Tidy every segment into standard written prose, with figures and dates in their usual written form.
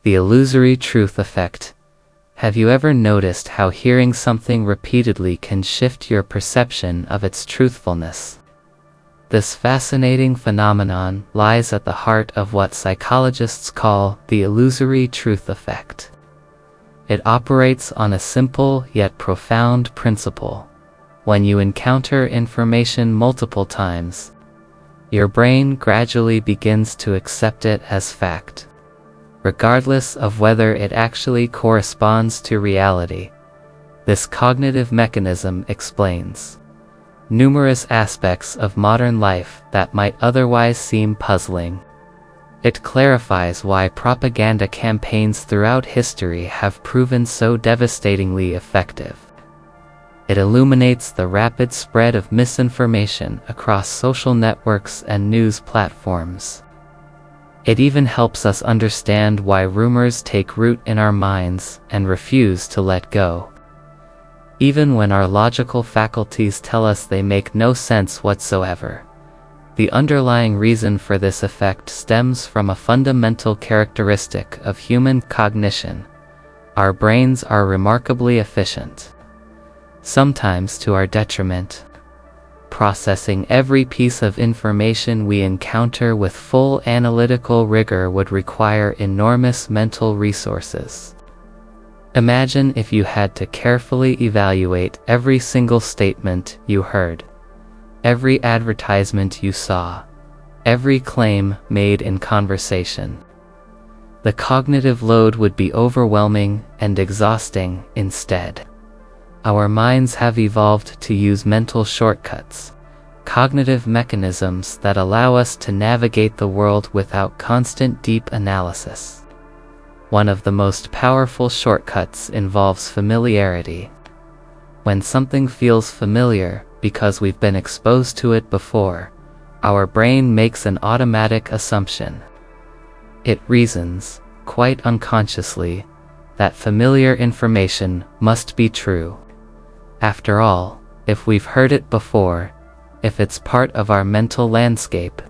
The illusory truth effect. Have you ever noticed how hearing something repeatedly can shift your perception of its truthfulness? This fascinating phenomenon lies at the heart of what psychologists call the illusory truth effect. It operates on a simple yet profound principle. When you encounter information multiple times, your brain gradually begins to accept it as fact, regardless of whether it actually corresponds to reality. This cognitive mechanism explains numerous aspects of modern life that might otherwise seem puzzling. It clarifies why propaganda campaigns throughout history have proven so devastatingly effective. It illuminates the rapid spread of misinformation across social networks and news platforms. It even helps us understand why rumors take root in our minds and refuse to let go, even when our logical faculties tell us they make no sense whatsoever. The underlying reason for this effect stems from a fundamental characteristic of human cognition. Our brains are remarkably efficient, sometimes to our detriment. Processing every piece of information we encounter with full analytical rigor would require enormous mental resources. Imagine if you had to carefully evaluate every single statement you heard, every advertisement you saw, every claim made in conversation. The cognitive load would be overwhelming and exhausting. Instead, our minds have evolved to use mental shortcuts, cognitive mechanisms that allow us to navigate the world without constant deep analysis. One of the most powerful shortcuts involves familiarity. When something feels familiar because we've been exposed to it before, our brain makes an automatic assumption. It reasons, quite unconsciously, that familiar information must be true. After all, if we've heard it before, if it's part of our mental landscape,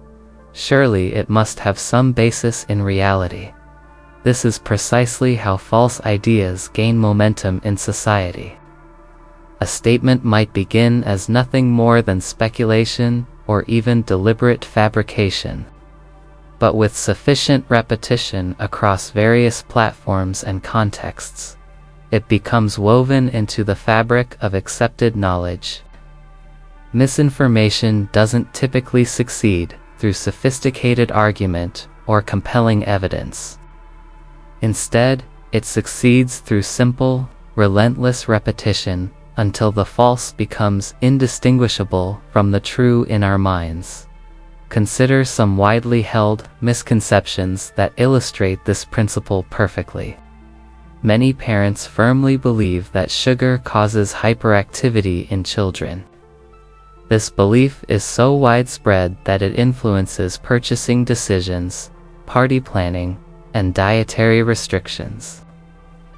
surely it must have some basis in reality. This is precisely how false ideas gain momentum in society. A statement might begin as nothing more than speculation or even deliberate fabrication. But with sufficient repetition across various platforms and contexts, it becomes woven into the fabric of accepted knowledge. Misinformation doesn't typically succeed through sophisticated argument or compelling evidence. Instead, it succeeds through simple, relentless repetition until the false becomes indistinguishable from the true in our minds. Consider some widely held misconceptions that illustrate this principle perfectly. Many parents firmly believe that sugar causes hyperactivity in children. This belief is so widespread that it influences purchasing decisions, party planning, and dietary restrictions.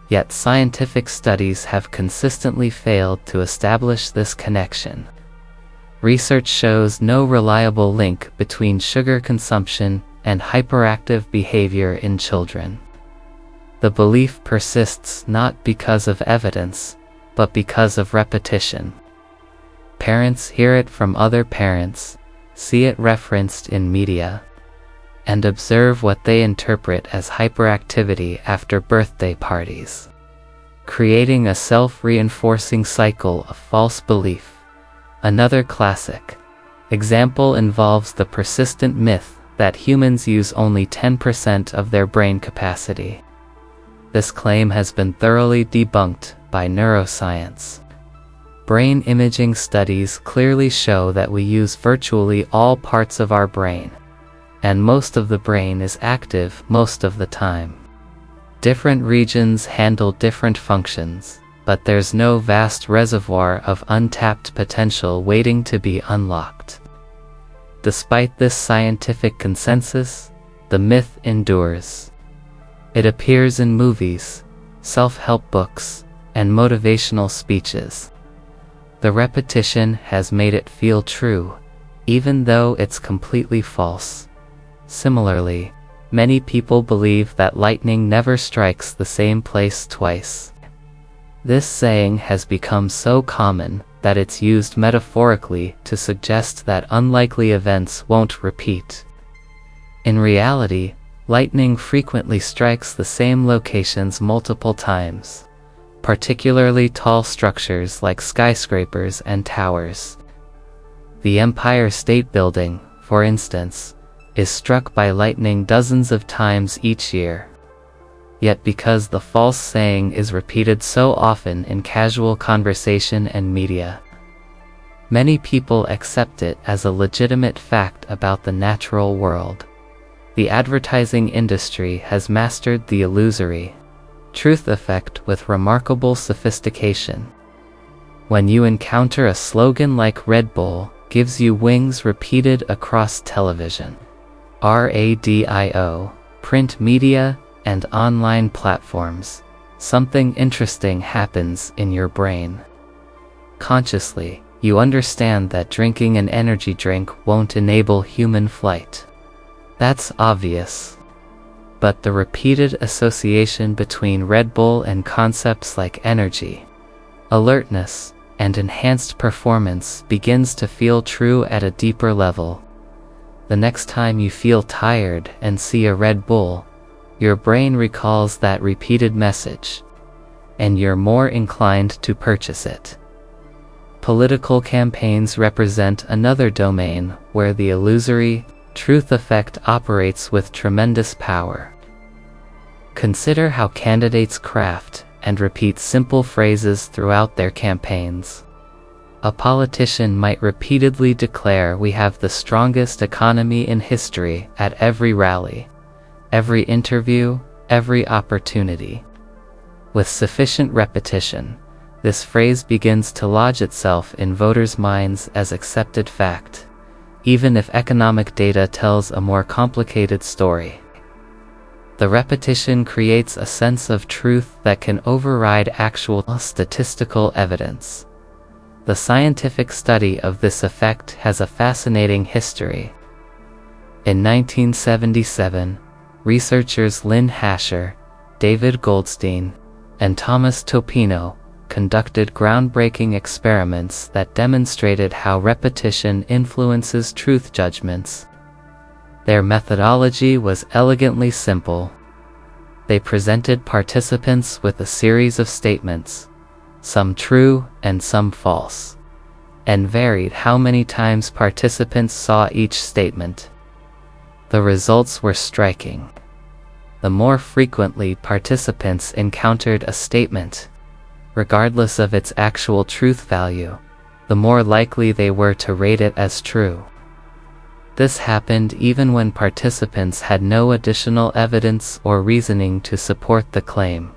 Yet scientific studies have consistently failed to establish this connection. Research shows no reliable link between sugar consumption and hyperactive behavior in children. The belief persists not because of evidence, but because of repetition. Parents hear it from other parents, see it referenced in media, and observe what they interpret as hyperactivity after birthday parties, creating a self-reinforcing cycle of false belief. Another classic example involves the persistent myth that humans use only 10% of their brain capacity. This claim has been thoroughly debunked by neuroscience. Brain imaging studies clearly show that we use virtually all parts of our brain, and most of the brain is active most of the time. Different regions handle different functions, but there's no vast reservoir of untapped potential waiting to be unlocked. Despite this scientific consensus, the myth endures. It appears in movies, self-help books, and motivational speeches. The repetition has made it feel true, even though it's completely false. Similarly, Many people believe that lightning never strikes the same place twice. This saying has become so common that it's used metaphorically to suggest that unlikely events won't repeat. In reality, lightning frequently strikes the same locations multiple times, particularly tall structures like skyscrapers and towers. The Empire State Building, for instance, is struck by lightning dozens of times each year. Yet because the false saying is repeated so often in casual conversation and media, many people accept it as a legitimate fact about the natural world. The advertising industry has mastered the illusory truth effect with remarkable sophistication. When you encounter a slogan like "Red Bull gives you wings" repeated across television, radio, print media, and online platforms, something interesting happens in your brain. Consciously, you understand that drinking an energy drink won't enable human flight. That's obvious. But the repeated association between Red Bull and concepts like energy, alertness, and enhanced performance begins to feel true at a deeper level. The next time you feel tired and see a Red Bull, your brain recalls that repeated message, and you're more inclined to purchase it. Political campaigns represent another domain where the illusory truth effect operates with tremendous power. Consider how candidates craft and repeat simple phrases throughout their campaigns. A politician might repeatedly declare we have the strongest economy in history at every rally, every interview, every opportunity. With sufficient repetition, this phrase begins to lodge itself in voters' minds as accepted fact, even if economic data tells a more complicated story. The repetition creates a sense of truth that can override actual statistical evidence. The scientific study of this effect has a fascinating history. In 1977, researchers Lynn Hasher, David Goldstein, and Thomas Topino conducted groundbreaking experiments that demonstrated how repetition influences truth judgments. Their methodology was elegantly simple. They presented participants with a series of statements, some true and some false, and varied how many times participants saw each statement. The results were striking. The more frequently participants encountered a statement, regardless of its actual truth value, the more likely they were to rate it as true. This happened even when participants had no additional evidence or reasoning to support the claim.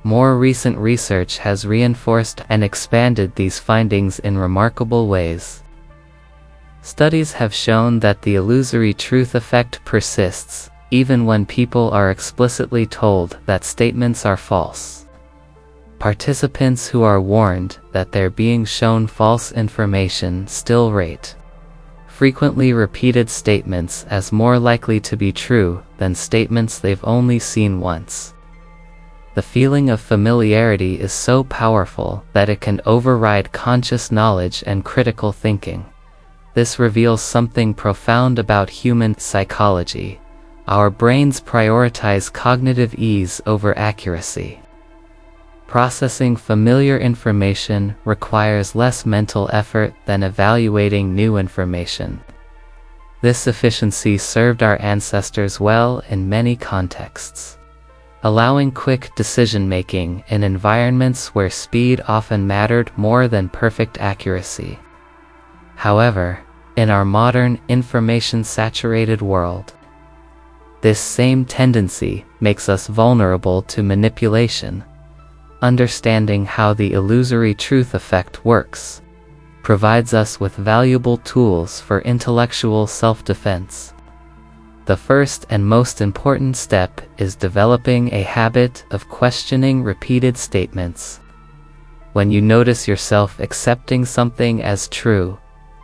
More recent research has reinforced and expanded these findings in remarkable ways. Studies have shown that the illusory truth effect persists, even when people are explicitly told that statements are false. Participants who are warned that they're being shown false information still rate frequently repeated statements as more likely to be true than statements they've only seen once. The feeling of familiarity is so powerful that it can override conscious knowledge and critical thinking. This reveals something profound about human psychology. Our brains prioritize cognitive ease over accuracy. Processing familiar information requires less mental effort than evaluating new information. This efficiency served our ancestors well in many contexts, allowing quick decision-making in environments where speed often mattered more than perfect accuracy. However, in our modern, information-saturated world, this same tendency makes us vulnerable to manipulation. Understanding how the illusory truth effect works provides us with valuable tools for intellectual self-defense. The first and most important step is developing a habit of questioning repeated statements. When you notice yourself accepting something as true,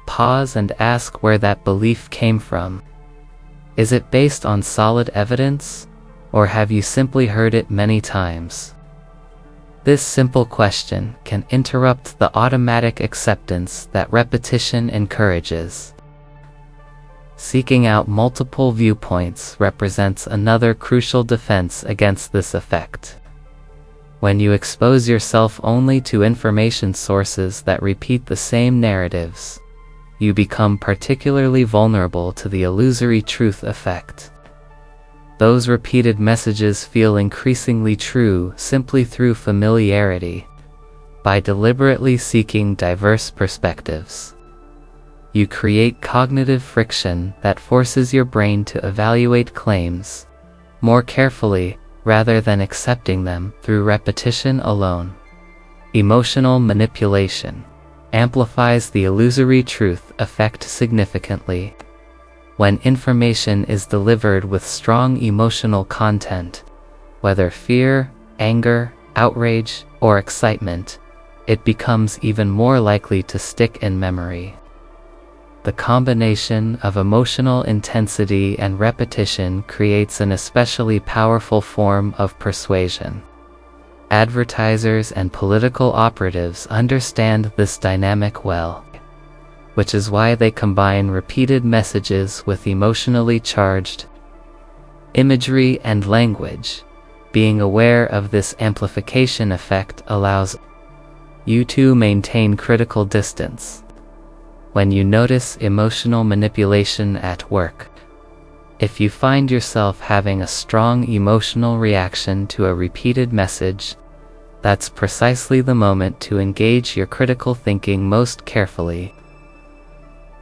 pause and ask where that belief came from. Is it based on solid evidence, or have you simply heard it many times? This simple question can interrupt the automatic acceptance that repetition encourages. Seeking out multiple viewpoints represents another crucial defense against this effect. When you expose yourself only to information sources that repeat the same narratives, you become particularly vulnerable to the illusory truth effect. Those repeated messages feel increasingly true simply through familiarity. By deliberately seeking diverse perspectives, you create cognitive friction that forces your brain to evaluate claims more carefully rather than accepting them through repetition alone. Emotional manipulation amplifies the illusory truth effect significantly. When information is delivered with strong emotional content, whether fear, anger, outrage, or excitement, it becomes even more likely to stick in memory. The combination of emotional intensity and repetition creates an especially powerful form of persuasion. Advertisers and political operatives understand this dynamic well, which is why they combine repeated messages with emotionally charged imagery and language. Being aware of this amplification effect allows you to maintain critical distance. When you notice emotional manipulation at work, if you find yourself having a strong emotional reaction to a repeated message, that's precisely the moment to engage your critical thinking most carefully.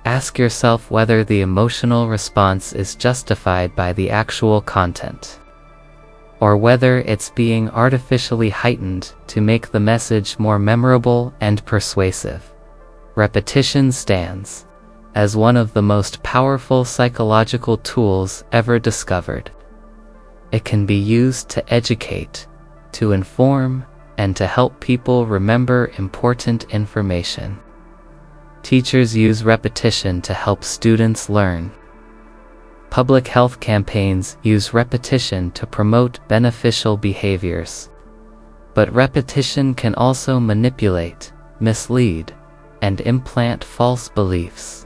Ask yourself whether the emotional response is justified by the actual content, or whether it's being artificially heightened to make the message more memorable and persuasive. Repetition stands as one of the most powerful psychological tools ever discovered. It can be used to educate, to inform, and to help people remember important information. Teachers use repetition to help students learn. Public health campaigns use repetition to promote beneficial behaviors. But repetition can also manipulate, mislead, and implant false beliefs.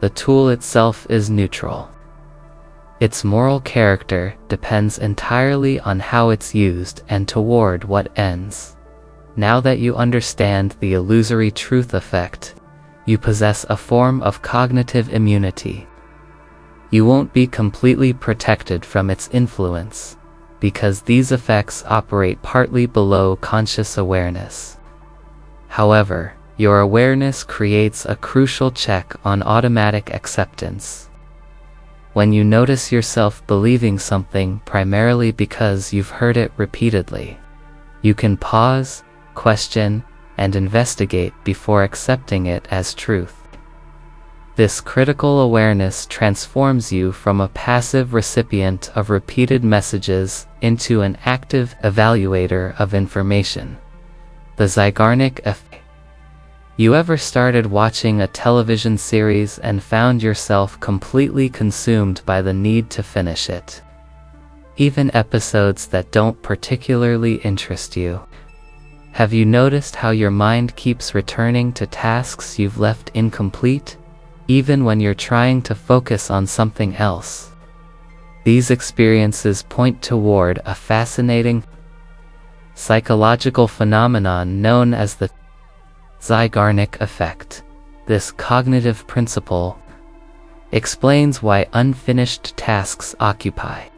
The tool itself is neutral. Its moral character depends entirely on how it's used and toward what ends. Now that you understand the illusory truth effect, you possess a form of cognitive immunity. You won't be completely protected from its influence, because these effects operate partly below conscious awareness. However, your awareness creates a crucial check on automatic acceptance. When you notice yourself believing something primarily because you've heard it repeatedly, you can pause, question, and investigate before accepting it as truth. This critical awareness transforms you from a passive recipient of repeated messages into an active evaluator of information. The Zeigarnik effect. You ever started watching a television series and found yourself completely consumed by the need to finish it? Even episodes that don't particularly interest you. Have you noticed how your mind keeps returning to tasks you've left incomplete, even when you're trying to focus on something else? These experiences point toward a fascinating psychological phenomenon known as the Zeigarnik effect. This cognitive principle explains why unfinished tasks occupy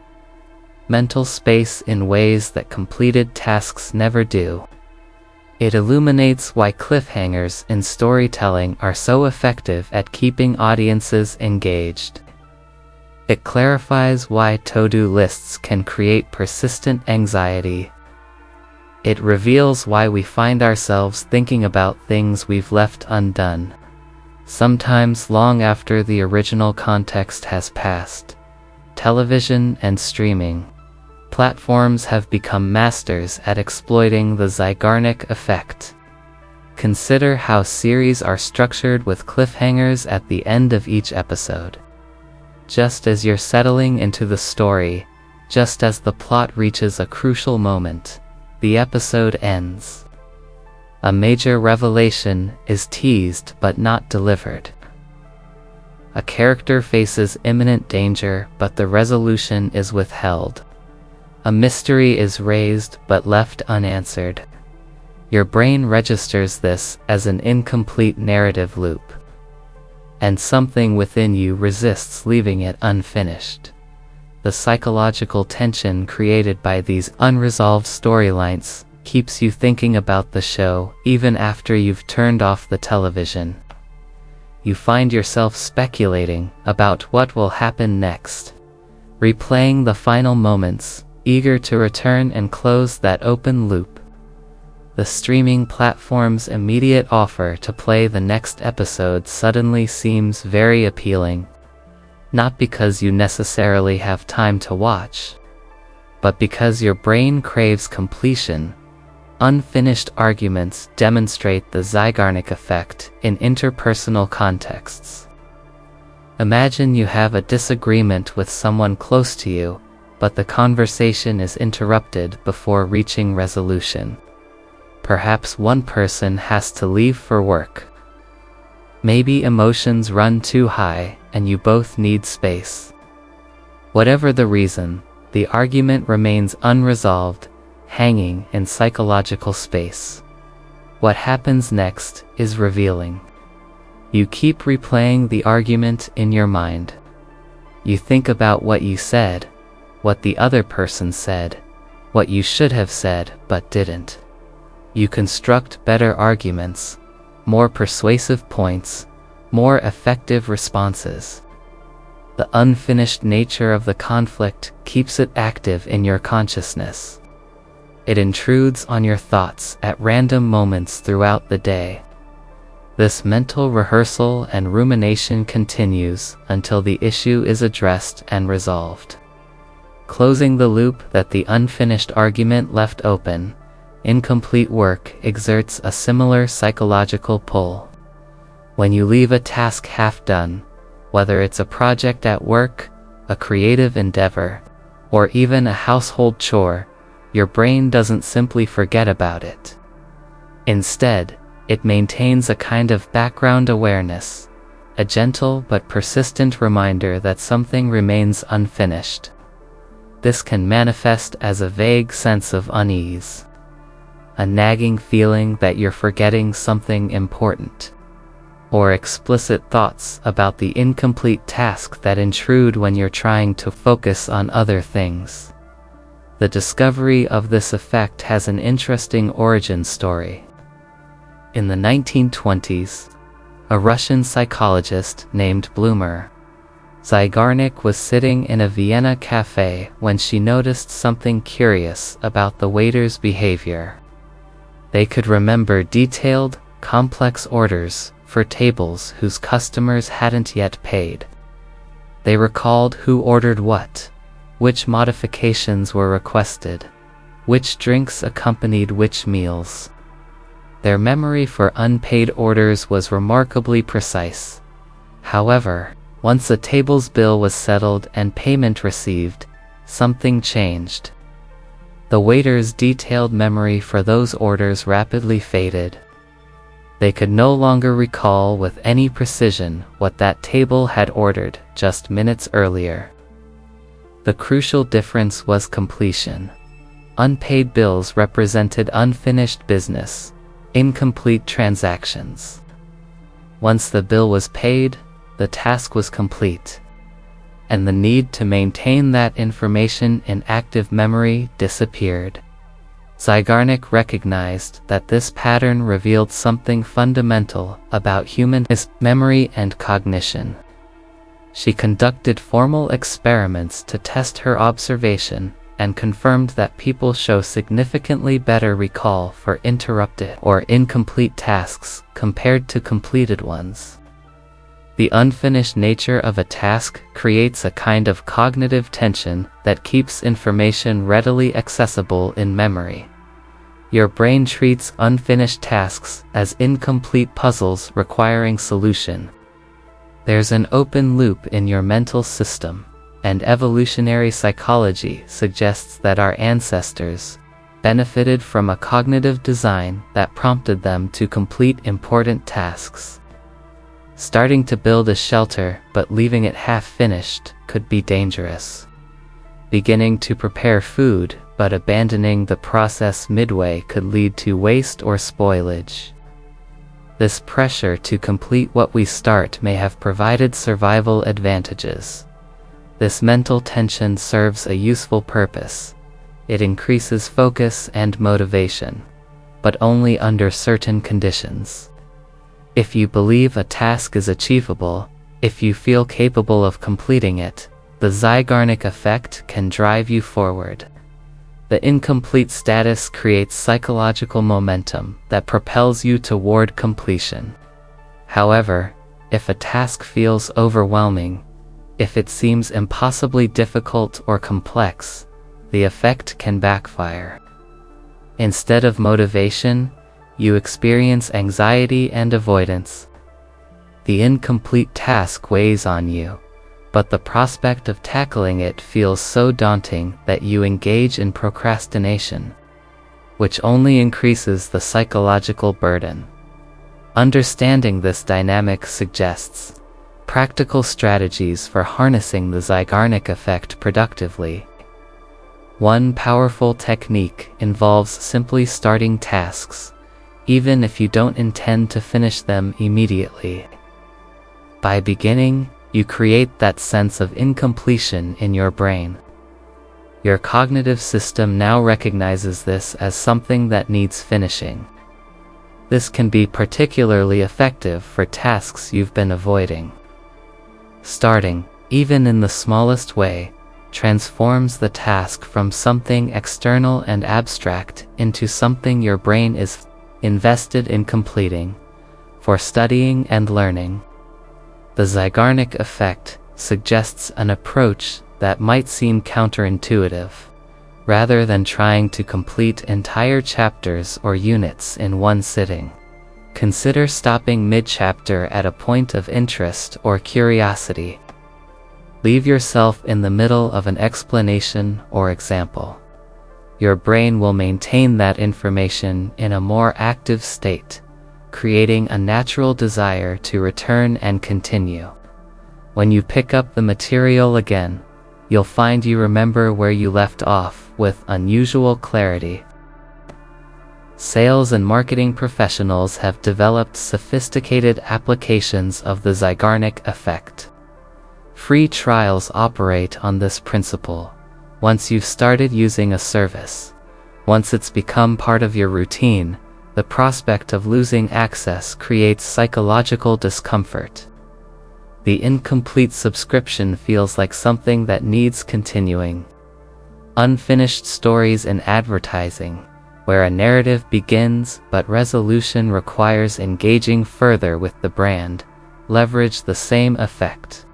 mental space in ways that completed tasks never do. It illuminates why cliffhangers in storytelling are so effective at keeping audiences engaged. It clarifies why to-do lists can create persistent anxiety. It reveals why we find ourselves thinking about things we've left undone, sometimes long after the original context has passed. Television and streaming platforms have become masters at exploiting the Zeigarnik effect. Consider how series are structured with cliffhangers at the end of each episode. just as you're settling into the story, just as the plot reaches a crucial moment, the episode ends. A major revelation is teased but not delivered. A character faces imminent danger, but the resolution is withheld. A mystery is raised but left unanswered. Your brain registers this as an incomplete narrative loop, and something within you resists leaving it unfinished. The psychological tension created by these unresolved storylines keeps you thinking about the show even after you've turned off the television. You find yourself speculating about what will happen next, replaying the final moments, eager to return and close that open loop. The streaming platform's immediate offer to play the next episode suddenly seems very appealing, not because you necessarily have time to watch, but because your brain craves completion. Unfinished arguments demonstrate the Zeigarnik effect in interpersonal contexts. Imagine you have a disagreement with someone close to you, but the conversation is interrupted before reaching resolution. Perhaps one person has to leave for work. Maybe emotions run too high and you both need space. Whatever the reason, the argument remains unresolved, hanging in psychological space. What happens next is revealing. You keep replaying the argument in your mind. You think about what you said, what the other person said, what you should have said but didn't. You construct better arguments, more persuasive points, more effective responses. The unfinished nature of the conflict keeps it active in your consciousness. It intrudes on your thoughts at random moments throughout the day. This mental rehearsal and rumination continues until the issue is addressed and resolved. Closing the loop that the unfinished argument left open, incomplete work exerts a similar psychological pull. When you leave a task half done, whether it's a project at work, a creative endeavor, or even a household chore, your brain doesn't simply forget about it. Instead, it maintains a kind of background awareness, a gentle but persistent reminder that something remains unfinished. This can manifest as a vague sense of unease, a nagging feeling that you're forgetting something important, or explicit thoughts about the incomplete task that intrude when you're trying to focus on other things. The discovery of this effect has an interesting origin story. In the 1920s, a Russian psychologist named Blumer Zeigarnik was sitting in a Vienna cafe when she noticed something curious about the waiters' behavior. They could remember detailed, complex orders for tables whose customers hadn't yet paid. They recalled who ordered what, which modifications were requested, which drinks accompanied which meals. Their memory for unpaid orders was remarkably precise. However, once a table's bill was settled and payment received, something changed. The waiter's detailed memory for those orders rapidly faded. They could no longer recall with any precision what that table had ordered just minutes earlier. The crucial difference was completion. Unpaid bills represented unfinished business, incomplete transactions. Once the bill was paid, the task was complete, and the need to maintain that information in active memory disappeared. Zeigarnik recognized that this pattern revealed something fundamental about human memory and cognition. She conducted formal experiments to test her observation and confirmed that people show significantly better recall for interrupted or incomplete tasks compared to completed ones. The unfinished nature of a task creates a kind of cognitive tension that keeps information readily accessible in memory. Your brain treats unfinished tasks as incomplete puzzles requiring solution. There's an open loop in your mental system, and evolutionary psychology suggests that our ancestors benefited from a cognitive design that prompted them to complete important tasks. Starting to build a shelter but leaving it half-finished could be dangerous. Beginning to prepare food but abandoning the process midway could lead to waste or spoilage. This pressure to complete what we start may have provided survival advantages. This mental tension serves a useful purpose. It increases focus and motivation, but only under certain conditions. If you believe a task is achievable, if you feel capable of completing it, the Zeigarnik effect can drive you forward. The incomplete status creates psychological momentum that propels you toward completion. However, if a task feels overwhelming, if it seems impossibly difficult or complex, the effect can backfire. Instead of motivation, you experience anxiety and avoidance. The incomplete task weighs on you, but the prospect of tackling it feels so daunting that you engage in procrastination, which only increases the psychological burden. Understanding this dynamic suggests practical strategies for harnessing the Zeigarnik effect productively. One powerful technique involves simply starting tasks, even if you don't intend to finish them immediately. By beginning, you create that sense of incompletion in your brain. Your cognitive system now recognizes this as something that needs finishing. This can be particularly effective for tasks you've been avoiding. Starting, even in the smallest way, transforms the task from something external and abstract into something your brain is invested in completing, for studying and learning. The Zeigarnik effect suggests an approach that might seem counterintuitive. Rather than trying to complete entire chapters or units in one sitting, consider stopping mid-chapter at a point of interest or curiosity. Leave yourself in the middle of an explanation or example. Your brain will maintain that information in a more active state, creating a natural desire to return and continue. When you pick up the material again, you'll find you remember where you left off with unusual clarity. Sales and marketing professionals have developed sophisticated applications of the Zeigarnik effect. Free trials operate on this principle. Once you've started using a service, once it's become part of your routine, the prospect of losing access creates psychological discomfort. The incomplete subscription feels like something that needs continuing. Unfinished stories in advertising, where a narrative begins but resolution requires engaging further with the brand, leverage the same effect.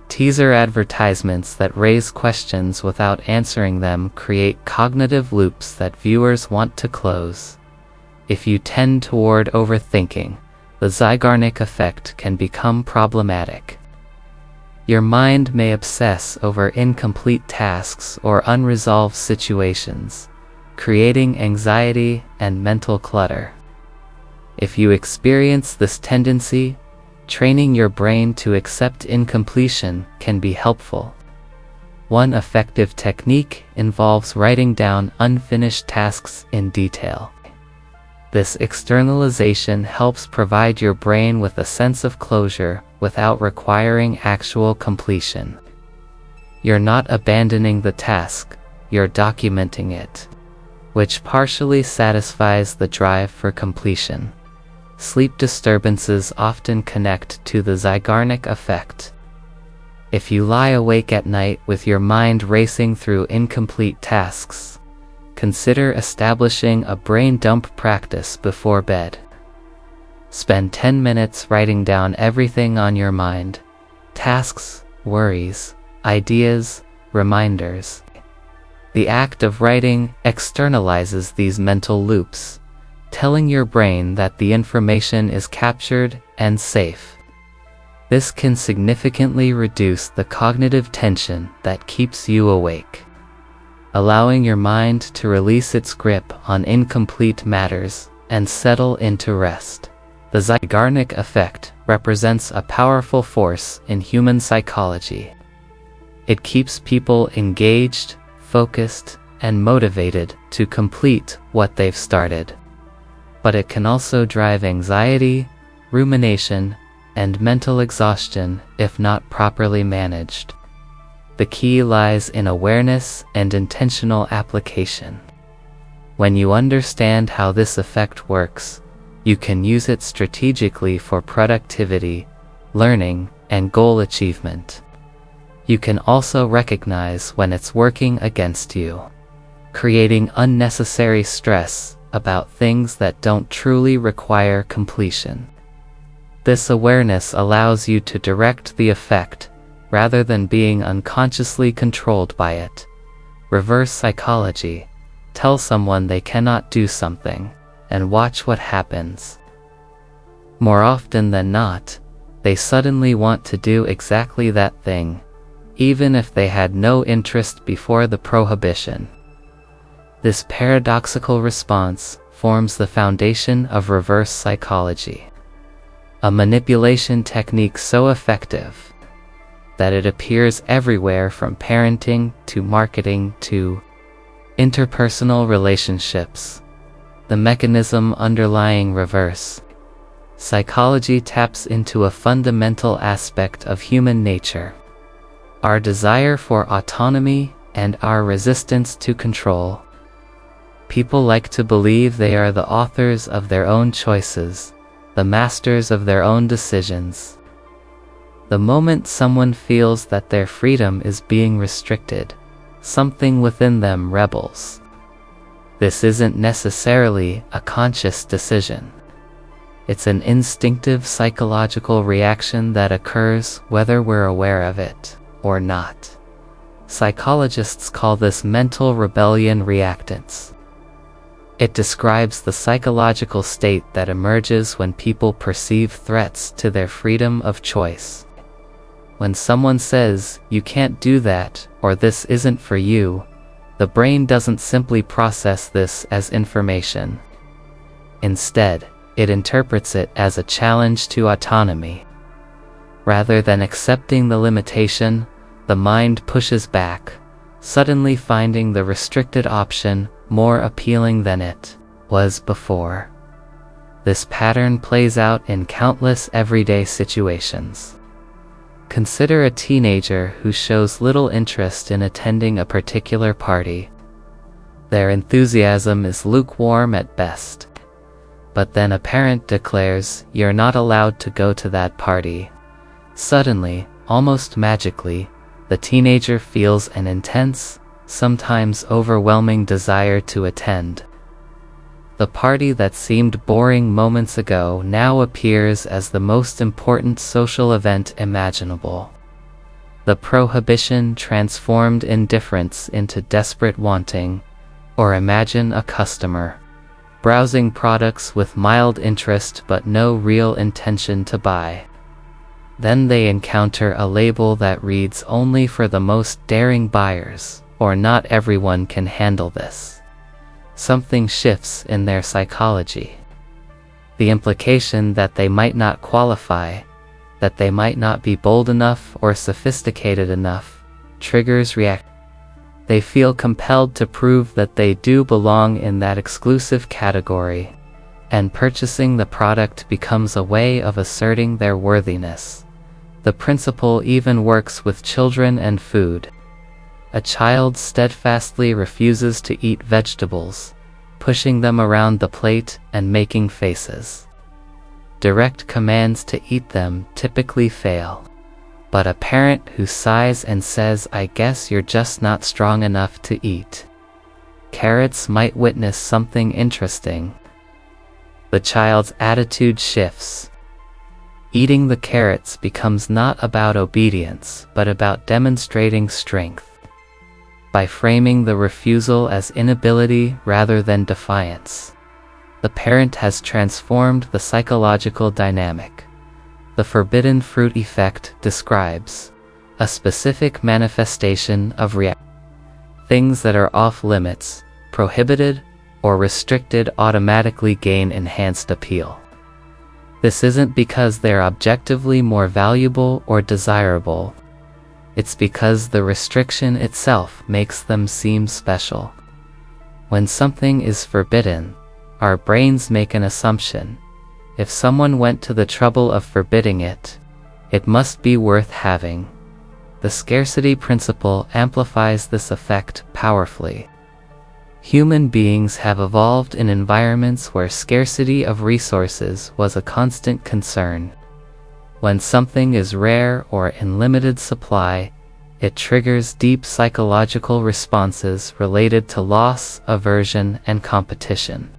Teaser advertisements that raise questions without answering them create cognitive loops that viewers want to close. If you tend toward overthinking, the Zeigarnik effect can become problematic. Your mind may obsess over incomplete tasks or unresolved situations, creating anxiety and mental clutter. If you experience this tendency, training your brain to accept incompletion can be helpful. One effective technique involves writing down unfinished tasks in detail. This externalization helps provide your brain with a sense of closure without requiring actual completion. You're not abandoning the task, you're documenting it, which partially satisfies the drive for completion. Sleep disturbances often connect to the Zeigarnik effect. If you lie awake at night with your mind racing through incomplete tasks, consider establishing a brain dump practice before bed. Spend 10 minutes writing down everything on your mind: tasks, worries, ideas, reminders. The act of writing externalizes these mental loops, telling your brain that the information is captured and safe. This can significantly reduce the cognitive tension that keeps you awake, allowing your mind to release its grip on incomplete matters and settle into rest. The Zeigarnik effect represents a powerful force in human psychology. It keeps people engaged, focused, and motivated to complete what they've started. But it can also drive anxiety, rumination, and mental exhaustion if not properly managed. The key lies in awareness and intentional application. When you understand how this effect works, you can use it strategically for productivity, learning, and goal achievement. You can also recognize when it's working against you, creating unnecessary stress about things that don't truly require completion. This awareness allows you to direct the effect rather than being unconsciously controlled by it. Reverse psychology: tell someone they cannot do something, and watch what happens. More often than not, they suddenly want to do exactly that thing, even if they had no interest before the prohibition. This paradoxical response forms the foundation of reverse psychology, a manipulation technique so effective that it appears everywhere from parenting to marketing to interpersonal relationships. The mechanism underlying reverse psychology taps into a fundamental aspect of human nature: our desire for autonomy and our resistance to control. People like to believe they are the authors of their own choices, the masters of their own decisions. The moment someone feels that their freedom is being restricted, something within them rebels. This isn't necessarily a conscious decision. It's an instinctive psychological reaction that occurs whether we're aware of it or not. Psychologists call this mental rebellion reactance. It describes the psychological state that emerges when people perceive threats to their freedom of choice. When someone says, "You can't do that," or "This isn't for you," the brain doesn't simply process this as information. Instead, it interprets it as a challenge to autonomy. Rather than accepting the limitation, the mind pushes back, suddenly finding the restricted option more appealing than it was before. This pattern plays out in countless everyday situations. Consider a teenager who shows little interest in attending a particular party. Their enthusiasm is lukewarm at best. But then a parent declares, "You're not allowed to go to that party." Suddenly, almost magically, the teenager feels an intense, sometimes overwhelming desire to attend. The party that seemed boring moments ago now appears as the most important social event imaginable. The prohibition transformed indifference into desperate wanting. Or imagine a customer browsing products with mild interest but no real intention to buy. Then they encounter a label that reads "Only for the most daring buyers," or "Not everyone can handle this." Something shifts in their psychology. The implication that they might not qualify, that they might not be bold enough or sophisticated enough, triggers reaction. They feel compelled to prove that they do belong in that exclusive category, and purchasing the product becomes a way of asserting their worthiness. The principle even works with children and food. A child steadfastly refuses to eat vegetables, pushing them around the plate and making faces. Direct commands to eat them typically fail. But a parent who sighs and says, "I guess you're just not strong enough to eat carrots," might witness something interesting. The child's attitude shifts. Eating the carrots becomes not about obedience, but about demonstrating strength. By framing the refusal as inability rather than defiance, the parent has transformed the psychological dynamic. The forbidden fruit effect describes a specific manifestation of reality. Things that are off limits, prohibited, or restricted automatically gain enhanced appeal. This isn't because they're objectively more valuable or desirable. It's because the restriction itself makes them seem special. When something is forbidden, our brains make an assumption. If someone went to the trouble of forbidding it, it must be worth having. The scarcity principle amplifies this effect powerfully. Human beings have evolved in environments where scarcity of resources was a constant concern. When something is rare or in limited supply, it triggers deep psychological responses related to loss, aversion, and competition.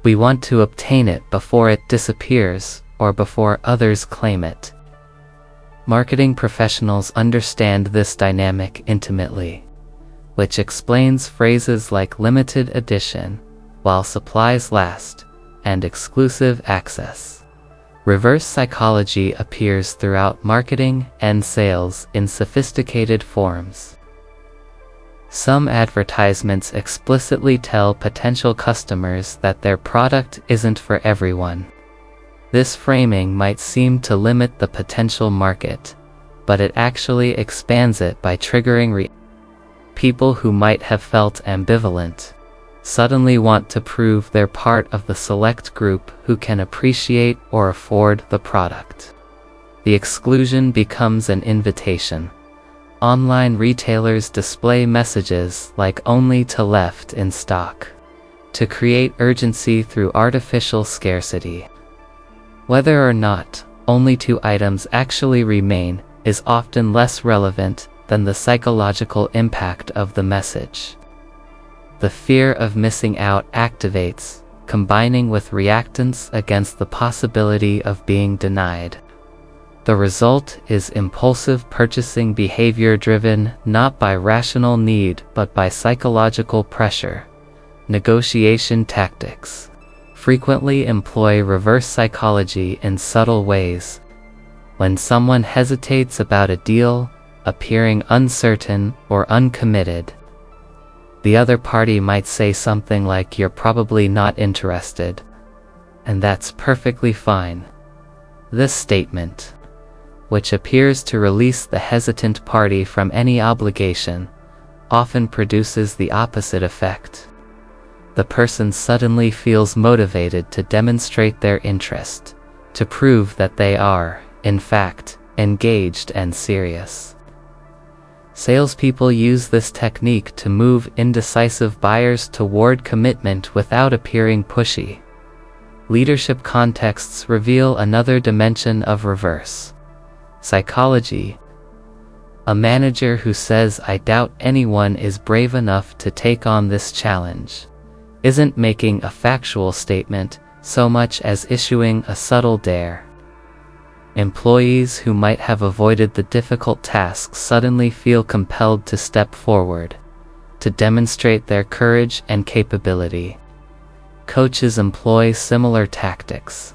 We want to obtain it before it disappears or before others claim it. Marketing professionals understand this dynamic intimately, which explains phrases like limited edition, while supplies last, and exclusive access. Reverse psychology appears throughout marketing and sales in sophisticated forms. Some advertisements explicitly tell potential customers that their product isn't for everyone. This framing might seem to limit the potential market, but it actually expands it by triggering people who might have felt ambivalent suddenly want to prove they're part of the select group who can appreciate or afford the product. The exclusion becomes an invitation. Online retailers display messages like "only to left in stock" to create urgency through artificial scarcity. Whether or not only 2 items actually remain is often less relevant than the psychological impact of the message. The fear of missing out activates, combining with reactance against the possibility of being denied. The result is impulsive purchasing behavior driven not by rational need but by psychological pressure. Negotiation tactics frequently employ reverse psychology in subtle ways. When someone hesitates about a deal, appearing uncertain or uncommitted, the other party might say something like "you're probably not interested," and that's perfectly fine. This statement, which appears to release the hesitant party from any obligation, often produces the opposite effect. The person suddenly feels motivated to demonstrate their interest, to prove that they are, in fact, engaged and serious. Salespeople use this technique to move indecisive buyers toward commitment without appearing pushy. Leadership contexts reveal another dimension of reverse psychology. A manager who says "I doubt anyone is brave enough to take on this challenge" isn't making a factual statement so much as issuing a subtle dare. Employees who might have avoided the difficult tasks suddenly feel compelled to step forward, to demonstrate their courage and capability. Coaches employ similar tactics,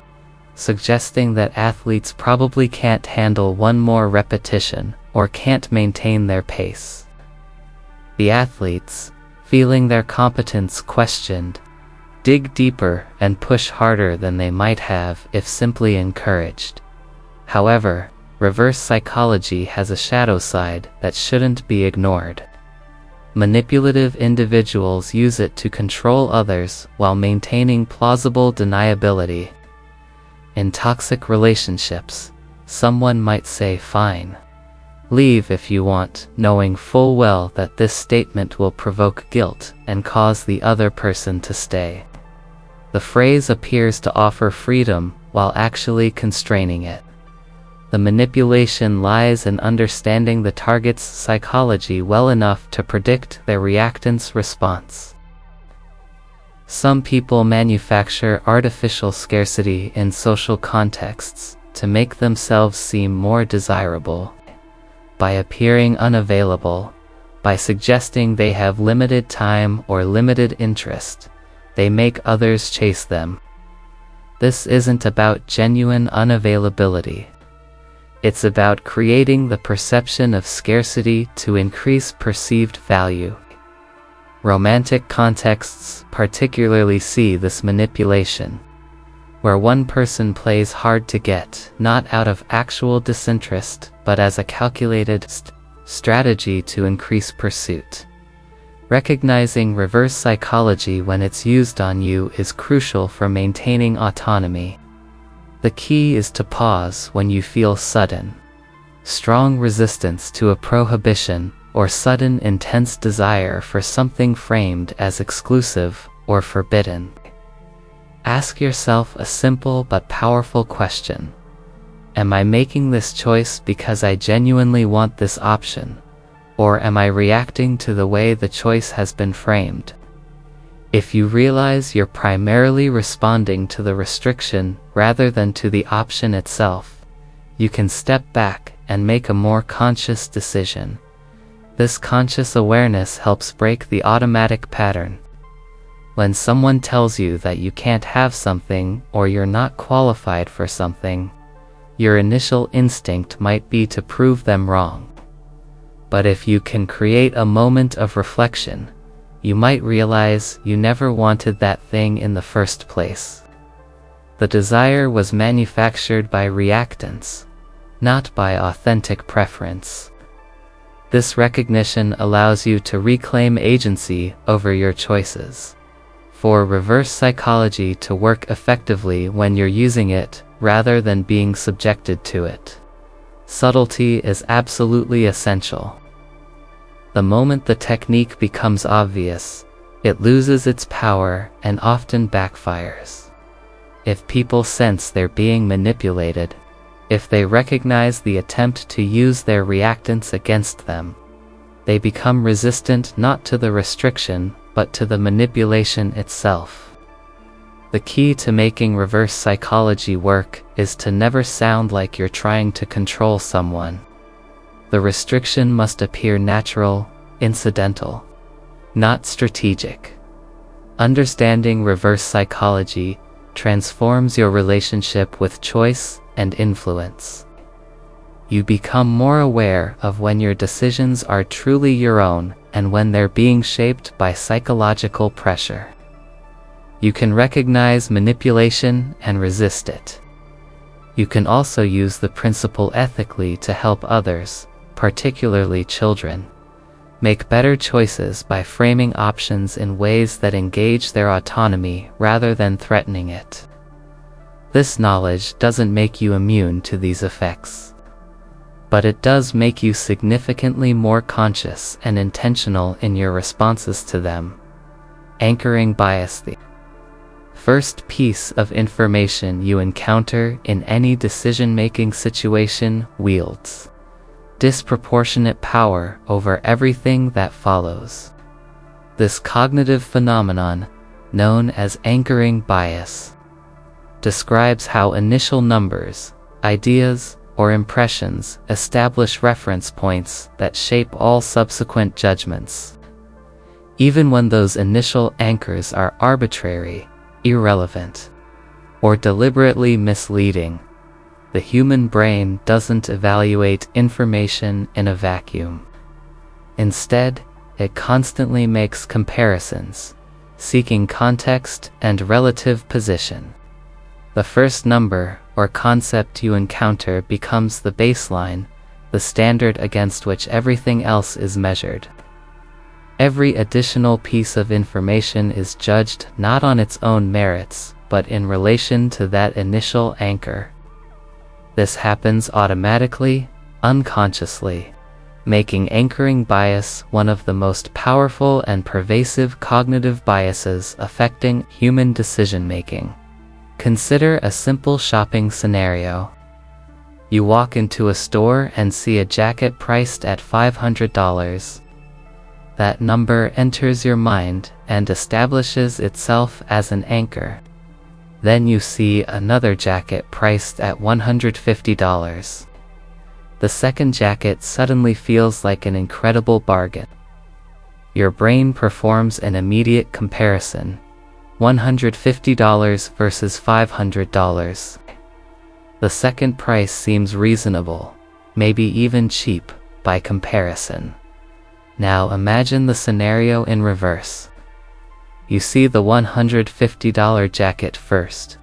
suggesting that athletes probably can't handle one more repetition or can't maintain their pace. The athletes, feeling their competence questioned, dig deeper and push harder than they might have if simply encouraged. However, reverse psychology has a shadow side that shouldn't be ignored. Manipulative individuals use it to control others while maintaining plausible deniability. In toxic relationships, someone might say "fine, leave if you want," knowing full well that this statement will provoke guilt and cause the other person to stay. The phrase appears to offer freedom while actually constraining it. The manipulation lies in understanding the target's psychology well enough to predict their reactance response. Some people manufacture artificial scarcity in social contexts to make themselves seem more desirable. By appearing unavailable, by suggesting they have limited time or limited interest, they make others chase them. This isn't about genuine unavailability. It's about creating the perception of scarcity to increase perceived value. Romantic contexts particularly see this manipulation, where one person plays hard to get, not out of actual disinterest, but as a calculated strategy to increase pursuit. Recognizing reverse psychology when it's used on you is crucial for maintaining autonomy. The key is to pause when you feel sudden, strong resistance to a prohibition, or sudden intense desire for something framed as exclusive or forbidden. Ask yourself a simple but powerful question. Am I making this choice because I genuinely want this option, or am I reacting to the way the choice has been framed? If you realize you're primarily responding to the restriction rather than to the option itself, you can step back and make a more conscious decision. This conscious awareness helps break the automatic pattern. When someone tells you that you can't have something or you're not qualified for something, your initial instinct might be to prove them wrong. But if you can create a moment of reflection, you might realize you never wanted that thing in the first place. The desire was manufactured by reactance, not by authentic preference. This recognition allows you to reclaim agency over your choices. For reverse psychology to work effectively when you're using it, rather than being subjected to it, subtlety is absolutely essential. The moment the technique becomes obvious, it loses its power and often backfires. If people sense they're being manipulated, if they recognize the attempt to use their reactance against them, they become resistant not to the restriction, but to the manipulation itself. The key to making reverse psychology work is to never sound like you're trying to control someone. The restriction must appear natural, incidental, not strategic. Understanding reverse psychology transforms your relationship with choice and influence. You become more aware of when your decisions are truly your own and when they're being shaped by psychological pressure. You can recognize manipulation and resist it. You can also use the principle ethically to help others, particularly children, make better choices by framing options in ways that engage their autonomy rather than threatening it. This knowledge doesn't make you immune to these effects, but it does make you significantly more conscious and intentional in your responses to them. Anchoring bias: the first piece of information you encounter in any decision-making situation wields disproportionate power over everything that follows. This cognitive phenomenon, known as anchoring bias, describes how initial numbers, ideas, or impressions establish reference points that shape all subsequent judgments. Even when those initial anchors are arbitrary, irrelevant, or deliberately misleading, the human brain doesn't evaluate information in a vacuum. Instead, it constantly makes comparisons, seeking context and relative position. The first number or concept you encounter becomes the baseline, the standard against which everything else is measured. Every additional piece of information is judged not on its own merits, but in relation to that initial anchor. This happens automatically, unconsciously, making anchoring bias one of the most powerful and pervasive cognitive biases affecting human decision-making. Consider a simple shopping scenario. You walk into a store and see a jacket priced at $500. That number enters your mind and establishes itself as an anchor. Then you see another jacket priced at $150. The second jacket suddenly feels like an incredible bargain. Your brain performs an immediate comparison, $150 versus $500. The second price seems reasonable, maybe even cheap, by comparison. Now imagine the scenario in reverse. You see the $150 jacket first.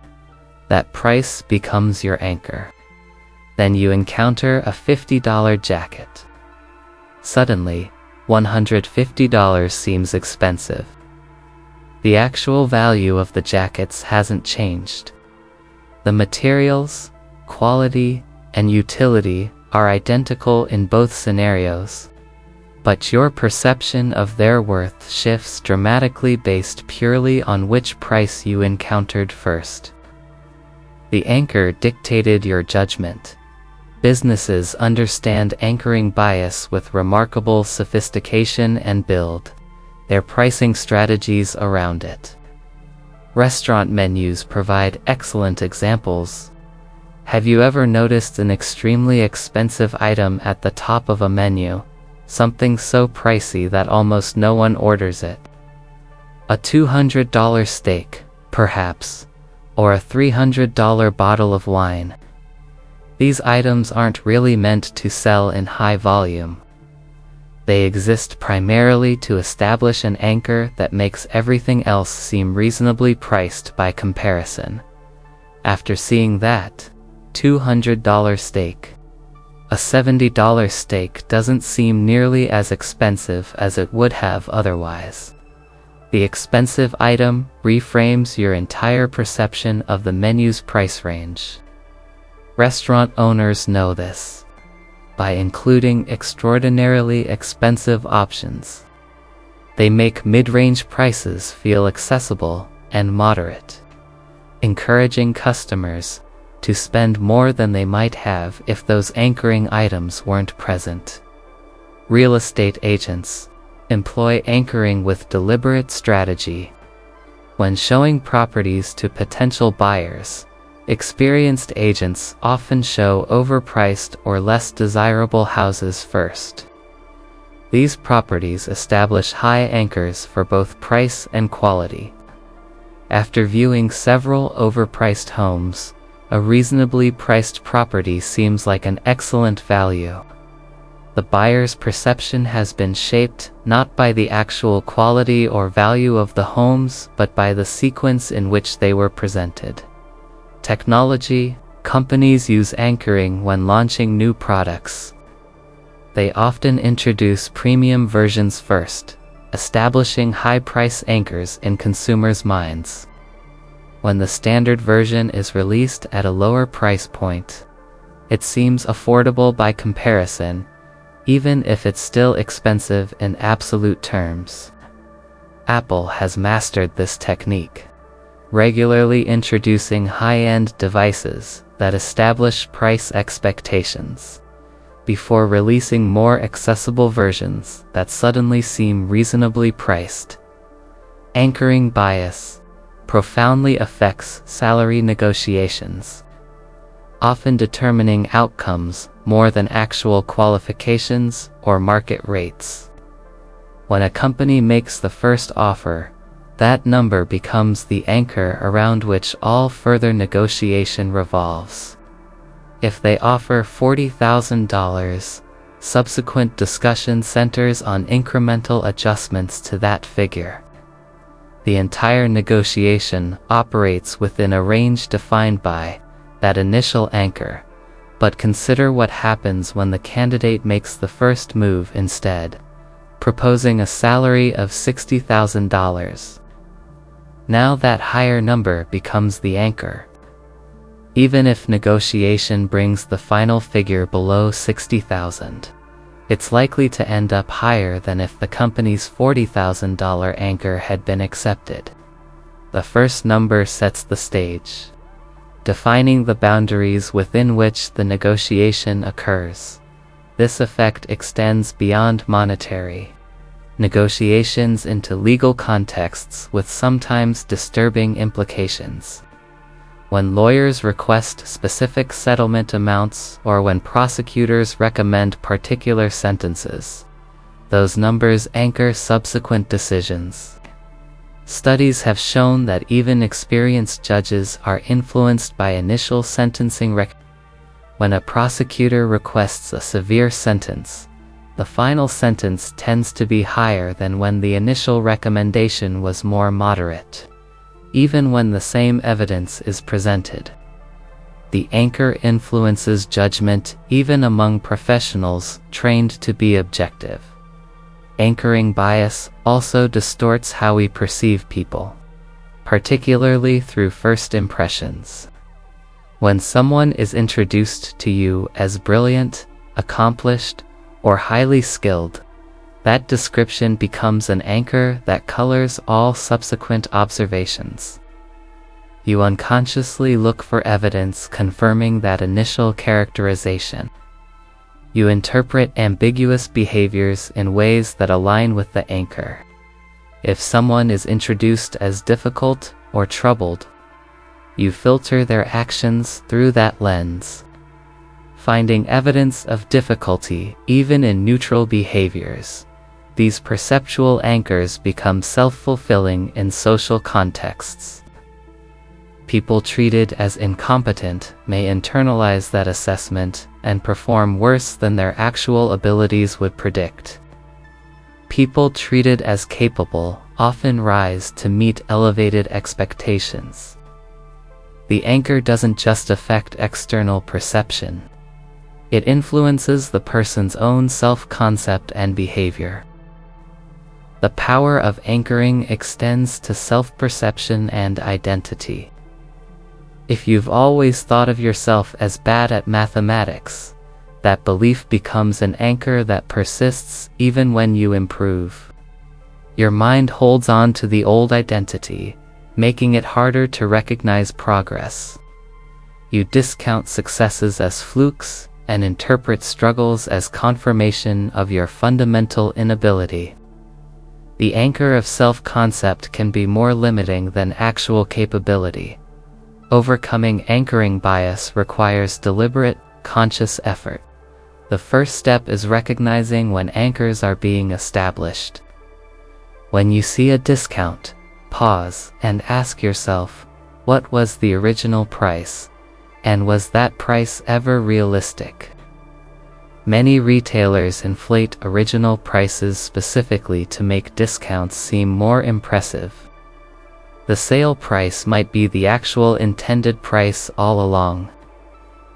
That price becomes your anchor. Then you encounter a $50 jacket. Suddenly, $150 seems expensive. The actual value of the jackets hasn't changed. The materials, quality, and utility are identical in both scenarios, but your perception of their worth shifts dramatically based purely on which price you encountered first. The anchor dictated your judgment. Businesses understand anchoring bias with remarkable sophistication and build their pricing strategies around it. Restaurant menus provide excellent examples. Have you ever noticed an extremely expensive item at the top of a menu, something so pricey that almost no one orders it? A $200 steak, perhaps, or a $300 bottle of wine. These items aren't really meant to sell in high volume. They exist primarily to establish an anchor that makes everything else seem reasonably priced by comparison. After seeing that $200 steak, a $70 steak doesn't seem nearly as expensive as it would have otherwise. The expensive item reframes your entire perception of the menu's price range. Restaurant owners know this. By including extraordinarily expensive options, they make mid-range prices feel accessible and moderate, encouraging customers to spend more than they might have if those anchoring items weren't present. Real estate agents employ anchoring with deliberate strategy. When showing properties to potential buyers, experienced agents often show overpriced or less desirable houses first. These properties establish high anchors for both price and quality. After viewing several overpriced homes, a reasonably priced property seems like an excellent value. The buyer's perception has been shaped not by the actual quality or value of the homes, but by the sequence in which they were presented. Technology companies use anchoring when launching new products. They often introduce premium versions first, establishing high-price anchors in consumers' minds. When the standard version is released at a lower price point, it seems affordable by comparison, even if it's still expensive in absolute terms. Apple has mastered this technique, regularly introducing high-end devices that establish price expectations before releasing more accessible versions that suddenly seem reasonably priced. Anchoring bias profoundly affects salary negotiations, often determining outcomes more than actual qualifications or market rates. When a company makes the first offer, that number becomes the anchor around which all further negotiation revolves. If they offer $40,000, subsequent discussion centers on incremental adjustments to that figure. The entire negotiation operates within a range defined by that initial anchor, but consider what happens when the candidate makes the first move instead, proposing a salary of $60,000. Now that higher number becomes the anchor. Even if negotiation brings the final figure below $60,000, it's likely to end up higher than if the company's $40,000 anchor had been accepted. The first number sets the stage, defining the boundaries within which the negotiation occurs. This effect extends beyond monetary negotiations into legal contexts with sometimes disturbing implications. When lawyers request specific settlement amounts or when prosecutors recommend particular sentences, those numbers anchor subsequent decisions. Studies have shown that even experienced judges are influenced by initial sentencing When a prosecutor requests a severe sentence, the final sentence tends to be higher than when the initial recommendation was more moderate, even when the same evidence is presented. The anchor influences judgment even among professionals trained to be objective. Anchoring bias also distorts how we perceive people, particularly through first impressions. When someone is introduced to you as brilliant, accomplished, or highly skilled, that description becomes an anchor that colors all subsequent observations. You unconsciously look for evidence confirming that initial characterization. You interpret ambiguous behaviors in ways that align with the anchor. If someone is introduced as difficult or troubled, you filter their actions through that lens. Finding evidence of difficulty even in neutral behaviors, these perceptual anchors become self-fulfilling in social contexts. People treated as incompetent may internalize that assessment and perform worse than their actual abilities would predict. People treated as capable often rise to meet elevated expectations. The anchor doesn't just affect external perception. It influences the person's own self-concept and behavior. The power of anchoring extends to self-perception and identity. If you've always thought of yourself as bad at mathematics, that belief becomes an anchor that persists even when you improve. Your mind holds on to the old identity, making it harder to recognize progress. You discount successes as flukes and interpret struggles as confirmation of your fundamental inability. The anchor of self-concept can be more limiting than actual capability. Overcoming anchoring bias requires deliberate, conscious effort. The first step is recognizing when anchors are being established. When you see a discount, pause and ask yourself, what was the original price, and was that price ever realistic? Many retailers inflate original prices specifically to make discounts seem more impressive. The sale price might be the actual intended price all along,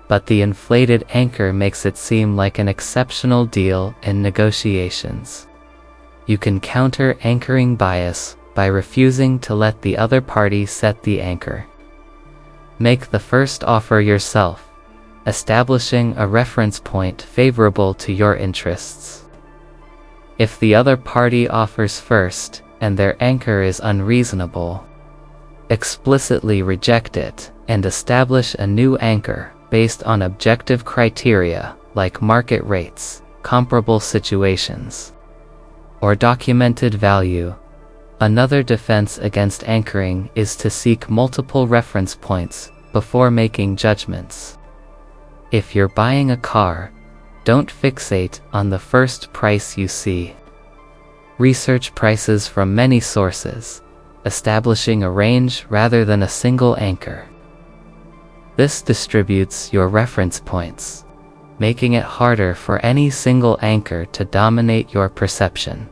but the inflated anchor makes it seem like an exceptional deal in negotiations. You can counter anchoring bias by refusing to let the other party set the anchor. Make the first offer yourself, establishing a reference point favorable to your interests. If the other party offers first and their anchor is unreasonable, explicitly reject it and establish a new anchor based on objective criteria like market rates, comparable situations, or documented value. Another defense against anchoring is to seek multiple reference points before making judgments. If you're buying a car, don't fixate on the first price you see. Research prices from many sources, establishing a range rather than a single anchor. This distributes your reference points, making it harder for any single anchor to dominate your perception.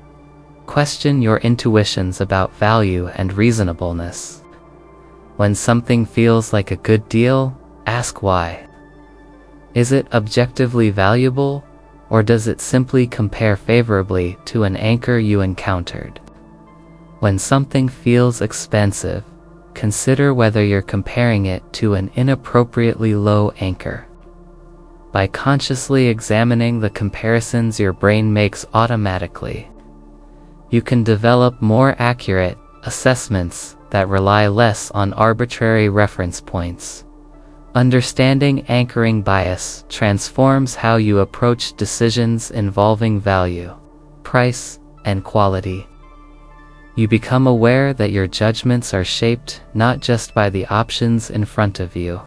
Question your intuitions about value and reasonableness. When something feels like a good deal, ask why. Is it objectively valuable, or does it simply compare favorably to an anchor you encountered? When something feels expensive, consider whether you're comparing it to an inappropriately low anchor. By consciously examining the comparisons your brain makes automatically, you can develop more accurate assessments that rely less on arbitrary reference points. Understanding anchoring bias transforms how you approach decisions involving value, price, and quality. You become aware that your judgments are shaped not just by the options in front of you,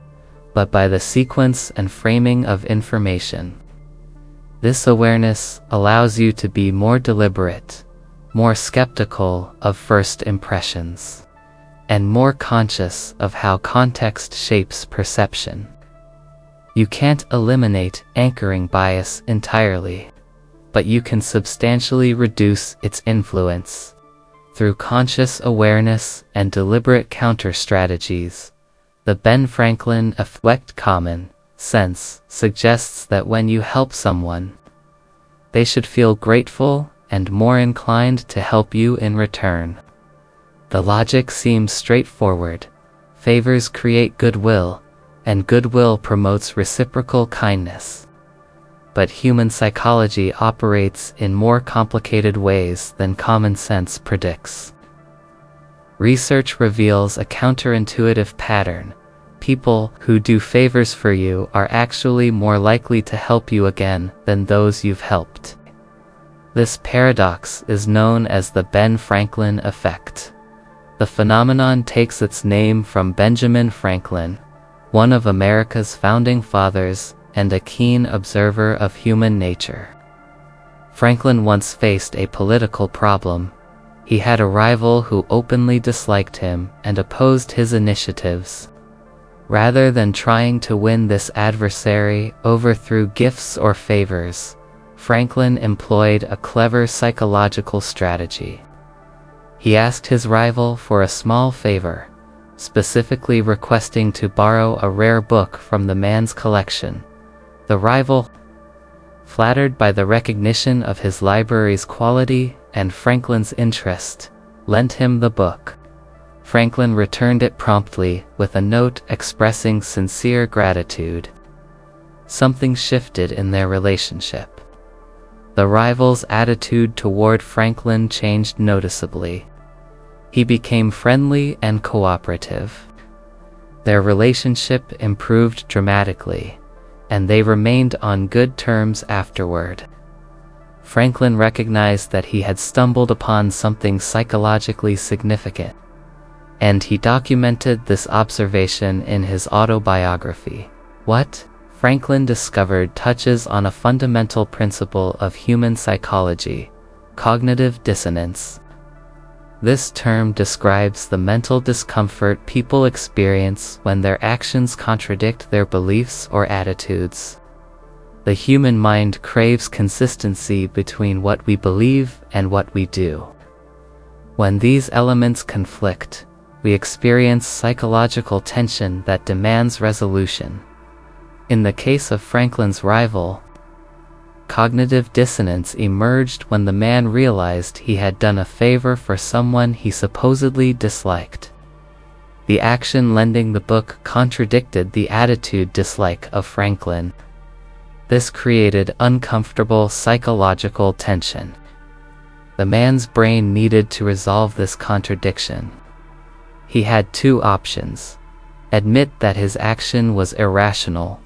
but by the sequence and framing of information. This awareness allows you to be more deliberate, more skeptical of first impressions, and more conscious of how context shapes perception. You can't eliminate anchoring bias entirely, but you can substantially reduce its influence. Through conscious awareness and deliberate counter-strategies, the Ben Franklin effect common sense suggests that when you help someone, they should feel grateful and more inclined to help you in return. The logic seems straightforward. Favors create goodwill, and goodwill promotes reciprocal kindness. But human psychology operates in more complicated ways than common sense predicts. Research reveals a counterintuitive pattern. People who do favors for you are actually more likely to help you again than those you've helped. This paradox is known as the Ben Franklin effect. The phenomenon takes its name from Benjamin Franklin, one of America's founding fathers and a keen observer of human nature. Franklin once faced a political problem. He had a rival who openly disliked him and opposed his initiatives. Rather than trying to win this adversary over through gifts or favors, Franklin employed a clever psychological strategy. He asked his rival for a small favor, specifically requesting to borrow a rare book from the man's collection. The rival, flattered by the recognition of his library's quality and Franklin's interest, lent him the book. Franklin returned it promptly with a note expressing sincere gratitude. Something shifted in their relationship. The rival's attitude toward Franklin changed noticeably. He became friendly and cooperative. Their relationship improved dramatically, and they remained on good terms afterward. Franklin recognized that he had stumbled upon something psychologically significant, and he documented this observation in his autobiography. What Franklin discovered touches on a fundamental principle of human psychology: cognitive dissonance. This term describes the mental discomfort people experience when their actions contradict their beliefs or attitudes. The human mind craves consistency between what we believe and what we do. When these elements conflict, we experience psychological tension that demands resolution. In the case of Franklin's rival, cognitive dissonance emerged when the man realized he had done a favor for someone he supposedly disliked. The action lending the book contradicted the attitude dislike of Franklin. This created uncomfortable psychological tension. The man's brain needed to resolve this contradiction. He had two options: admit that his action was irrational,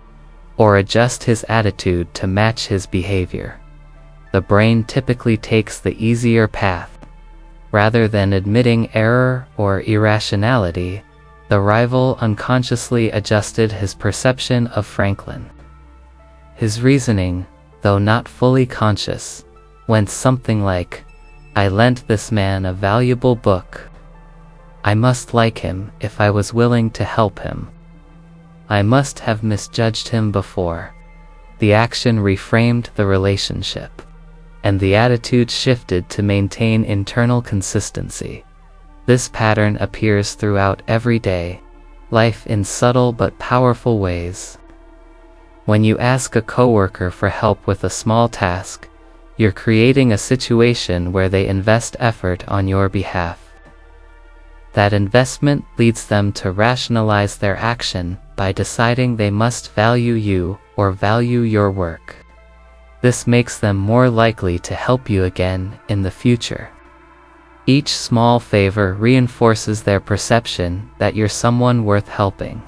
or adjust his attitude to match his behavior. The brain typically takes the easier path. Rather than admitting error or irrationality, the rival unconsciously adjusted his perception of Franklin. His reasoning, though not fully conscious, went something like, "I lent this man a valuable book. I must like him if I was willing to help him. I must have misjudged him before." The action reframed the relationship, and the attitude shifted to maintain internal consistency. This pattern appears throughout everyday life in subtle but powerful ways. When you ask a coworker for help with a small task, you're creating a situation where they invest effort on your behalf. That investment leads them to rationalize their action by deciding they must value you or value your work. This makes them more likely to help you again in the future. Each small favor reinforces their perception that you're someone worth helping,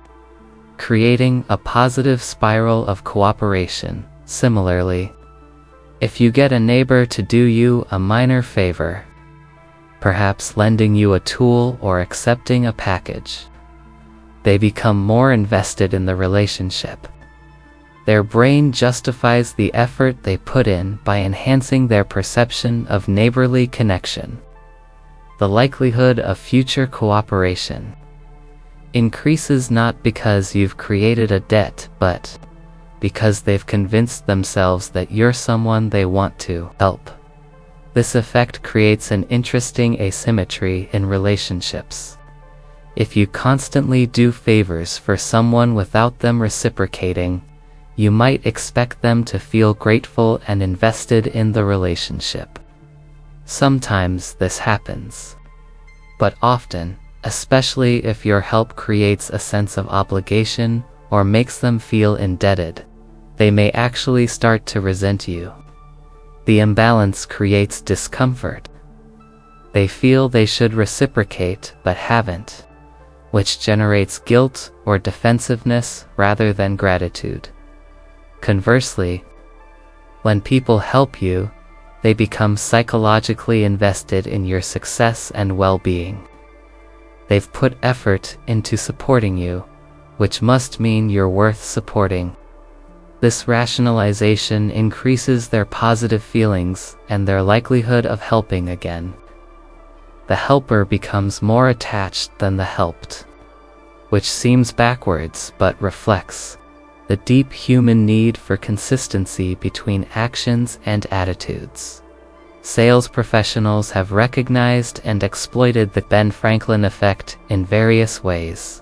creating a positive spiral of cooperation. Similarly, if you get a neighbor to do you a minor favor, perhaps lending you a tool or accepting a package, they become more invested in the relationship. Their brain justifies the effort they put in by enhancing their perception of neighborly connection. The likelihood of future cooperation increases not because you've created a debt, but because they've convinced themselves that you're someone they want to help. This effect creates an interesting asymmetry in relationships. If you constantly do favors for someone without them reciprocating, you might expect them to feel grateful and invested in the relationship. Sometimes this happens. But often, especially if your help creates a sense of obligation or makes them feel indebted, they may actually start to resent you. The imbalance creates discomfort. They feel they should reciprocate but haven't, which generates guilt or defensiveness rather than gratitude. Conversely, when people help you, they become psychologically invested in your success and well-being. They've put effort into supporting you, which must mean you're worth supporting. This rationalization increases their positive feelings and their likelihood of helping again. The helper becomes more attached than the helped, which seems backwards but reflects the deep human need for consistency between actions and attitudes. Sales professionals have recognized and exploited the Ben Franklin effect in various ways.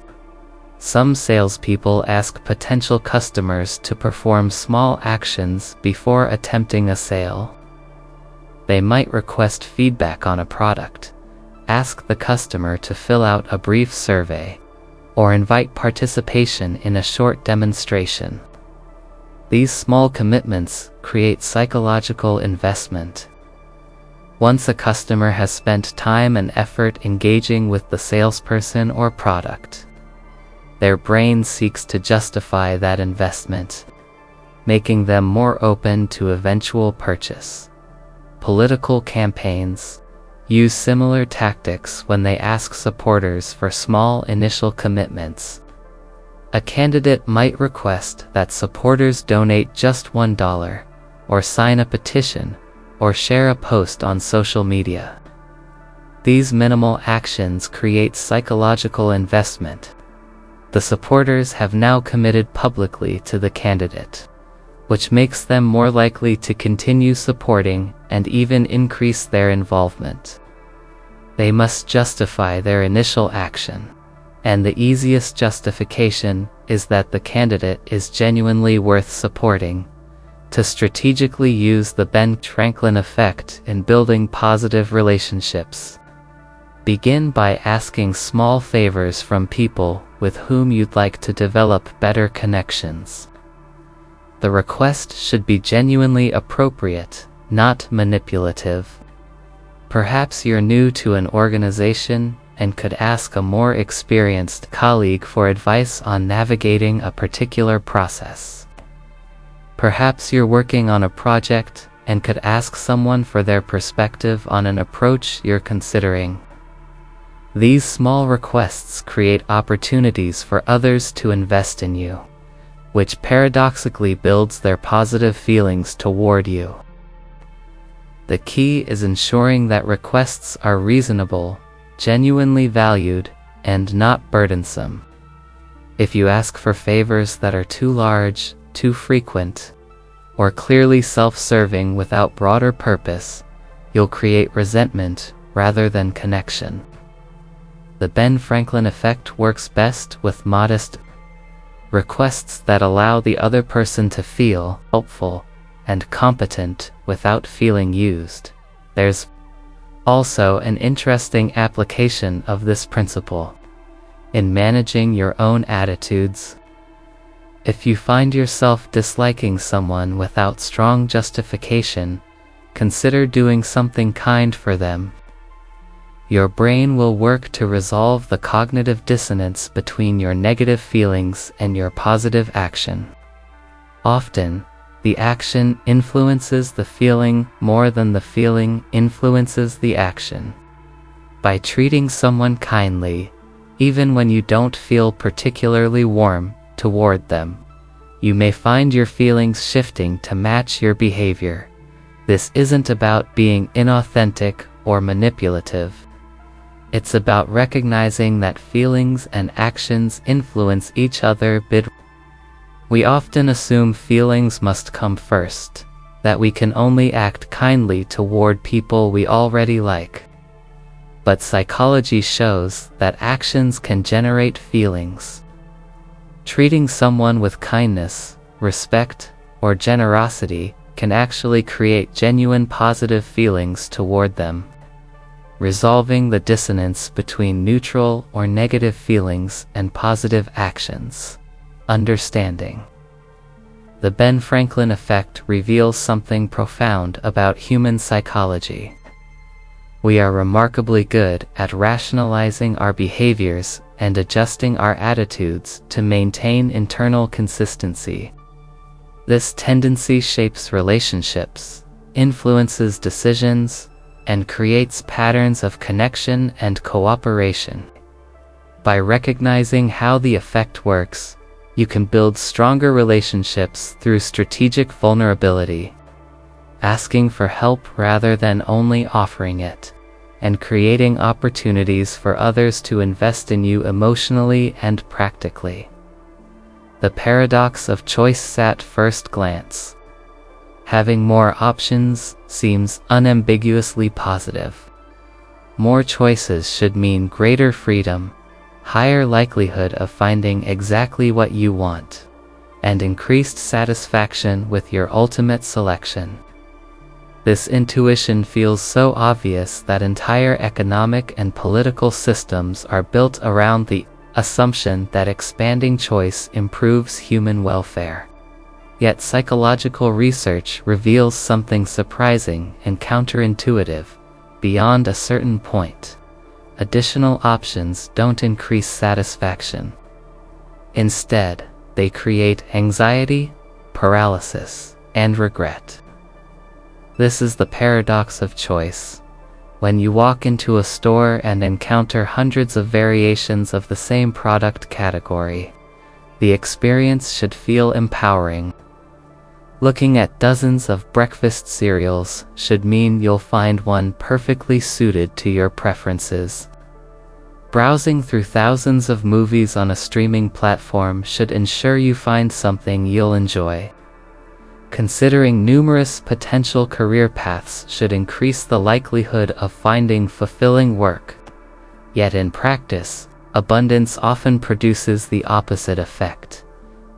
Some salespeople ask potential customers to perform small actions before attempting a sale. They might request feedback on a product, ask the customer to fill out a brief survey, or invite participation in a short demonstration. These small commitments create psychological investment. Once a customer has spent time and effort engaging with the salesperson or product, their brain seeks to justify that investment, making them more open to eventual purchase. Political campaigns use similar tactics when they ask supporters for small initial commitments. A candidate might request that supporters donate just $1, or sign a petition, or share a post on social media. These minimal actions create psychological investment. The supporters have now committed publicly to the candidate, which makes them more likely to continue supporting and even increase their involvement. They must justify their initial action, and the easiest justification is that the candidate is genuinely worth supporting. To strategically use the Ben Franklin effect in building positive relationships, begin by asking small favors from people with whom you'd like to develop better connections. The request should be genuinely appropriate, not manipulative. Perhaps you're new to an organization and could ask a more experienced colleague for advice on navigating a particular process. Perhaps you're working on a project and could ask someone for their perspective on an approach you're considering. These small requests create opportunities for others to invest in you, which paradoxically builds their positive feelings toward you. The key is ensuring that requests are reasonable, genuinely valued, and not burdensome. If you ask for favors that are too large, too frequent, or clearly self-serving without broader purpose, you'll create resentment rather than connection. The Ben Franklin effect works best with modest requests that allow the other person to feel helpful and competent without feeling used. There's also an interesting application of this principle in managing your own attitudes. If you find yourself disliking someone without strong justification, consider doing something kind for them. Your brain will work to resolve the cognitive dissonance between your negative feelings and your positive action. Often, the action influences the feeling more than the feeling influences the action. By treating someone kindly, even when you don't feel particularly warm toward them, You may find your feelings shifting to match your behavior. This isn't about being inauthentic or manipulative. It's about recognizing that feelings and actions influence each other. We often assume feelings must come first, that we can only act kindly toward people we already like. But psychology shows that actions can generate feelings. Treating someone with kindness, respect, or generosity can actually create genuine positive feelings toward them, resolving the dissonance between neutral or negative feelings and positive actions. Understanding the Ben Franklin effect reveals something profound about human psychology. We are remarkably good at rationalizing our behaviors and adjusting our attitudes to maintain internal consistency. This tendency shapes relationships, influences decisions, and creates patterns of connection and cooperation. By recognizing how the effect works, you can build stronger relationships through strategic vulnerability, asking for help rather than only offering it, and creating opportunities for others to invest in you emotionally and practically. The paradox of choice at first glance. Having more options seems unambiguously positive. More choices should mean greater freedom, higher likelihood of finding exactly what you want, and increased satisfaction with your ultimate selection. This intuition feels so obvious that entire economic and political systems are built around the assumption that expanding choice improves human welfare. Yet psychological research reveals something surprising and counterintuitive. Beyond a certain point, additional options don't increase satisfaction. Instead, they create anxiety, paralysis, and regret. This is the paradox of choice. When you walk into a store and encounter hundreds of variations of the same product category, the experience should feel empowering. Looking at dozens of breakfast cereals should mean you'll find one perfectly suited to your preferences. Browsing through thousands of movies on a streaming platform should ensure you find something you'll enjoy. Considering numerous potential career paths should increase the likelihood of finding fulfilling work. Yet in practice, abundance often produces the opposite effect.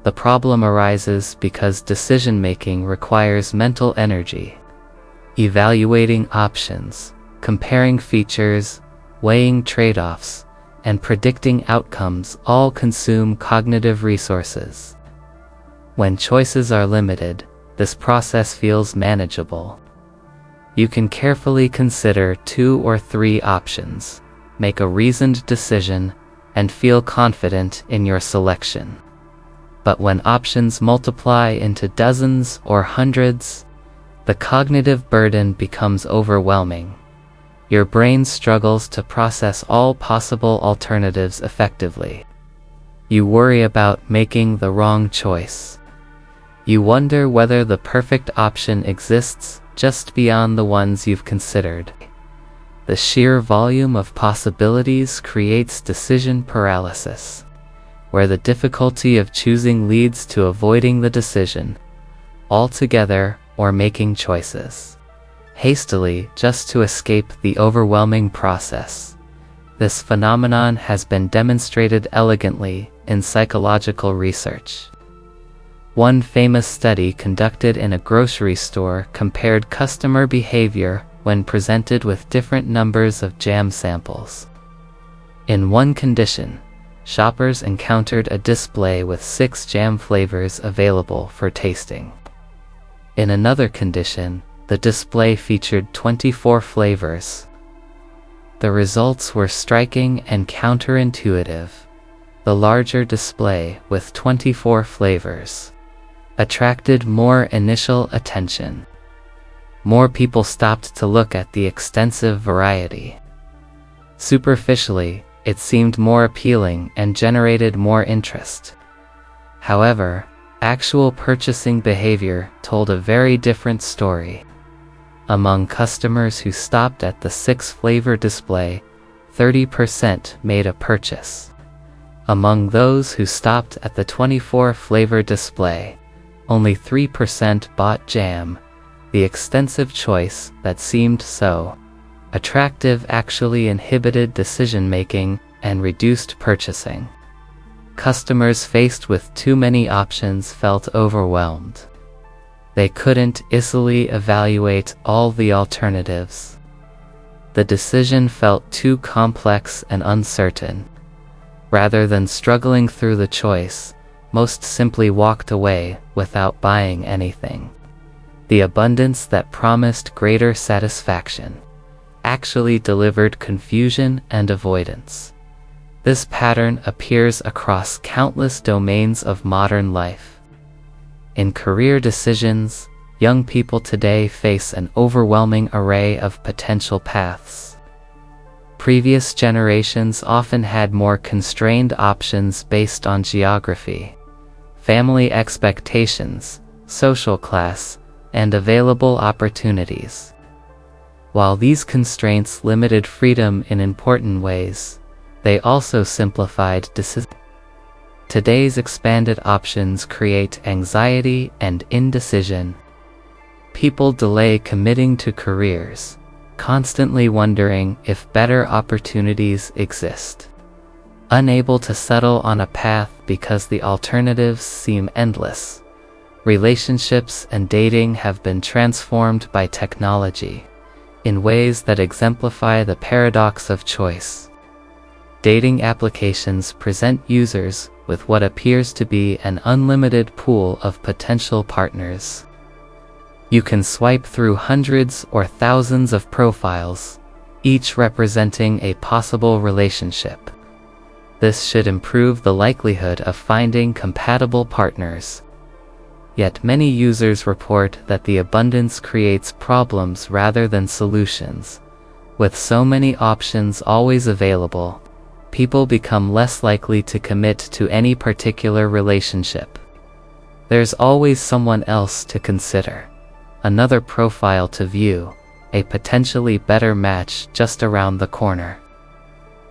The problem arises because decision-making requires mental energy. Evaluating options, comparing features, weighing trade-offs, and predicting outcomes all consume cognitive resources. When choices are limited, this process feels manageable. You can carefully consider 2 or 3 options, make a reasoned decision, and feel confident in your selection. But when options multiply into dozens or hundreds, the cognitive burden becomes overwhelming. Your brain struggles to process all possible alternatives effectively. You worry about making the wrong choice. You wonder whether the perfect option exists just beyond the ones you've considered. The sheer volume of possibilities creates decision paralysis, where the difficulty of choosing leads to avoiding the decision altogether or making choices hastily just to escape the overwhelming process. This phenomenon has been demonstrated elegantly in psychological research. One famous study conducted in a grocery store compared customer behavior when presented with different numbers of jam samples. In one condition, shoppers encountered a display with 6 jam flavors available for tasting. In another condition, the display featured 24 flavors. The results were striking and counterintuitive. The larger display, with 24 flavors, attracted more initial attention. More people stopped to look at the extensive variety. Superficially, it seemed more appealing and generated more interest. However, Actual purchasing behavior told a very different story. Among customers who stopped at the 6-flavor display, 30% made a purchase. Among those who stopped at the 24-flavor display, only 3% bought jam. The extensive choice that seemed so attractive actually inhibited decision-making and reduced purchasing. Customers faced with too many options felt overwhelmed. They couldn't easily evaluate all the alternatives. The decision felt too complex and uncertain. Rather than struggling through the choice, most simply walked away without buying anything. The abundance that promised greater satisfaction actually delivered confusion and avoidance. This pattern appears across countless domains of modern life. In career decisions, young people today face an overwhelming array of potential paths. Previous generations often had more constrained options based on geography, family expectations, social class, and available opportunities. While these constraints limited freedom in important ways, they also simplified decisions. Today's expanded options create anxiety and indecision. People delay committing to careers, constantly wondering if better opportunities exist. Unable to settle on a path because the alternatives seem endless. Relationships and dating have been transformed by technology in ways that exemplify the paradox of choice. Dating applications present users with what appears to be an unlimited pool of potential partners. You can swipe through hundreds or thousands of profiles, each representing a possible relationship. This should improve the likelihood of finding compatible partners. Yet many users report that the abundance creates problems rather than solutions. With so many options always available, people become less likely to commit to any particular relationship. There's always someone else to consider, another profile to view, a potentially better match just around the corner.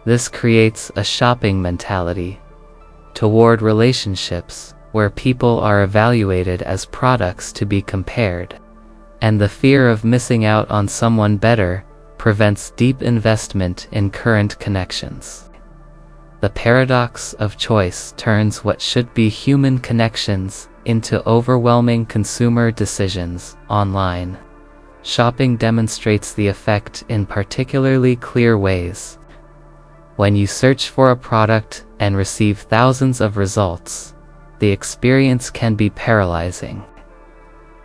This creates a shopping mentality toward relationships where people are evaluated as products to be compared, and the fear of missing out on someone better prevents deep investment in current connections. The paradox of choice turns what should be human connections into overwhelming consumer decisions online. Shopping demonstrates the effect in particularly clear ways. When you search for a product and receive thousands of results, the experience can be paralyzing.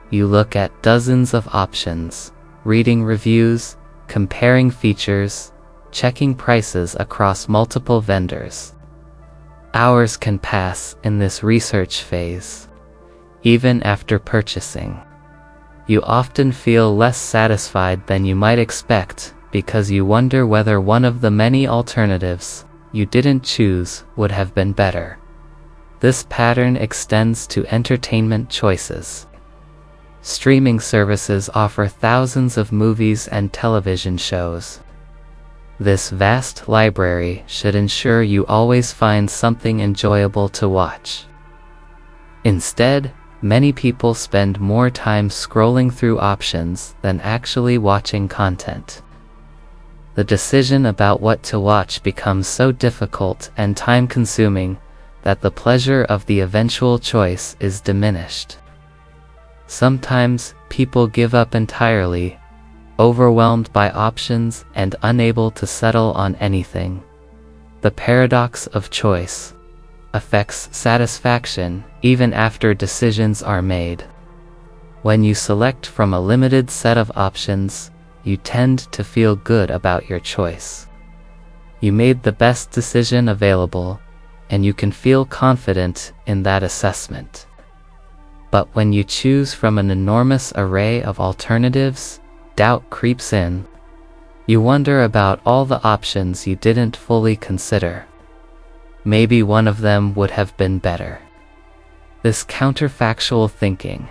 You look at dozens of options, reading reviews, comparing features, checking prices across multiple vendors. Hours can pass in this research phase. Even after purchasing, you often feel less satisfied than you might expect because you wonder whether one of the many alternatives you didn't choose would have been better. This pattern extends to entertainment choices. Streaming services offer thousands of movies and television shows. This vast library should ensure you always find something enjoyable to watch. Instead, many people spend more time scrolling through options than actually watching content. The decision about what to watch becomes so difficult and time-consuming that the pleasure of the eventual choice is diminished. Sometimes, people give up entirely, overwhelmed by options and unable to settle on anything. The paradox of choice affects satisfaction even after decisions are made. When you select from a limited set of options, you tend to feel good about your choice. You made the best decision available, and you can feel confident in that assessment. But when you choose from an enormous array of alternatives, doubt creeps in. You wonder about all the options you didn't fully consider. Maybe one of them would have been better. This counterfactual thinking,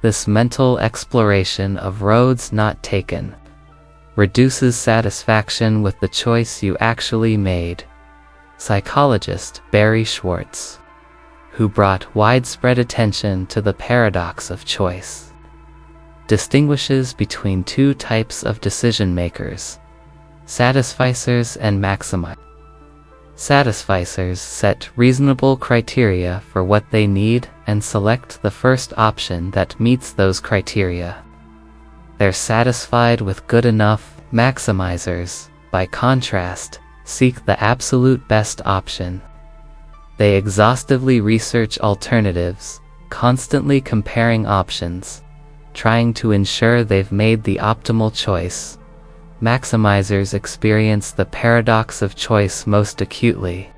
this mental exploration of roads not taken, reduces satisfaction with the choice you actually made. Psychologist Barry Schwartz, who brought widespread attention to the paradox of choice, distinguishes between two types of decision makers: satisficers and maximizers. Satisficers set reasonable criteria for what they need and select the first option that meets those criteria. They're satisfied with good enough. Maximizers, by contrast, seek the absolute best option. They exhaustively research alternatives, constantly comparing options, trying to ensure they've made the optimal choice. Maximizers experience the paradox of choice most acutely,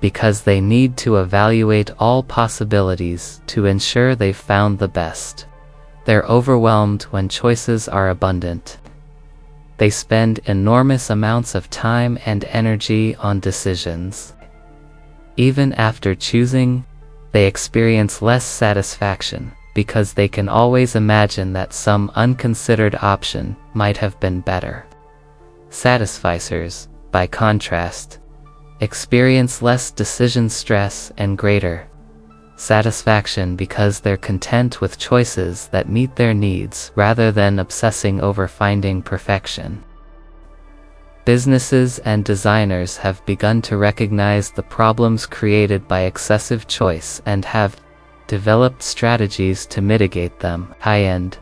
because they need to evaluate all possibilities to ensure they've found the best. They're overwhelmed when choices are abundant. They spend enormous amounts of time and energy on decisions. Even after choosing, they experience less satisfaction because they can always imagine that some unconsidered option might have been better. Satisficers, by contrast, experience less decision stress and greater satisfaction because they're content with choices that meet their needs rather than obsessing over finding perfection. Businesses and designers have begun to recognize the problems created by excessive choice and have developed strategies to mitigate them. High-end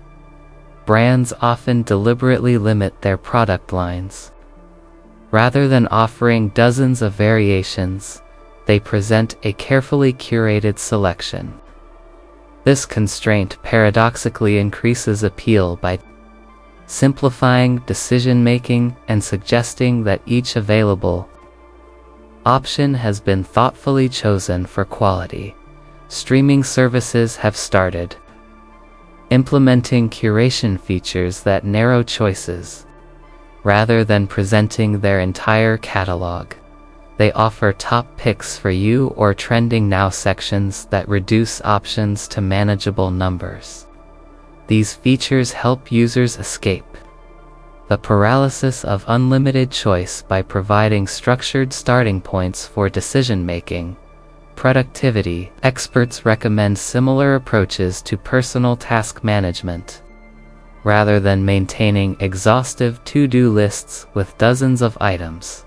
brands often deliberately limit their product lines. Rather than offering dozens of variations, they present a carefully curated selection. This constraint paradoxically increases appeal by simplifying decision-making and suggesting that each available option has been thoughtfully chosen for quality. Streaming services have started implementing curation features that narrow choices. Rather than presenting their entire catalog, they offer top picks for you or trending now sections that reduce options to manageable numbers. These features help users escape the paralysis of unlimited choice by providing structured starting points for decision-making. Productivity experts recommend similar approaches to personal task management. Rather than maintaining exhaustive to-do lists with dozens of items,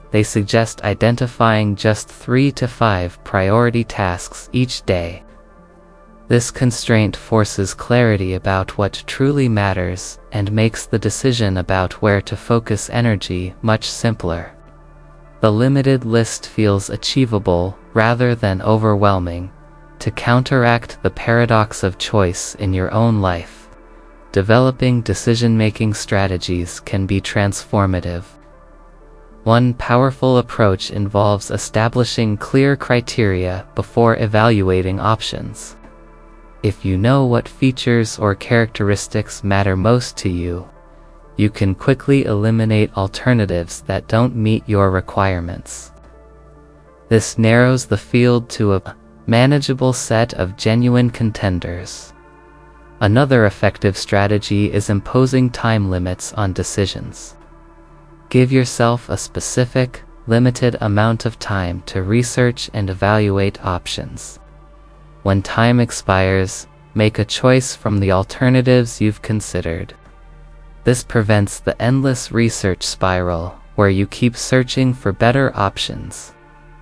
they suggest identifying just 3 to 5 priority tasks each day. This constraint forces clarity about what truly matters and makes the decision about where to focus energy much simpler. The limited list feels achievable rather than overwhelming. To counteract the paradox of choice in your own life, developing decision-making strategies can be transformative. One powerful approach involves establishing clear criteria before evaluating options. If you know what features or characteristics matter most to you, you can quickly eliminate alternatives that don't meet your requirements. This narrows the field to a manageable set of genuine contenders. Another effective strategy is imposing time limits on decisions. Give yourself a specific, limited amount of time to research and evaluate options. When time expires, make a choice from the alternatives you've considered. This prevents the endless research spiral, where you keep searching for better options,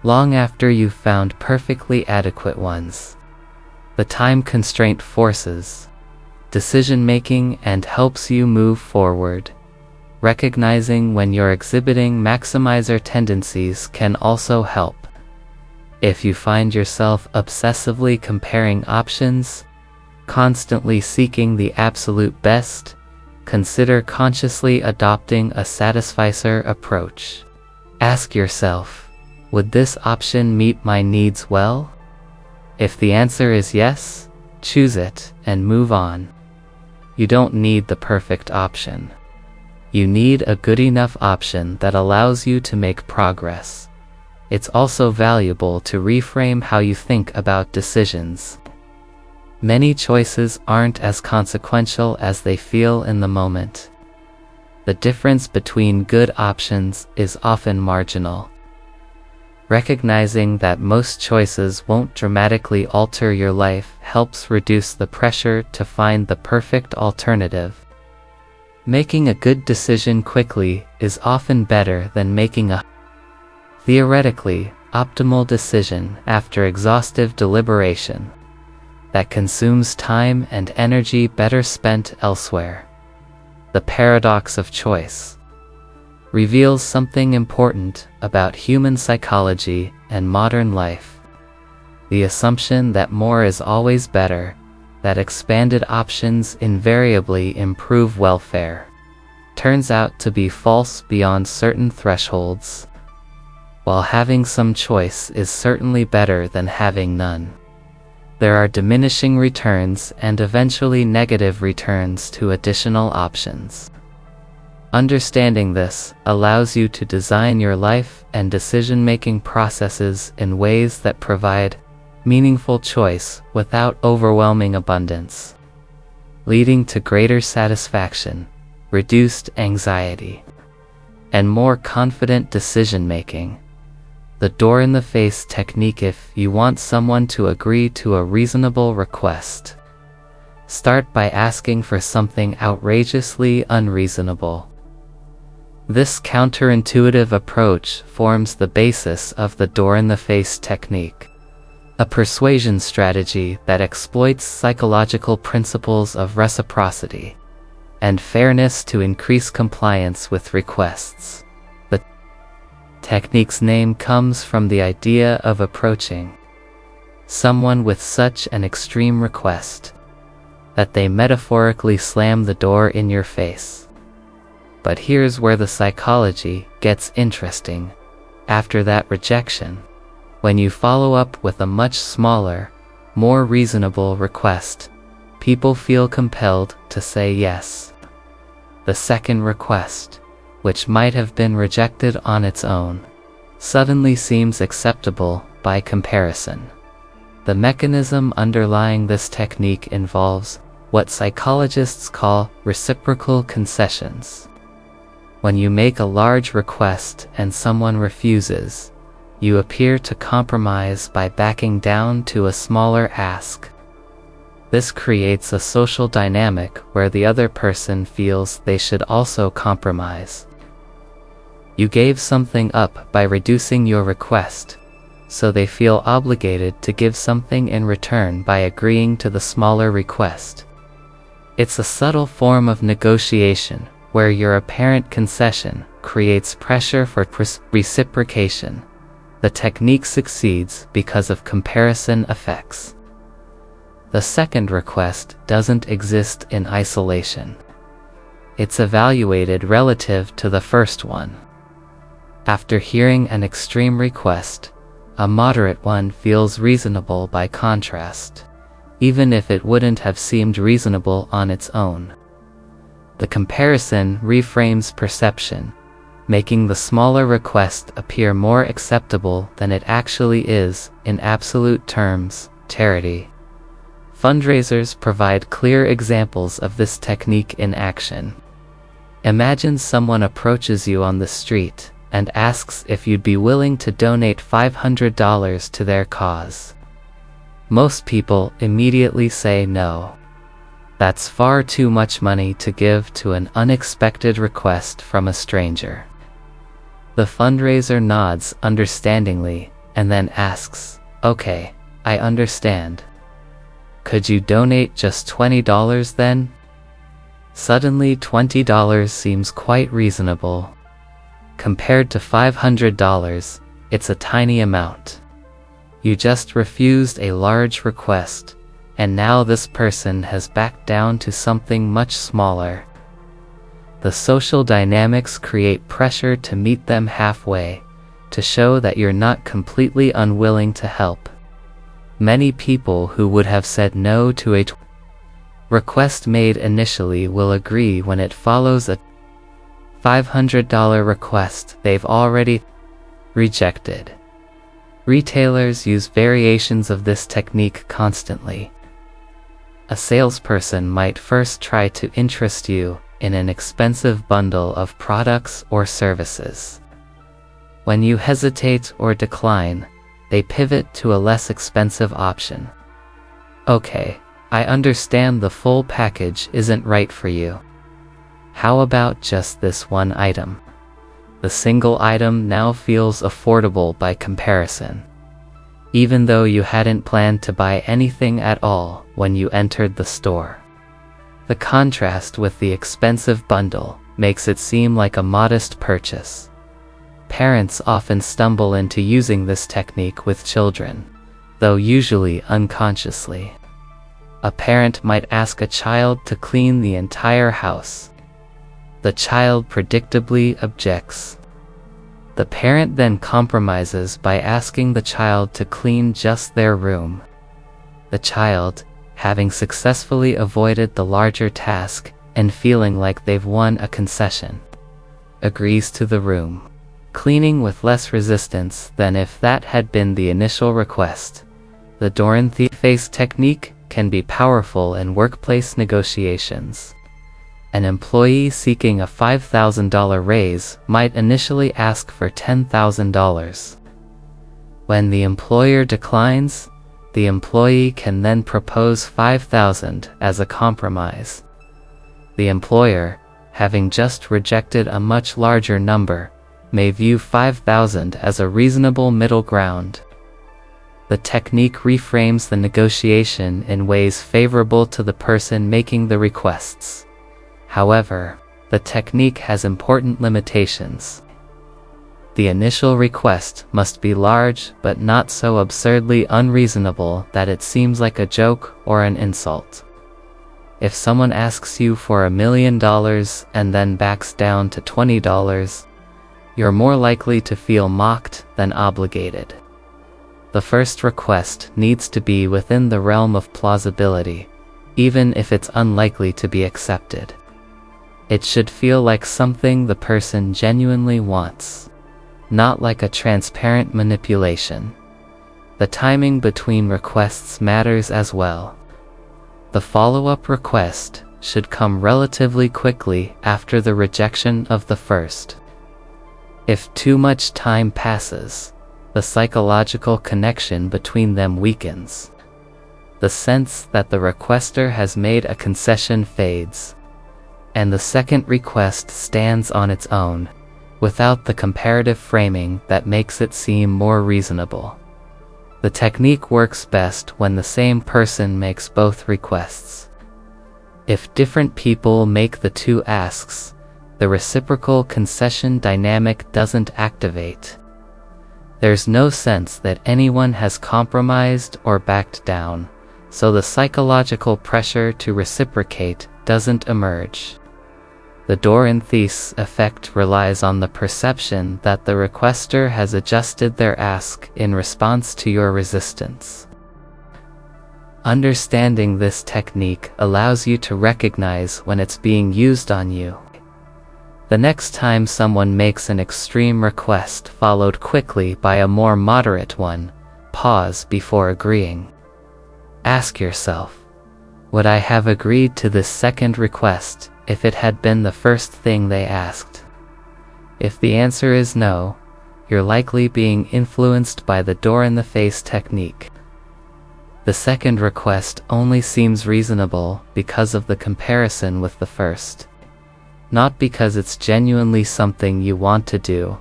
long after you've found perfectly adequate ones. The time constraint forces decision-making and helps you move forward. Recognizing when you're exhibiting maximizer tendencies can also help. If you find yourself obsessively comparing options, constantly seeking the absolute best, consider consciously adopting a satisficer approach. Ask yourself, would this option meet my needs well? If the answer is yes, choose it and move on. You don't need the perfect option. You need a good enough option that allows you to make progress. It's also valuable to reframe how you think about decisions. many choices aren't as consequential as they feel in the moment. The difference between good options is often marginal. Recognizing that most choices won't dramatically alter your life helps reduce the pressure to find the perfect alternative. Making a good decision quickly is often better than making a theoretically optimal decision after exhaustive deliberation that consumes time and energy better spent elsewhere. The paradox of choice reveals something important about human psychology and modern life. The assumption that more is always better, that expanded options invariably improve welfare, turns out to be false beyond certain thresholds. While having some choice is certainly better than having none, there are diminishing returns and eventually negative returns to additional options. Understanding this allows you to design your life and decision-making processes in ways that provide meaningful choice without overwhelming abundance, leading to greater satisfaction, reduced anxiety, and more confident decision-making. The door-in-the-face technique. If you want someone to agree to a reasonable request, start by asking for something outrageously unreasonable. This counterintuitive approach forms the basis of the door-in-the-face technique, a persuasion strategy that exploits psychological principles of reciprocity and fairness to increase compliance with requests. The technique's name comes from the idea of approaching someone with such an extreme request that they metaphorically slam the door in your face. But here's where the psychology gets interesting. After that rejection, when you follow up with a much smaller, more reasonable request, people feel compelled to say yes. The second request, which might have been rejected on its own, suddenly seems acceptable by comparison. The mechanism underlying this technique involves what psychologists call reciprocal concessions. When you make a large request and someone refuses, you appear to compromise by backing down to a smaller ask. This creates a social dynamic where the other person feels they should also compromise. You gave something up by reducing your request, so they feel obligated to give something in return by agreeing to the smaller request. It's a subtle form of negotiation, where your apparent concession creates pressure for reciprocation. The technique succeeds because of comparison effects. The second request doesn't exist in isolation. It's evaluated relative to the first one. After hearing an extreme request, a moderate one feels reasonable by contrast, even if it wouldn't have seemed reasonable on its own. The comparison reframes perception, making the smaller request appear more acceptable than it actually is in absolute terms. Charity fundraisers provide clear examples of this technique in action. Imagine someone approaches you on the street and asks if you'd be willing to donate $500 to their cause. Most people immediately say no. That's far too much money to give to an unexpected request from a stranger. The fundraiser nods understandingly and then asks, "Okay, I understand. Could you donate just $20 then?" Suddenly $20 seems quite reasonable. Compared to $500, it's a tiny amount. You just refused a large request, and now this person has backed down to something much smaller. The social dynamics create pressure to meet them halfway, to show that you're not completely unwilling to help. Many people who would have said no to a request made initially will agree when it follows a $500 request they've already rejected. Retailers use variations of this technique constantly. A salesperson might first try to interest you in an expensive bundle of products or services. When you hesitate or decline, they pivot to a less expensive option. Okay, I understand the full package isn't right for you. How about just this one item? The single item now feels affordable by comparison, even though you hadn't planned to buy anything at all when you entered the store. The contrast with the expensive bundle makes it seem like a modest purchase. Parents often stumble into using this technique with children, though usually unconsciously. A parent might ask a child to clean the entire house. The child predictably objects. The parent then compromises by asking the child to clean just their room. The child, having successfully avoided the larger task and feeling like they've won a concession, agrees to the room cleaning with less resistance than if that had been the initial request. The door in the face technique can be powerful in workplace negotiations. An employee seeking a $5,000 raise might initially ask for $10,000. When the employer declines, the employee can then propose $5,000 as a compromise. The employer, having just rejected a much larger number, may view $5,000 as a reasonable middle ground. The technique reframes the negotiation in ways favorable to the person making the requests. However, the technique has important limitations. The initial request must be large but not so absurdly unreasonable that it seems like a joke or an insult. If someone asks you for $1 million and then backs down to $20, you're more likely to feel mocked than obligated. The first request needs to be within the realm of plausibility, even if it's unlikely to be accepted. It should feel like something the person genuinely wants, not like a transparent manipulation. The timing between requests matters as well. The follow-up request should come relatively quickly after the rejection of the first. If too much time passes, the psychological connection between them weakens. The sense that the requester has made a concession fades, and the second request stands on its own, without the comparative framing that makes it seem more reasonable. The technique works best when the same person makes both requests. If different people make the two asks, the reciprocal concession dynamic doesn't activate. There's no sense that anyone has compromised or backed down, so the psychological pressure to reciprocate doesn't emerge. The Dorian-Thies effect relies on the perception that the requester has adjusted their ask in response to your resistance. Understanding this technique allows you to recognize when it's being used on you. The next time someone makes an extreme request followed quickly by a more moderate one, pause before agreeing. Ask yourself, would I have agreed to this second request if it had been the first thing they asked? If the answer is no, you're likely being influenced by the door-in-the-face technique. The second request only seems reasonable because of the comparison with the first, not because it's genuinely something you want to do.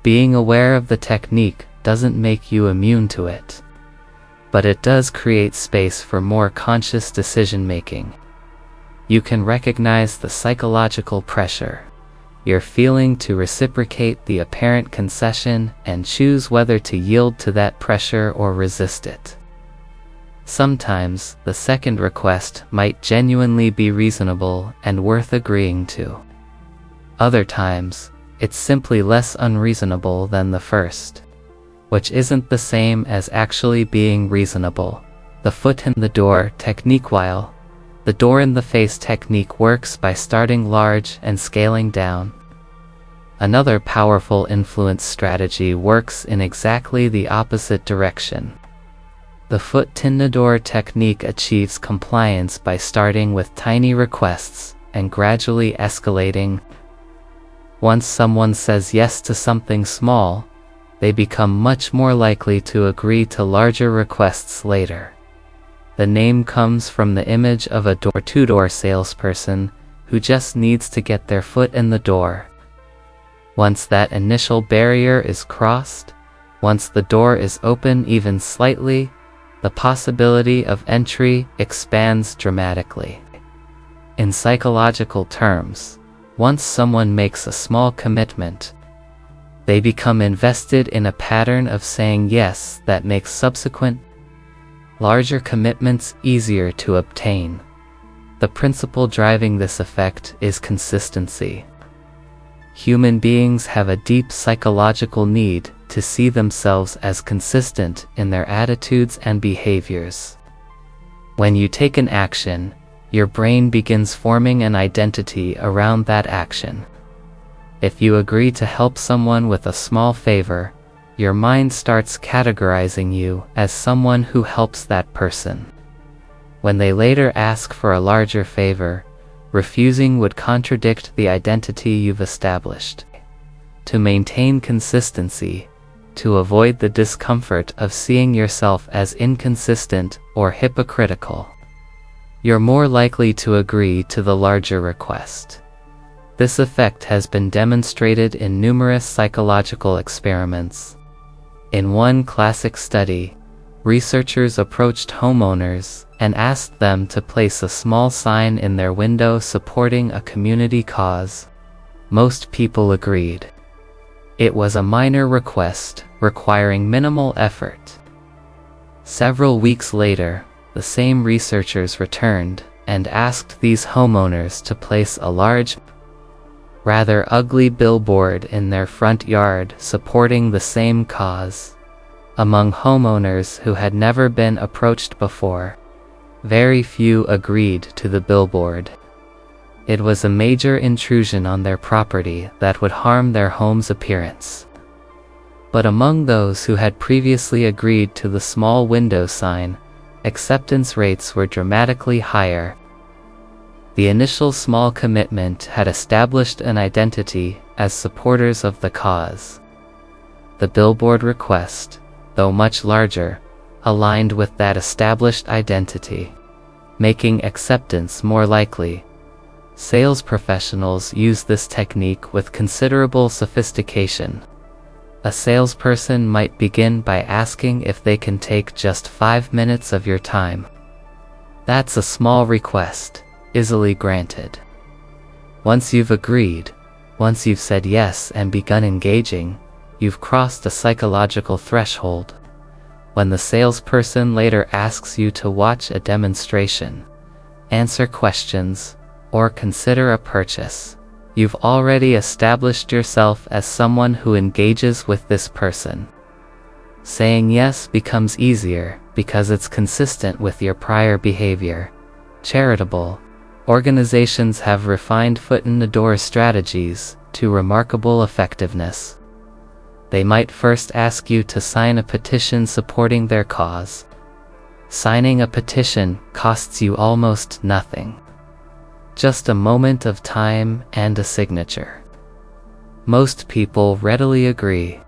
Being aware of the technique doesn't make you immune to it, but it does create space for more conscious decision-making. You can recognize the psychological pressure you're feeling to reciprocate the apparent concession and choose whether to yield to that pressure or resist it. Sometimes, the second request might genuinely be reasonable and worth agreeing to. Other times, it's simply less unreasonable than the first, which isn't the same as actually being reasonable. The foot in the door technique. While the door-in-the-face technique works by starting large and scaling down, another powerful influence strategy works in exactly the opposite direction. The foot in the door technique achieves compliance by starting with tiny requests and gradually escalating. Once someone says yes to something small, they become much more likely to agree to larger requests later. The name comes from the image of a door-to-door salesperson who just needs to get their foot in the door. Once that initial barrier is crossed, once the door is open even slightly, the possibility of entry expands dramatically. In psychological terms, once someone makes a small commitment, they become invested in a pattern of saying yes that makes subsequent, larger commitments easier to obtain. The principle driving this effect is consistency. Human beings have a deep psychological need to see themselves as consistent in their attitudes and behaviors. When you take an action, your brain begins forming an identity around that action. If you agree to help someone with a small favor, your mind starts categorizing you as someone who helps that person. When they later ask for a larger favor, refusing would contradict the identity you've established. To maintain consistency, to avoid the discomfort of seeing yourself as inconsistent or hypocritical, you're more likely to agree to the larger request. This effect has been demonstrated in numerous psychological experiments. In one classic study, researchers approached homeowners and asked them to place a small sign in their window supporting a community cause. Most people agreed. It was a minor request, requiring minimal effort. Several weeks later, the same researchers returned and asked these homeowners to place a large, rather ugly billboard in their front yard supporting the same cause. Among homeowners who had never been approached before, very few agreed to the billboard. It was a major intrusion on their property that would harm their home's appearance. But among those who had previously agreed to the small window sign, acceptance rates were dramatically higher. The initial small commitment had established an identity as supporters of the cause. The billboard request, though much larger, aligned with that established identity, making acceptance more likely. Sales professionals use this technique with considerable sophistication. A salesperson might begin by asking if they can take just 5 minutes of your time. That's a small request, easily granted. Once you've agreed, once you've said yes and begun engaging, you've crossed a psychological threshold. When the salesperson later asks you to watch a demonstration, answer questions, or consider a purchase, you've already established yourself as someone who engages with this person. Saying yes becomes easier because it's consistent with your prior behavior. Charitable organizations have refined foot-in-the-door strategies to remarkable effectiveness. They might first ask you to sign a petition supporting their cause. Signing a petition costs you almost nothing. Just a moment of time and a signature. Most people readily agree.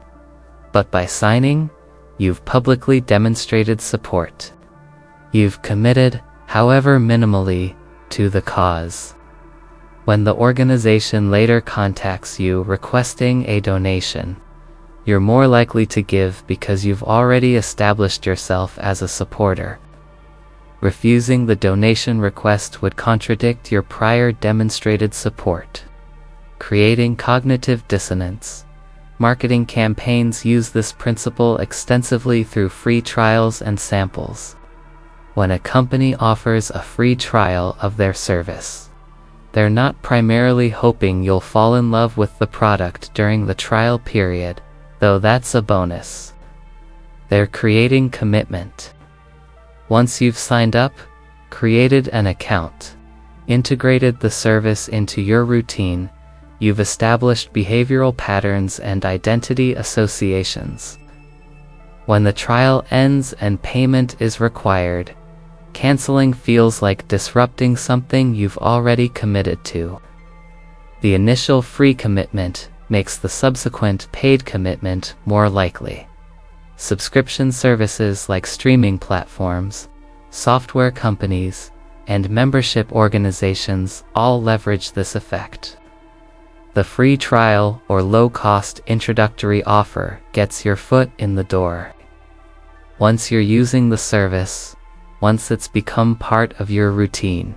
But by signing, you've publicly demonstrated support. You've committed, however minimally, to the cause. When the organization later contacts you requesting a donation, you're more likely to give because you've already established yourself as a supporter. Refusing the donation request would contradict your prior demonstrated support, creating cognitive dissonance. Marketing campaigns use this principle extensively through free trials and samples. When a company offers a free trial of their service, they're not primarily hoping you'll fall in love with the product during the trial period, though that's a bonus. They're creating commitment. Once you've signed up, created an account, integrated the service into your routine, you've established behavioral patterns and identity associations. When the trial ends and payment is required, canceling feels like disrupting something you've already committed to. The initial free commitment makes the subsequent paid commitment more likely. Subscription services like streaming platforms, software companies, and membership organizations all leverage this effect. The free trial or low-cost introductory offer gets your foot in the door. Once you're using the service, once it's become part of your routine,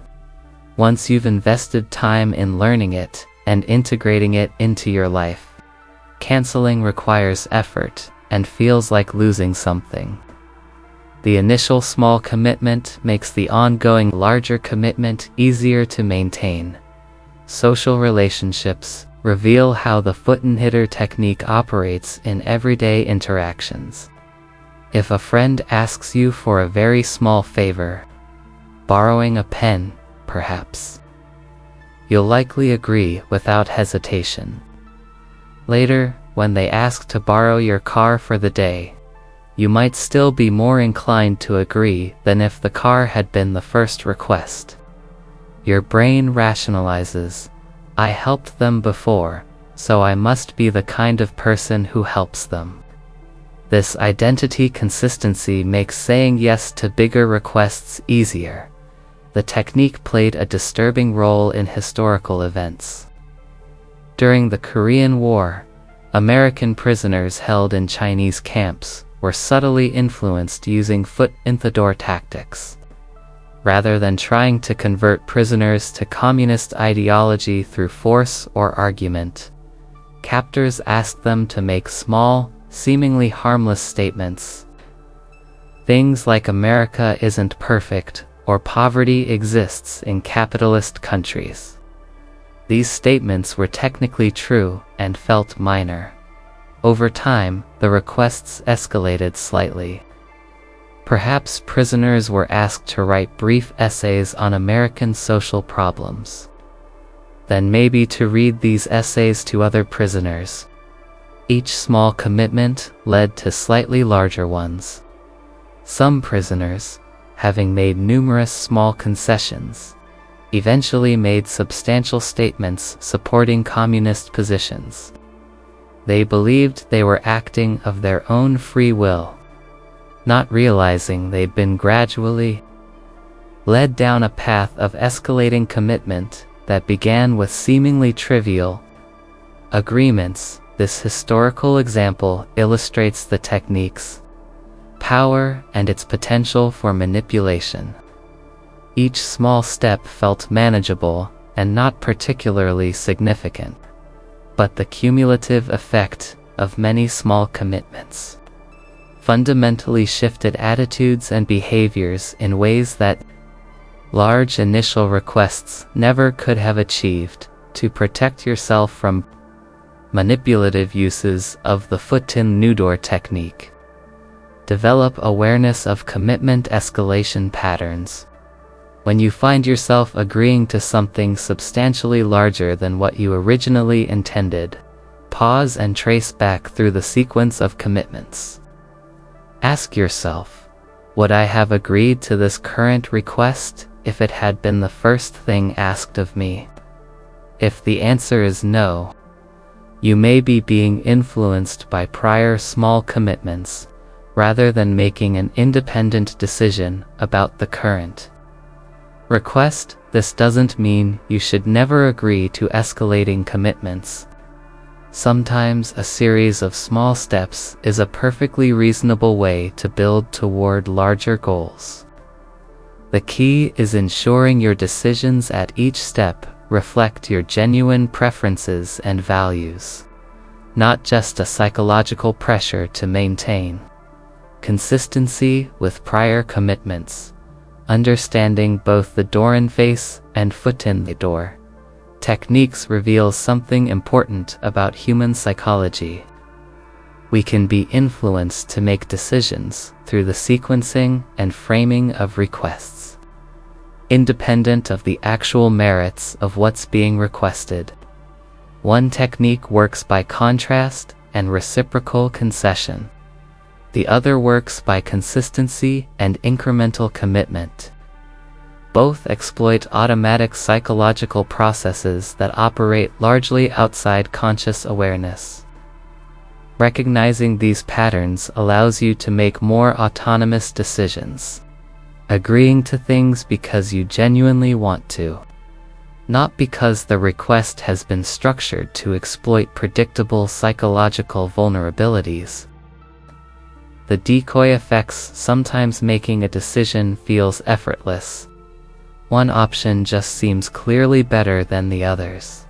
once you've invested time in learning it and integrating it into your life, canceling requires effort and feels like losing something. The initial small commitment makes the ongoing larger commitment easier to maintain. Social relationships reveal how the foot-and-hitter technique operates in everyday interactions. If a friend asks you for a very small favor, borrowing a pen, perhaps, you'll likely agree without hesitation. Later, when they ask to borrow your car for the day, you might still be more inclined to agree than if the car had been the first request. Your brain rationalizes, "I helped them before, so I must be the kind of person who helps them." This identity consistency makes saying yes to bigger requests easier. The technique played a disturbing role in historical events. During the Korean War, American prisoners held in Chinese camps were subtly influenced using foot-in-the-door tactics. Rather than trying to convert prisoners to communist ideology through force or argument, captors asked them to make small, seemingly harmless statements. Things like "America isn't perfect" or "poverty exists in capitalist countries." These statements were technically true and felt minor. Over time, the requests escalated slightly. Perhaps prisoners were asked to write brief essays on American social problems. Then maybe to read these essays to other prisoners. Each small commitment led to slightly larger ones. Some prisoners, having made numerous small concessions, eventually made substantial statements supporting communist positions. They believed they were acting of their own free will, not realizing they'd been gradually led down a path of escalating commitment that began with seemingly trivial agreements. This historical example illustrates the technique's power and its potential for manipulation. Each small step felt manageable and not particularly significant, but the cumulative effect of many small commitments fundamentally shifted attitudes and behaviors in ways that large initial requests never could have achieved. To protect yourself from manipulative uses of the foot-in-the-door technique, develop awareness of commitment escalation patterns. When you find yourself agreeing to something substantially larger than what you originally intended, pause and trace back through the sequence of commitments. Ask yourself, would I have agreed to this current request if it had been the first thing asked of me? If the answer is no, you may be being influenced by prior small commitments rather than making an independent decision about the current request. This doesn't mean you should never agree to escalating commitments. Sometimes a series of small steps is a perfectly reasonable way to build toward larger goals. The key is ensuring your decisions at each step reflect your genuine preferences and values, not just a psychological pressure to maintain consistency with prior commitments. Understanding both the door-in-face and foot-in-the-door techniques reveals something important about human psychology. We can be influenced to make decisions through the sequencing and framing of requests, independent of the actual merits of what's being requested. One technique works by contrast and reciprocal concession. The other works by consistency and incremental commitment. Both exploit automatic psychological processes that operate largely outside conscious awareness. Recognizing these patterns allows you to make more autonomous decisions, agreeing to things because you genuinely want to, not because the request has been structured to exploit predictable psychological vulnerabilities. The decoy effects. Sometimes making a decision feels effortless. One option just seems clearly better than the others.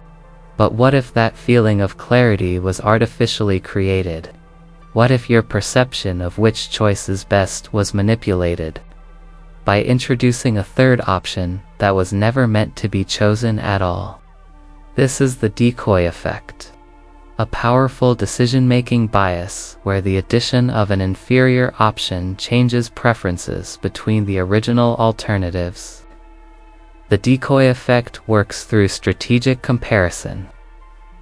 But what if that feeling of clarity was artificially created? What if your perception of which choice is best was manipulated by introducing a third option that was never meant to be chosen at all? This is the decoy effect, a powerful decision-making bias where the addition of an inferior option changes preferences between the original alternatives. The decoy effect works through strategic comparison.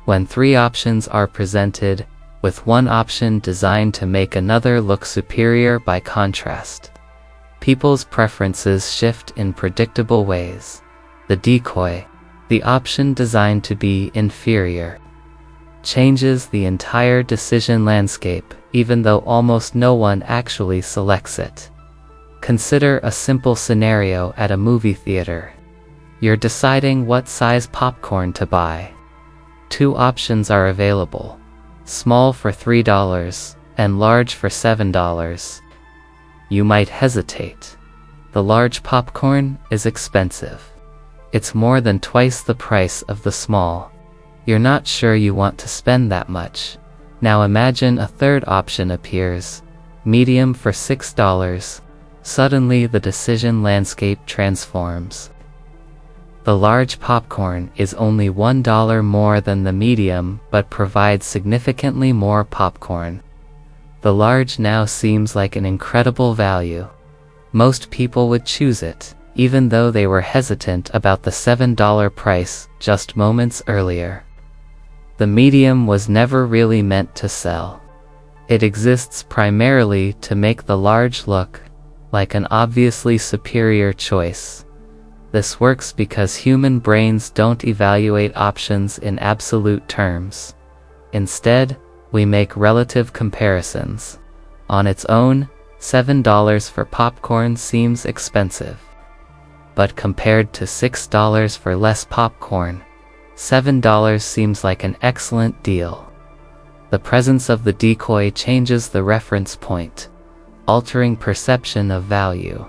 When three options are presented, with one option designed to make another look superior by contrast, people's preferences shift in predictable ways. The decoy, the option designed to be inferior, changes the entire decision landscape, even though almost no one actually selects it. Consider a simple scenario at a movie theater. You're deciding what size popcorn to buy. Two options are available: small for $3 and large for $7. You might hesitate. The large popcorn is expensive. It's more than twice the price of the small. You're not sure you want to spend that much. Now imagine a third option appears, medium for $6. Suddenly the decision landscape transforms. The large popcorn is only $1 more than the medium but provides significantly more popcorn. The large now seems like an incredible value. Most people would choose it, even though they were hesitant about the $7 price just moments earlier. The medium was never really meant to sell. It exists primarily to make the large look like an obviously superior choice. This works because human brains don't evaluate options in absolute terms. Instead, we make relative comparisons. On its own, $7 for popcorn seems expensive. But compared to $6 for less popcorn, $7 seems like an excellent deal. The presence of the decoy changes the reference point, altering perception of value.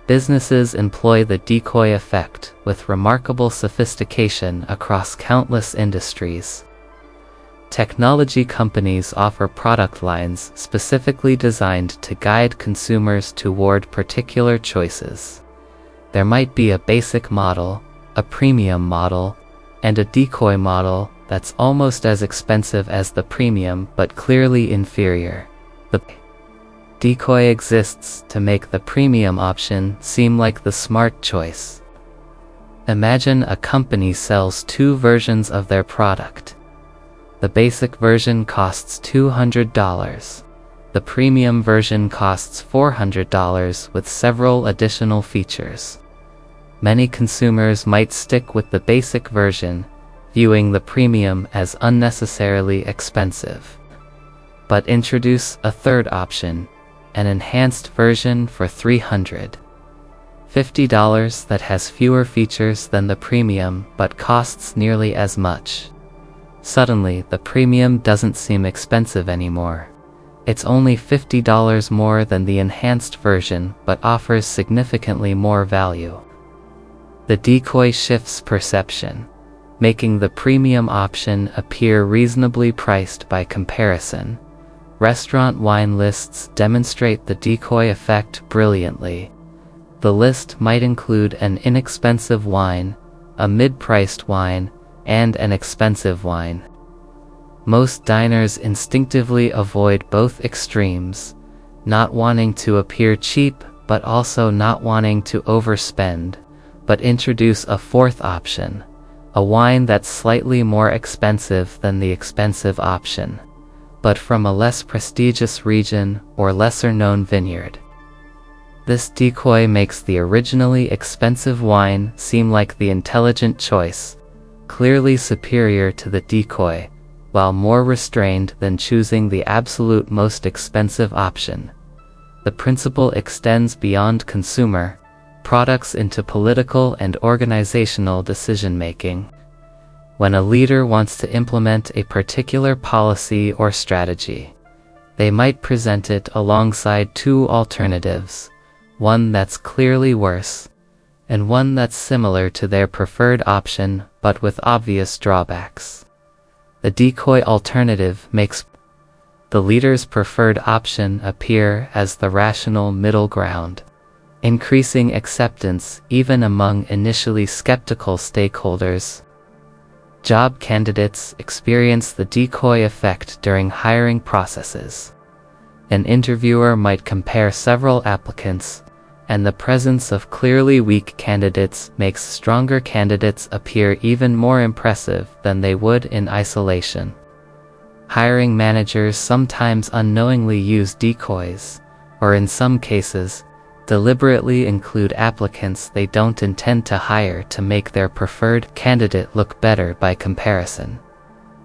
Businesses employ the decoy effect with remarkable sophistication across countless industries. Technology companies offer product lines specifically designed to guide consumers toward particular choices. There might be a basic model, a premium model, and a decoy model that's almost as expensive as the premium but clearly inferior. The decoy exists to make the premium option seem like the smart choice. Imagine a company sells two versions of their product. The basic version costs $200. The premium version costs $400 with several additional features. Many consumers might stick with the basic version, viewing the premium as unnecessarily expensive. But introduce a third option, an enhanced version for $350 that has fewer features than the premium but costs nearly as much. Suddenly, the premium doesn't seem expensive anymore. It's only $50 more than the enhanced version but offers significantly more value. The decoy shifts perception, making the premium option appear reasonably priced by comparison. Restaurant wine lists demonstrate the decoy effect brilliantly. The list might include an inexpensive wine, a mid-priced wine, and an expensive wine. Most diners instinctively avoid both extremes, not wanting to appear cheap but also not wanting to overspend, but introduce a fourth option, a wine that's slightly more expensive than the expensive option. but from a less prestigious region or lesser-known vineyard. This decoy makes the originally expensive wine seem like the intelligent choice, clearly superior to the decoy, while more restrained than choosing the absolute most expensive option. The principle extends beyond consumer products into political and organizational decision-making. When a leader wants to implement a particular policy or strategy, they might present it alongside two alternatives, one that's clearly worse, and one that's similar to their preferred option but with obvious drawbacks. The decoy alternative makes the leader's preferred option appear as the rational middle ground, increasing acceptance even among initially skeptical stakeholders. Job candidates experience the decoy effect during hiring processes. An interviewer might compare several applicants, and the presence of clearly weak candidates makes stronger candidates appear even more impressive than they would in isolation. Hiring managers sometimes unknowingly use decoys, or in some cases, deliberately include applicants they don't intend to hire to make their preferred candidate look better by comparison.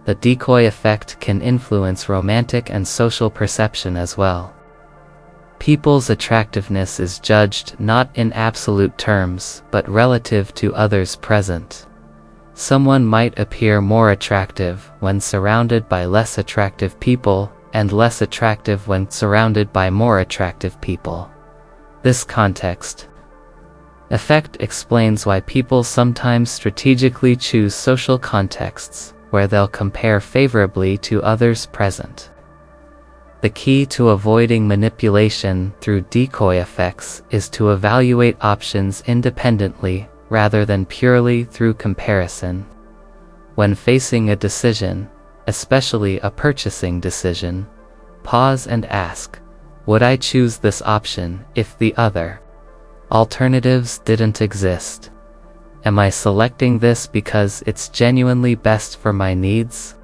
The decoy effect can influence romantic and social perception as well. People's attractiveness is judged not in absolute terms but relative to others present. Someone might appear more attractive when surrounded by less attractive people, and less attractive when surrounded by more attractive people. This context effect explains why people sometimes strategically choose social contexts where they'll compare favorably to others present. The key to avoiding manipulation through decoy effects is to evaluate options independently rather than purely through comparison. When facing a decision, especially a purchasing decision, pause and ask, would I choose this option if the other alternatives didn't exist? Am I selecting this because it's genuinely best for my needs,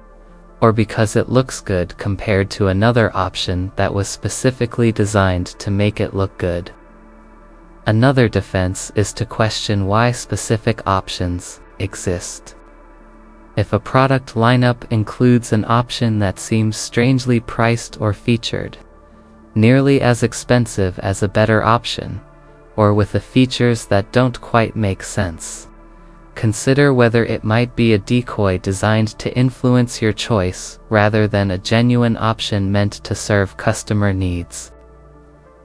or because it looks good compared to another option that was specifically designed to make it look good? Another defense is to question why specific options exist. If a product lineup includes an option that seems strangely priced or featured, nearly as expensive as a better option, or with the features that don't quite make sense, consider whether it might be a decoy designed to influence your choice rather than a genuine option meant to serve customer needs.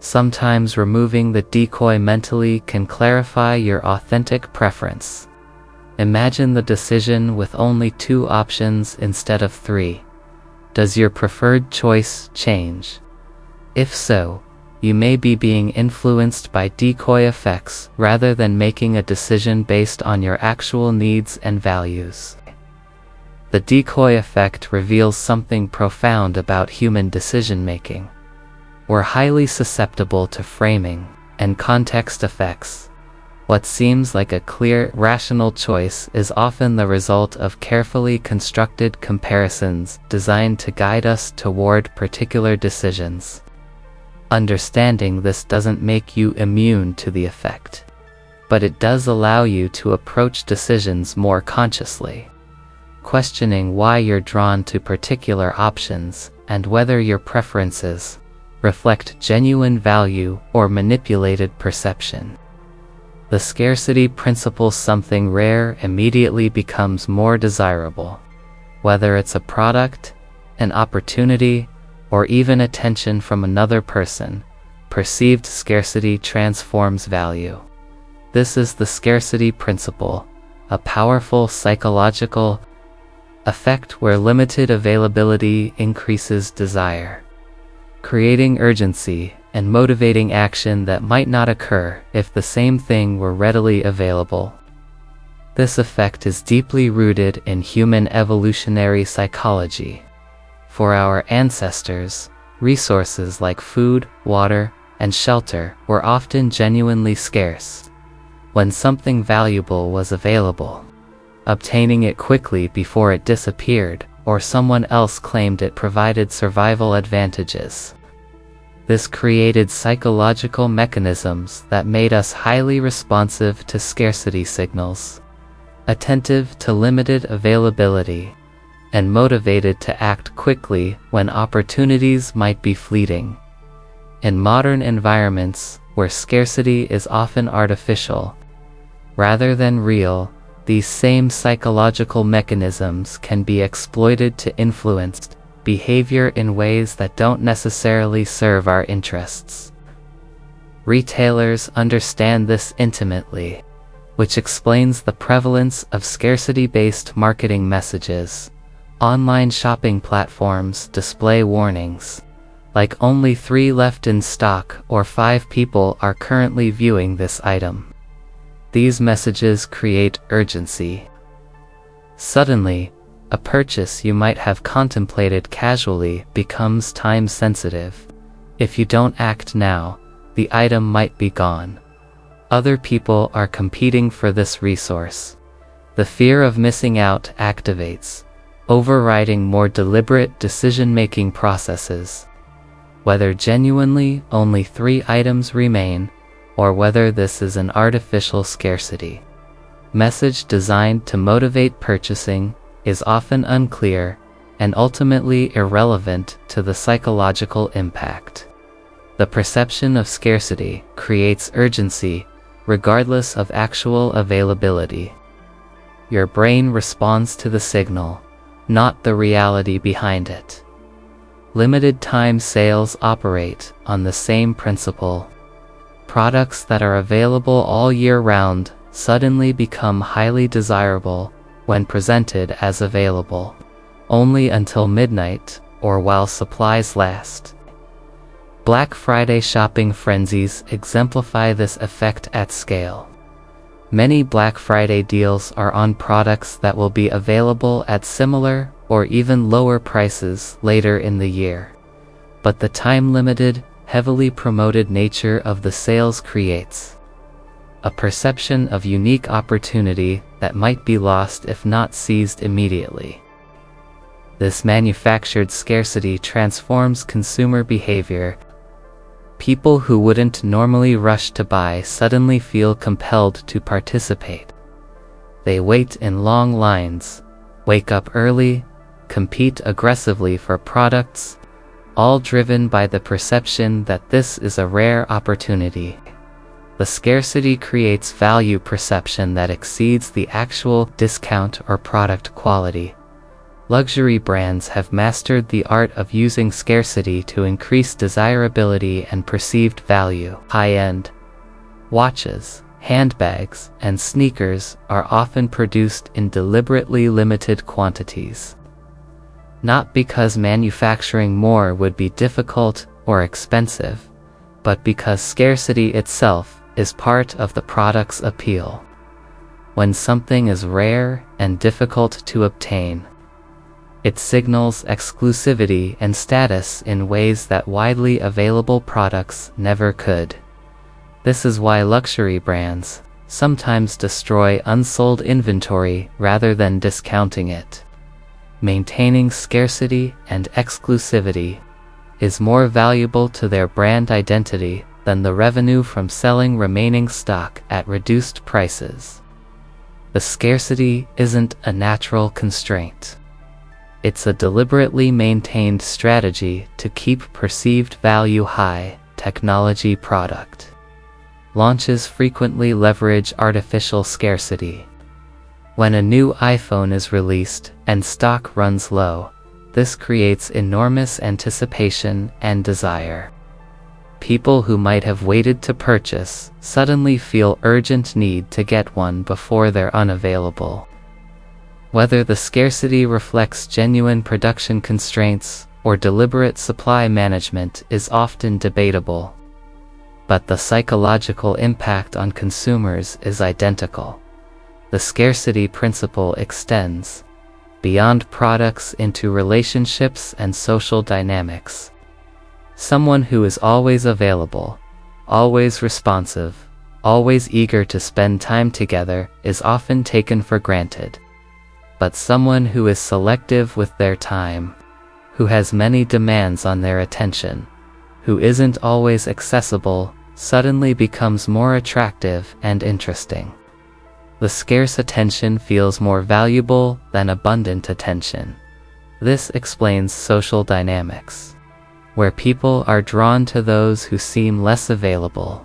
Sometimes removing the decoy mentally can clarify your authentic preference. Imagine the decision with only 2 options instead of 3. Does your preferred choice change? If so, you may be being influenced by decoy effects rather than making a decision based on your actual needs and values. The decoy effect reveals something profound about human decision-making. We're highly susceptible to framing and context effects. What seems like a clear, rational choice is often the result of carefully constructed comparisons designed to guide us toward particular decisions. Understanding this doesn't make you immune to the effect, but it does allow you to approach decisions more consciously, questioning why you're drawn to particular options and whether your preferences reflect genuine value or manipulated perception. The scarcity principle: something rare immediately becomes more desirable. Whether it's a product, an opportunity, or even attention from another person, perceived scarcity transforms value. This is the scarcity principle, a powerful psychological effect where limited availability increases desire, creating urgency and motivating action that might not occur if the same thing were readily available. This effect is deeply rooted in human evolutionary psychology. For our ancestors, resources like food, water, and shelter were often genuinely scarce. When something valuable was available, obtaining it quickly before it disappeared or someone else claimed it provided survival advantages. This created psychological mechanisms that made us highly responsive to scarcity signals, attentive to limited availability, and motivated to act quickly when opportunities might be fleeting. In modern environments, where scarcity is often artificial, rather than real, these same psychological mechanisms can be exploited to influence behavior in ways that don't necessarily serve our interests. Retailers understand this intimately, which explains the prevalence of scarcity-based marketing messages. Online shopping platforms display warnings, like only 3 left in stock or 5 people are currently viewing this item. These messages create urgency. Suddenly, a purchase you might have contemplated casually becomes time-sensitive. If you don't act now, the item might be gone. Other people are competing for this resource. The fear of missing out activates, overriding more deliberate decision-making processes. Whether genuinely only 3 items remain, or whether this is an artificial scarcity message designed to motivate purchasing, is often unclear and ultimately irrelevant to the psychological impact. The perception of scarcity creates urgency regardless of actual availability. Your brain responds to the signal, not the reality behind it. Limited time sales operate on the same principle. Products that are available all year round suddenly become highly desirable when presented as available only until midnight or while supplies last. Black Friday shopping frenzies exemplify this effect at scale. Many Black Friday deals are on products that will be available at similar or even lower prices later in the year. But the time-limited, heavily promoted nature of the sales creates a perception of unique opportunity that might be lost if not seized immediately. This manufactured scarcity transforms consumer behavior. People who wouldn't normally rush to buy suddenly feel compelled to participate. They wait in long lines, wake up early, compete aggressively for products, all driven by the perception that this is a rare opportunity. The scarcity creates value perception that exceeds the actual discount or product quality. Luxury brands have mastered the art of using scarcity to increase desirability and perceived value. High-end watches, handbags, and sneakers are often produced in deliberately limited quantities. Not because manufacturing more would be difficult or expensive, but because scarcity itself is part of the product's appeal. When something is rare and difficult to obtain, it signals exclusivity and status in ways that widely available products never could. This is why luxury brands sometimes destroy unsold inventory rather than discounting it. Maintaining scarcity and exclusivity is more valuable to their brand identity than the revenue from selling remaining stock at reduced prices. The scarcity isn't a natural constraint. It's a deliberately maintained strategy to keep perceived value high. Technology product launches frequently leverage artificial scarcity. When a new iPhone is released and stock runs low, this creates enormous anticipation and desire. People who might have waited to purchase suddenly feel urgent need to get one before they're unavailable. Whether the scarcity reflects genuine production constraints or deliberate supply management is often debatable. But the psychological impact on consumers is identical. The scarcity principle extends beyond products into relationships and social dynamics. Someone who is always available, always responsive, always eager to spend time together is often taken for granted. but someone who is selective with their time, who has many demands on their attention, who isn't always accessible, suddenly becomes more attractive and interesting. The scarce attention feels more valuable than abundant attention. This explains social dynamics, where people are drawn to those who seem less available.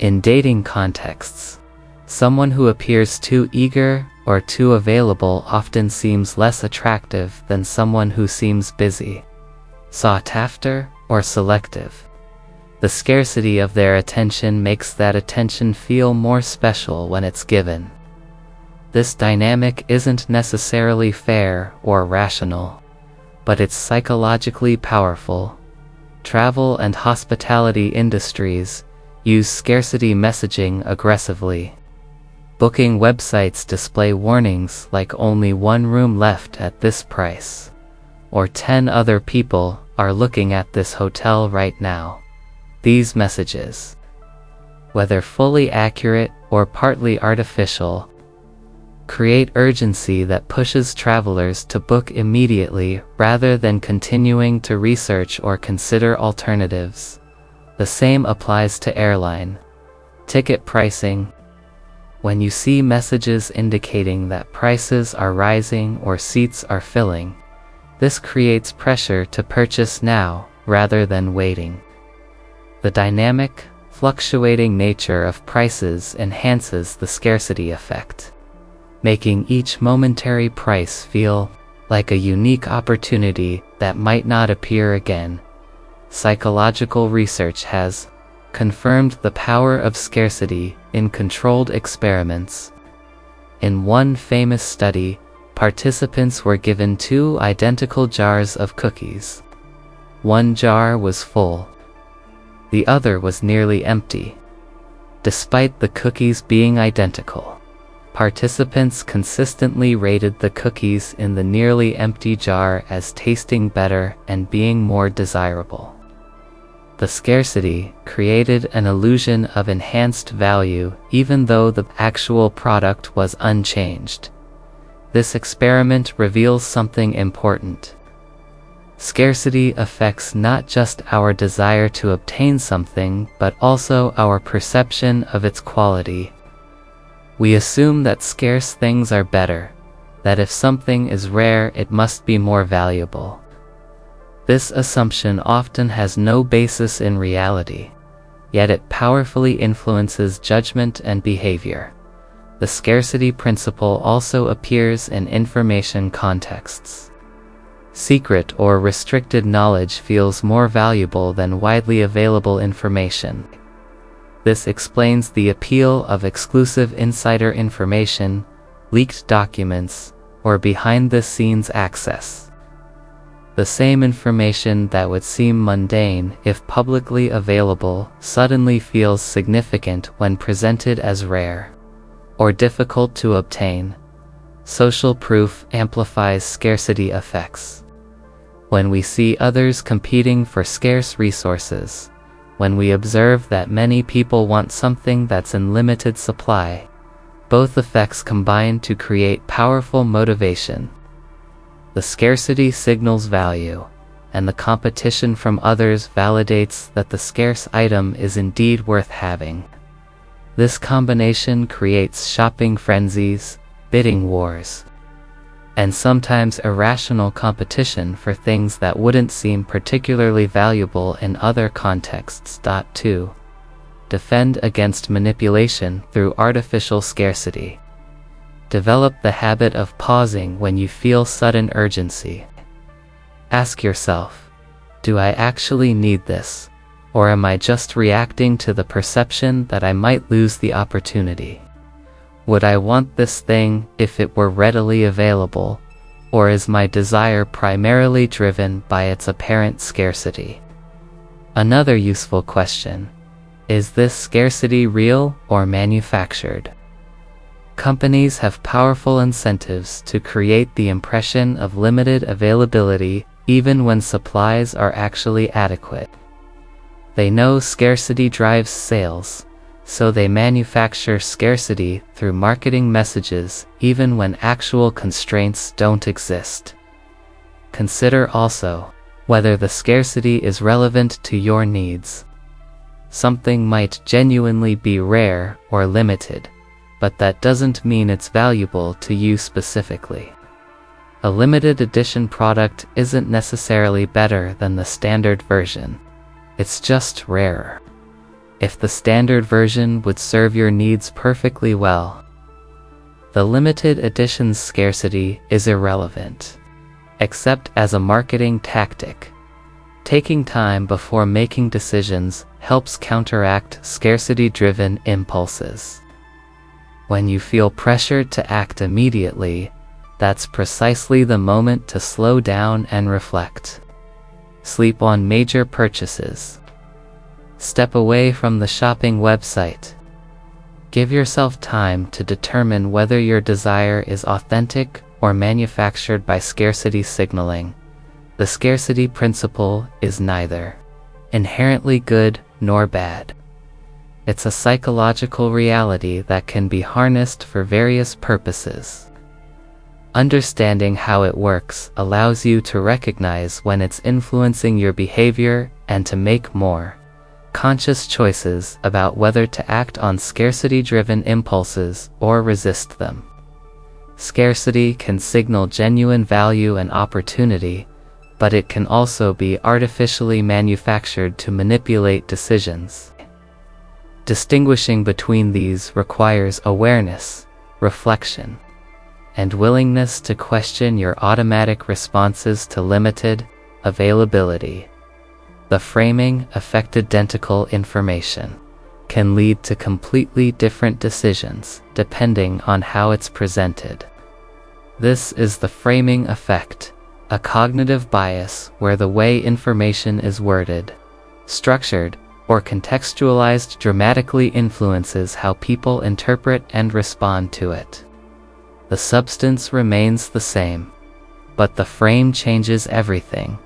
In dating contexts, someone who appears too eager or too available often seems less attractive than someone who seems busy, sought after, or selective. The scarcity of their attention makes that attention feel more special when it's given. This dynamic isn't necessarily fair or rational, but it's psychologically powerful. Travel and hospitality industries use scarcity messaging aggressively. Booking websites display warnings like only one room left at this price, or 10 other people are looking at this hotel right now. These messages, whether fully accurate or partly artificial, create urgency that pushes travelers to book immediately rather than continuing to research or consider alternatives. The same applies to airline ticket pricing. When you see messages indicating that prices are rising or seats are filling, this creates pressure to purchase now rather than waiting. The dynamic, fluctuating nature of prices enhances the scarcity effect, making each momentary price feel like a unique opportunity that might not appear again. Psychological research has confirmed the power of scarcity in controlled experiments. In one famous study, participants were given 2 identical jars of cookies. One jar was full. The other was nearly empty. Despite the cookies being identical, participants consistently rated the cookies in the nearly empty jar as tasting better and being more desirable. The scarcity created an illusion of enhanced value even though the actual product was unchanged. This experiment reveals something important. Scarcity affects not just our desire to obtain something, but also our perception of its quality. We assume that scarce things are better, that if something is rare it must be more valuable. This assumption often has no basis in reality, yet it powerfully influences judgment and behavior. The scarcity principle also appears in information contexts. Secret or restricted knowledge feels more valuable than widely available information. This explains the appeal of exclusive insider information, leaked documents, or behind-the-scenes access. The same information that would seem mundane if publicly available suddenly feels significant when presented as rare or difficult to obtain. Social proof amplifies scarcity effects. When we see others competing for scarce resources, when we observe that many people want something that's in limited supply, both effects combine to create powerful motivation. The scarcity signals value, and the competition from others validates that the scarce item is indeed worth having. This combination creates shopping frenzies, bidding wars, and sometimes irrational competition for things that wouldn't seem particularly valuable in other contexts. 2. Defend against manipulation through artificial scarcity. Develop the habit of pausing when you feel sudden urgency. Ask yourself, do I actually need this, or am I just reacting to the perception that I might lose the opportunity? Would I want this thing if it were readily available, or is my desire primarily driven by its apparent scarcity? Another useful question: is this scarcity real or manufactured? Companies have powerful incentives to create the impression of limited availability even when supplies are actually adequate. They know scarcity drives sales, So they manufacture scarcity through marketing messages even when actual constraints don't exist. Consider also whether the scarcity is relevant to your needs. Something might genuinely be rare or limited, but that doesn't mean it's valuable to you specifically. A limited edition product isn't necessarily better than the standard version. It's just rarer. If the standard version would serve your needs perfectly well, the limited edition's scarcity is irrelevant, except as a marketing tactic. Taking time before making decisions helps counteract scarcity-driven impulses. When you feel pressured to act immediately, that's precisely the moment to slow down and reflect. Sleep on major purchases. Step away from the shopping website. Give yourself time to determine whether your desire is authentic or manufactured by scarcity signaling. The scarcity principle is neither inherently good nor bad. It's a psychological reality that can be harnessed for various purposes. Understanding how it works allows you to recognize when it's influencing your behavior and to make more conscious choices about whether to act on scarcity-driven impulses or resist them. Scarcity can signal genuine value and opportunity, but it can also be artificially manufactured to manipulate decisions. Distinguishing between these requires awareness, reflection, and willingness to question your automatic responses to limited availability. The framing effect identical information can lead to completely different decisions depending on how it's presented. This is the framing effect, a cognitive bias where the way information is worded, structured, or contextualized dramatically influences how people interpret and respond to it. The substance remains the same, but the frame changes everything.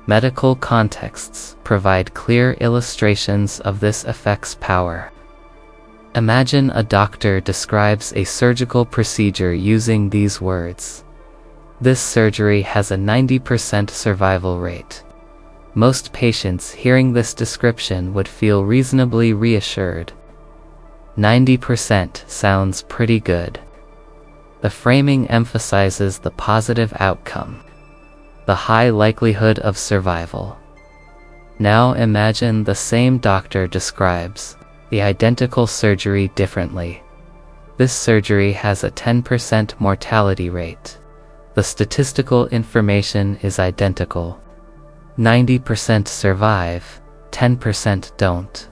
Medical contexts provide clear illustrations of this effect's power. Imagine a doctor describes a surgical procedure using these words. This surgery has a 90% survival rate. Most patients hearing this description would feel reasonably reassured. 90% sounds pretty good. The framing emphasizes the positive outcome, the high likelihood of survival. Now imagine the same doctor describes the identical surgery differently. This surgery has a 10% mortality rate. The statistical information is identical. 90% survive, 10% don't.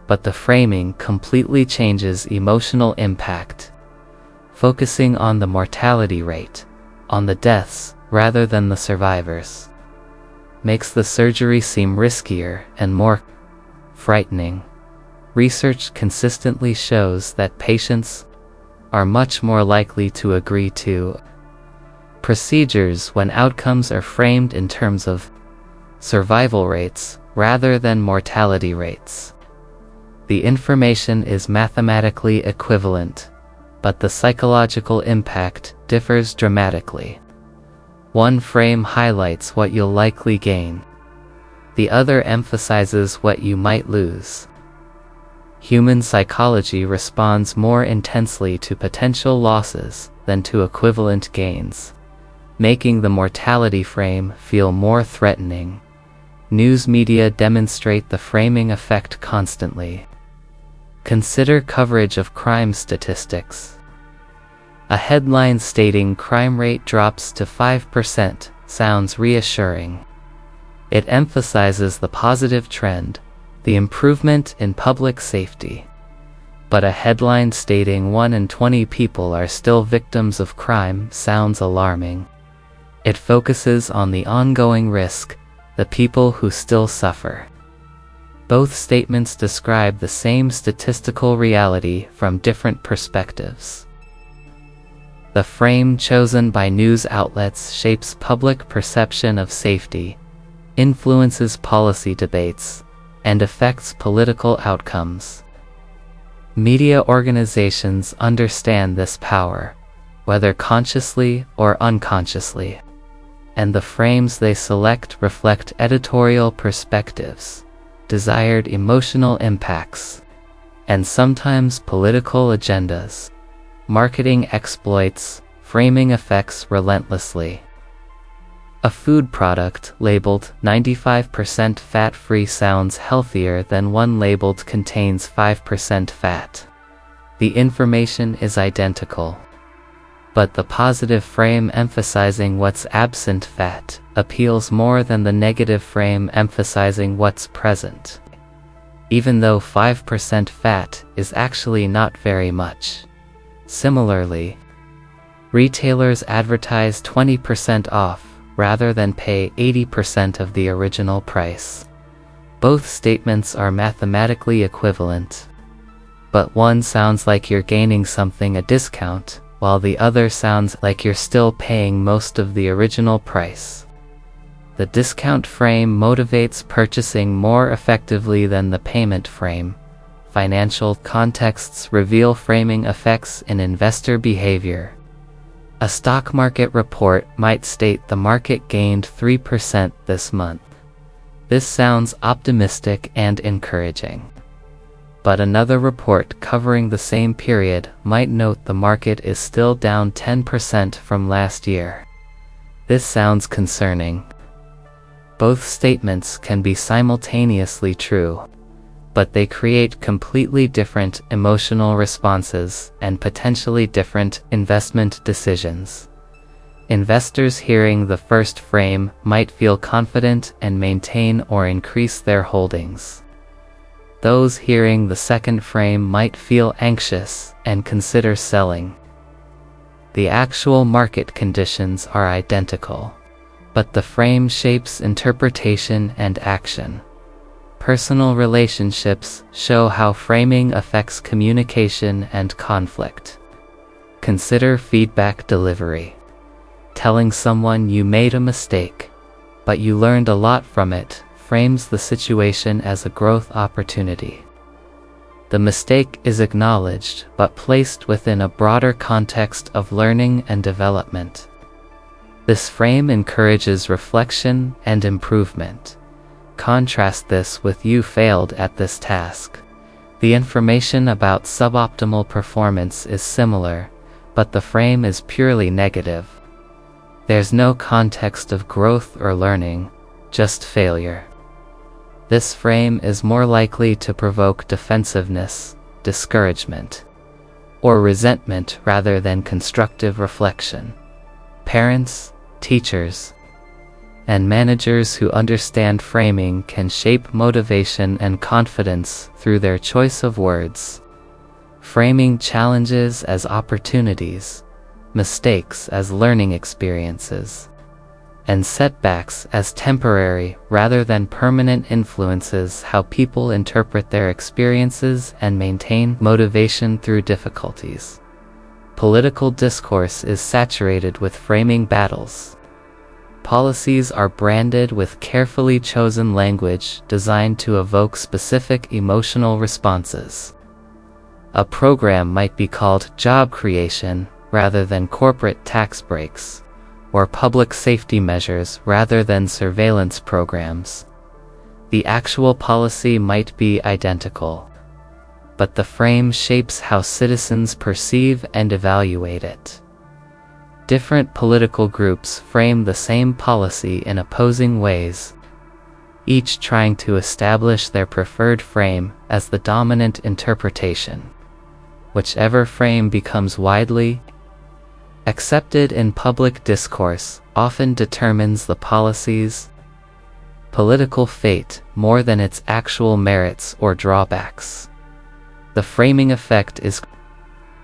But the framing completely changes emotional impact, focusing on the mortality rate, on the deaths, rather than the survivors. Makes the surgery seem riskier and more frightening. Research consistently shows that patients are much more likely to agree to procedures when outcomes are framed in terms of survival rates rather than mortality rates. The information is mathematically equivalent, but the psychological impact differs dramatically. One frame highlights what you'll likely gain. The other emphasizes what you might lose. Human psychology responds more intensely to potential losses than to equivalent gains, making the mortality frame feel more threatening. News media demonstrate the framing effect constantly. Consider coverage of crime statistics. A headline stating crime rate drops to 5% sounds reassuring. It emphasizes the positive trend, the improvement in public safety. But a headline stating 1 in 20 people are still victims of crime sounds alarming. It focuses on the ongoing risk, the people who still suffer. Both statements describe the same statistical reality from different perspectives. The frame chosen by news outlets shapes public perception of safety, influences policy debates, and affects political outcomes. Media organizations understand this power, whether consciously or unconsciously, and the frames they select reflect editorial perspectives, desired emotional impacts, and sometimes political agendas. Marketing exploits framing effects relentlessly. A food product labeled 95% fat-free sounds healthier than one labeled contains 5% fat. The information is identical, but the positive frame emphasizing what's absent fat appeals more than the negative frame emphasizing what's present, even though 5% fat is actually not very much. Similarly, retailers advertise 20% off rather than pay 80% of the original price. Both statements are mathematically equivalent, but one sounds like you're gaining something a discount, while the other sounds like you're still paying most of the original price. The discount frame motivates purchasing more effectively than the payment frame. Financial contexts reveal framing effects in investor behavior. A stock market report might state the market gained 3% this month. This sounds optimistic and encouraging. But another report covering the same period might note the market is still down 10% from last year. This sounds concerning. Both statements can be simultaneously true, but they create completely different emotional responses and potentially different investment decisions. Investors hearing the first frame might feel confident and maintain or increase their holdings. Those hearing the second frame might feel anxious and consider selling. The actual market conditions are identical, but the frame shapes interpretation and action. Personal relationships show how framing affects communication and conflict. Consider feedback delivery. Telling someone you made a mistake, but you learned a lot from it, frames the situation as a growth opportunity. The mistake is acknowledged but placed within a broader context of learning and development. This frame encourages reflection and improvement. Contrast this with "you failed at this task." The information about suboptimal performance is similar, but the frame is purely negative. There's no context of growth or learning, just failure. This frame is more likely to provoke defensiveness, discouragement, or resentment rather than constructive reflection. Parents, teachers, and managers who understand framing can shape motivation and confidence through their choice of words. Framing challenges as opportunities, mistakes as learning experiences, and setbacks as temporary rather than permanent influences how people interpret their experiences and maintain motivation through difficulties. Political discourse is saturated with framing battles. Policies are branded with carefully chosen language designed to evoke specific emotional responses. A program might be called job creation rather than corporate tax breaks, or public safety measures rather than surveillance programs. The actual policy might be identical, but the frame shapes how citizens perceive and evaluate it. Different political groups frame the same policy in opposing ways, each trying to establish their preferred frame as the dominant interpretation. Whichever frame becomes widely accepted in public discourse often determines the policy's political fate more than its actual merits or drawbacks. The framing effect is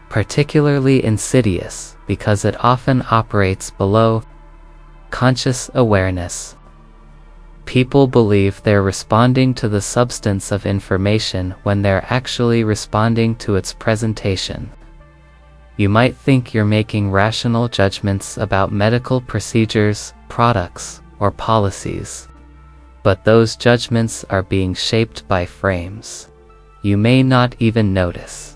particularly insidious because it often operates below conscious awareness. People believe they're responding to the substance of information when they're actually responding to its presentation. You might think you're making rational judgments about medical procedures, products, or policies, but those judgments are being shaped by frames you may not even notice.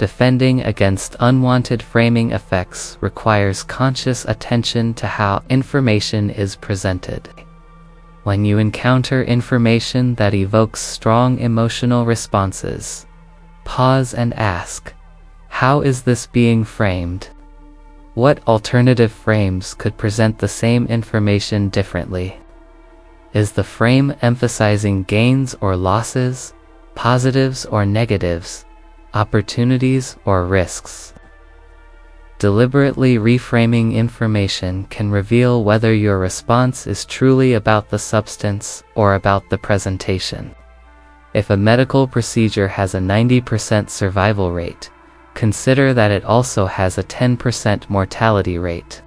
Defending against unwanted framing effects requires conscious attention to how information is presented. When you encounter information that evokes strong emotional responses, pause and ask, how is this being framed? What alternative frames could present the same information differently? Is the frame emphasizing gains or losses, positives or negatives, opportunities or risks? Deliberately reframing information can reveal whether your response is truly about the substance or about the presentation. If a medical procedure has a 90% survival rate, consider that it also has a 10% mortality rate.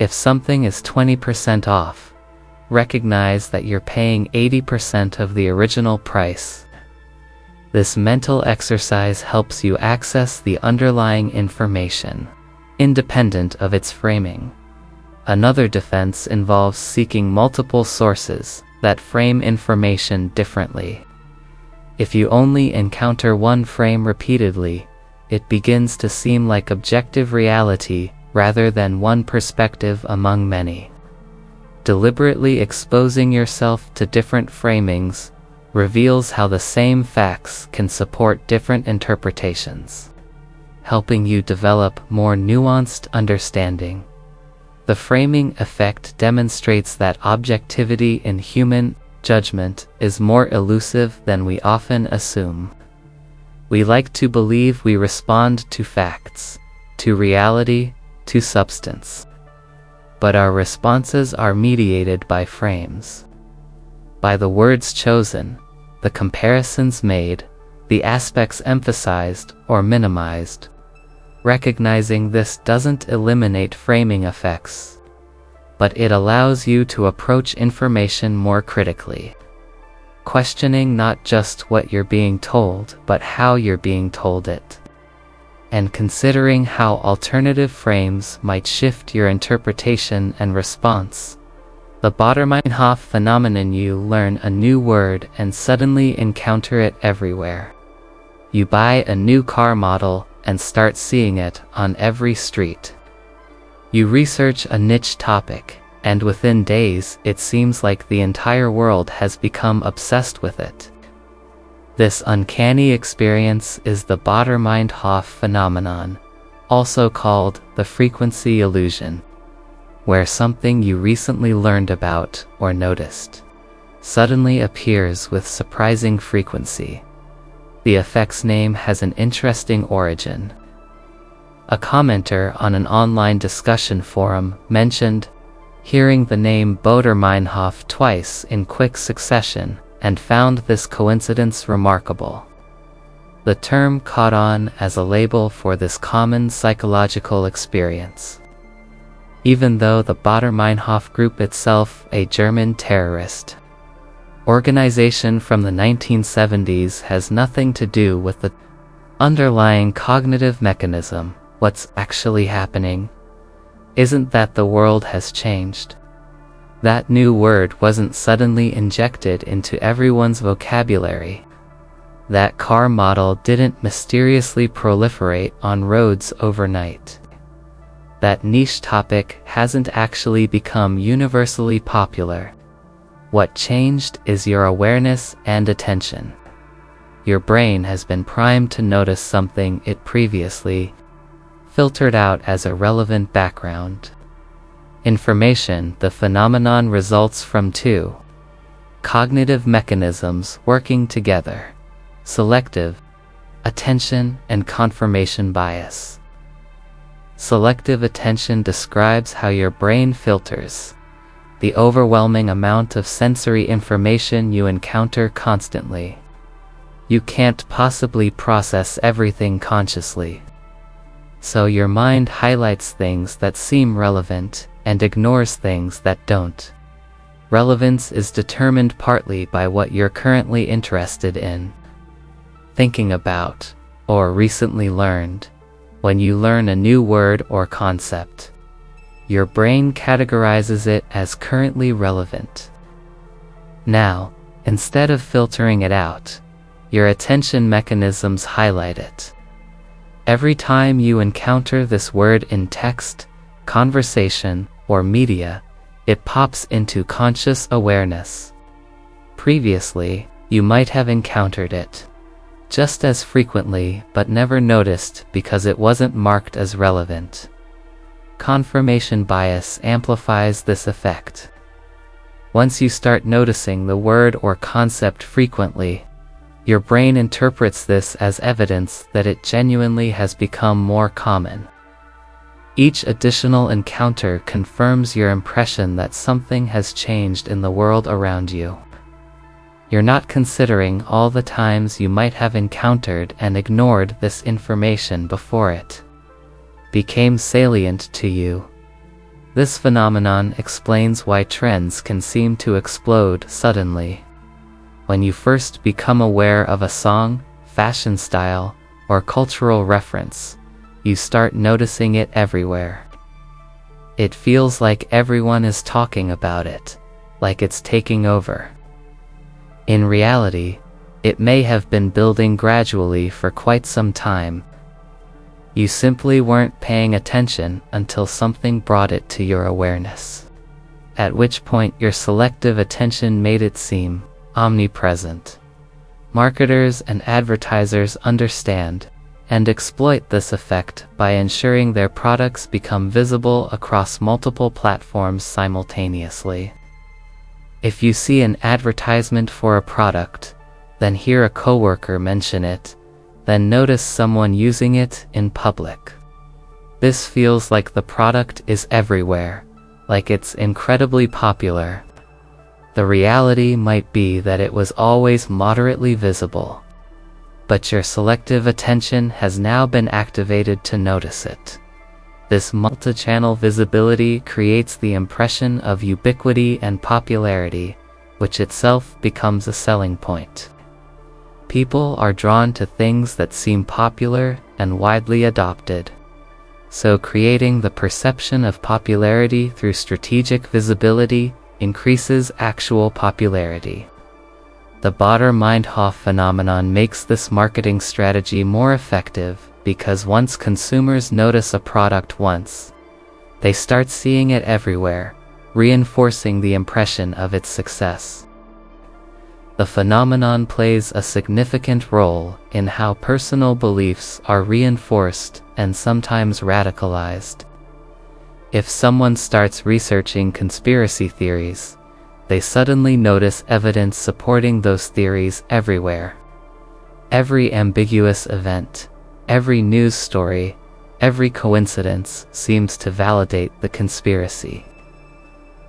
If something is 20% off, recognize that you're paying 80% of the original price. This mental exercise helps you access the underlying information, independent of its framing. Another defense involves seeking multiple sources that frame information differently. If you only encounter one frame repeatedly, it begins to seem like objective reality rather than one perspective among many. Deliberately exposing yourself to different framings reveals how the same facts can support different interpretations, helping you develop more nuanced understanding. The framing effect demonstrates that objectivity in human judgment is more elusive than we often assume. We like to believe we respond to facts, to reality, to substance. But our responses are mediated by frames. By the words chosen, the comparisons made, the aspects emphasized or minimized. Recognizing this doesn't eliminate framing effects, but it allows you to approach information more critically, questioning not just what you're being told, but how you're being told it, and considering how alternative frames might shift your interpretation and response. The Baader-Meinhof phenomenon: you learn a new word and suddenly encounter it everywhere. You buy a new car model and start seeing it on every street. You research a niche topic, and within days it seems like the entire world has become obsessed with it. This uncanny experience is the Baader-Meinhof phenomenon, also called the frequency illusion, where something you recently learned about or noticed suddenly appears with surprising frequency. The effect's name has an interesting origin. A commenter on an online discussion forum mentioned hearing the name Baader-Meinhof twice in quick succession and found this coincidence remarkable. The term caught on as a label for this common psychological experience, even though the Baader-Meinhof group itself, a German terrorist organization from the 1970s, has nothing to do with the underlying cognitive mechanism. What's actually happening isn't that the world has changed. That new word wasn't suddenly injected into everyone's vocabulary. That car model didn't mysteriously proliferate on roads overnight. That niche topic hasn't actually become universally popular. What changed is your awareness and attention. Your brain has been primed to notice something it previously filtered out as irrelevant background information. The phenomenon results from two cognitive mechanisms working together: selective attention and confirmation bias. Selective attention describes how your brain filters the overwhelming amount of sensory information you encounter constantly. You can't possibly process everything consciously, so your mind highlights things that seem relevant and ignores things that don't. Relevance is determined partly by what you're currently interested in, thinking about, or recently learned. When you learn a new word or concept, your brain categorizes it as currently relevant. Now, instead of filtering it out, your attention mechanisms highlight it. Every time you encounter this word in text, conversation, or media, it pops into conscious awareness. Previously, you might have encountered it just as frequently but never noticed because it wasn't marked as relevant. Confirmation bias amplifies this effect. Once you start noticing the word or concept frequently, your brain interprets this as evidence that it genuinely has become more common. Each additional encounter confirms your impression that something has changed in the world around you. You're not considering all the times you might have encountered and ignored this information before it became salient to you. This phenomenon explains why trends can seem to explode suddenly. When you first become aware of a song, fashion style, or cultural reference, you start noticing it everywhere. It feels like everyone is talking about it, like it's taking over. In reality, it may have been building gradually for quite some time. You simply weren't paying attention until something brought it to your awareness, at which point your selective attention made it seem omnipresent. Marketers and advertisers understand and exploit this effect by ensuring their products become visible across multiple platforms simultaneously. If you see an advertisement for a product, then hear a coworker mention it, then notice someone using it in public. This feels like the product is everywhere, like it's incredibly popular. The reality might be that it was always moderately visible, but your selective attention has now been activated to notice it. This multi-channel visibility creates the impression of ubiquity and popularity, which itself becomes a selling point. People are drawn to things that seem popular and widely adopted. So creating the perception of popularity through strategic visibility increases actual popularity. The Baader-Meinhof phenomenon makes this marketing strategy more effective because once consumers notice a product once, they start seeing it everywhere, reinforcing the impression of its success. The phenomenon plays a significant role in how personal beliefs are reinforced and sometimes radicalized. If someone starts researching conspiracy theories, they suddenly notice evidence supporting those theories everywhere. Every ambiguous event, every news story, every coincidence seems to validate the conspiracy.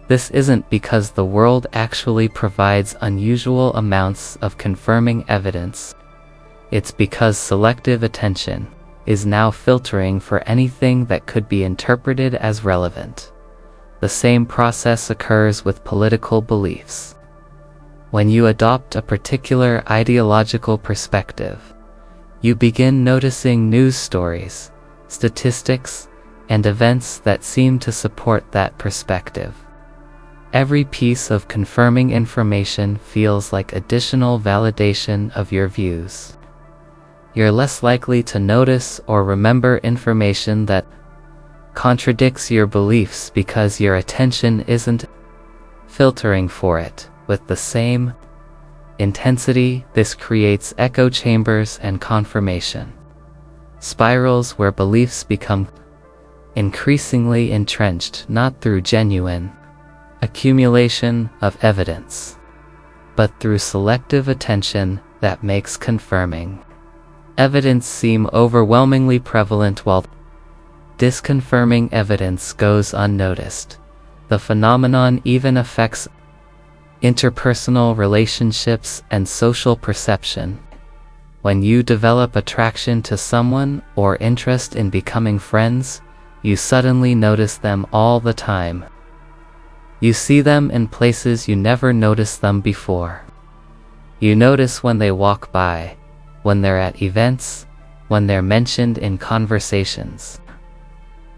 This isn't because the world actually provides unusual amounts of confirming evidence. It's because selective attention is now filtering for anything that could be interpreted as relevant. The same process occurs with political beliefs. When you adopt a particular ideological perspective, you begin noticing news stories, statistics, and events that seem to support that perspective. Every piece of confirming information feels like additional validation of your views. You're less likely to notice or remember information that contradicts your beliefs because your attention isn't filtering for it with the same intensity. This creates echo chambers and confirmation spirals where beliefs become increasingly entrenched not through genuine accumulation of evidence, but through selective attention that makes confirming evidence seem overwhelmingly prevalent while disconfirming evidence goes unnoticed. The phenomenon even affects interpersonal relationships and social perception. When you develop attraction to someone or interest in becoming friends, you suddenly notice them all the time. You see them in places you never noticed them before. You notice when they walk by, when they're at events, when they're mentioned in conversations.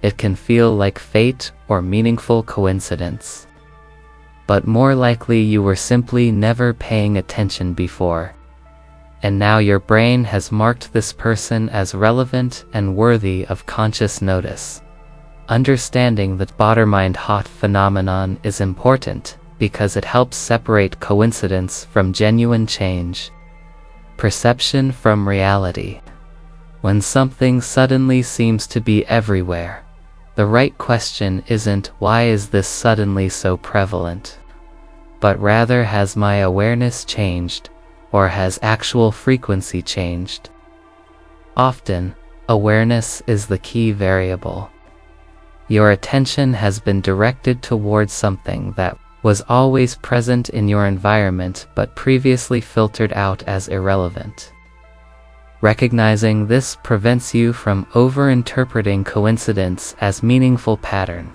It can feel like fate or meaningful coincidence. But more likely you were simply never paying attention before. and now your brain has marked this person as relevant and worthy of conscious notice. Understanding the Baader-Meinhof phenomenon is important because it helps separate coincidence from genuine change, perception from reality. When something suddenly seems to be everywhere, the right question isn't "why is this suddenly so prevalent?" but rather, has my awareness changed, or has actual frequency changed? Often, awareness is the key variable. Your attention has been directed towards something that was always present in your environment but previously filtered out as irrelevant. Recognizing this prevents you from over-interpreting coincidence as meaningful pattern,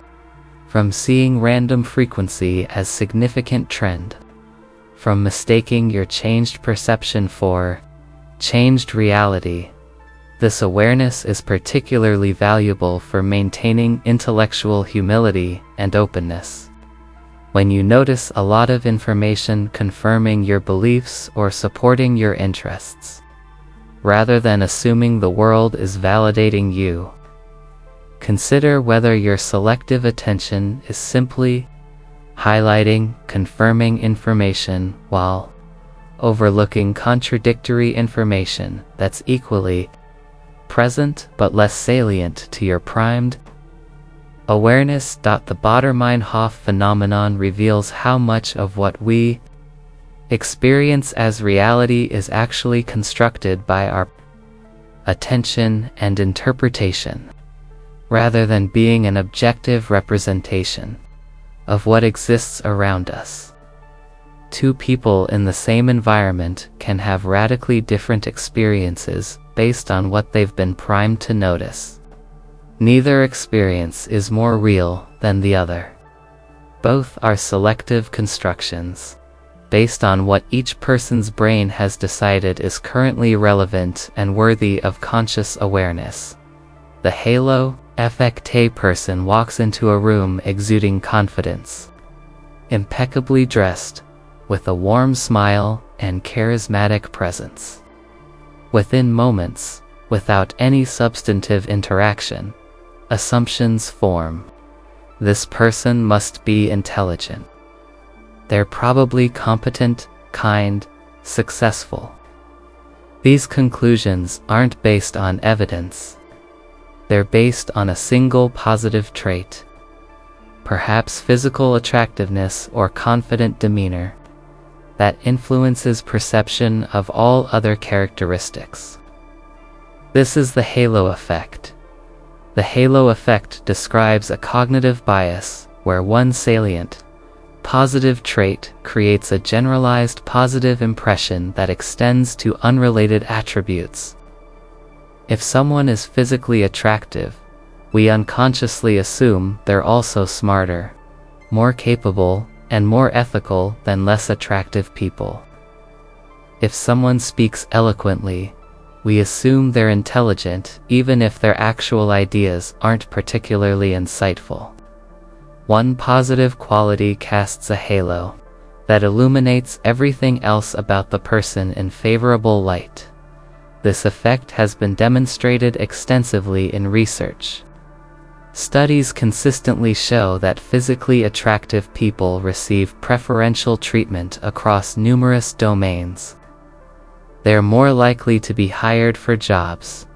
from seeing random frequency as significant trend, from mistaking your changed perception for changed reality. This awareness is particularly valuable for maintaining intellectual humility and openness. When you notice a lot of information confirming your beliefs or supporting your interests, rather than assuming the world is validating you, consider whether your selective attention is simply highlighting, confirming information while overlooking contradictory information that's equally present but less salient to your primed awareness. The Baader-Meinhof phenomenon reveals how much of what we experience as reality is actually constructed by our attention and interpretation, rather than being an objective representation of what exists around us. Two people in the same environment can have radically different experiences based on what they've been primed to notice. Neither experience is more real than the other. Both are selective constructions, based on what each person's brain has decided is currently relevant and worthy of conscious awareness. The halo effect: a person walks into a room exuding confidence, impeccably dressed, with a warm smile and charismatic presence. Within moments, without any substantive interaction, assumptions form. This person must be intelligent. They're probably competent, kind, successful. These conclusions aren't based on evidence. They're based on a single positive trait, perhaps physical attractiveness or confident demeanor, that influences perception of all other characteristics. This is the halo effect. The halo effect describes a cognitive bias where one salient, positive trait creates a generalized positive impression that extends to unrelated attributes. If someone is physically attractive, we unconsciously assume they're also smarter, more capable, and more ethical than less attractive people. If someone speaks eloquently, we assume they're intelligent even if their actual ideas aren't particularly insightful. One positive quality casts a halo that illuminates everything else about the person in favorable light. This effect has been demonstrated extensively in research. Studies consistently show that physically attractive people receive preferential treatment across numerous domains. They are more likely to be hired for jobs,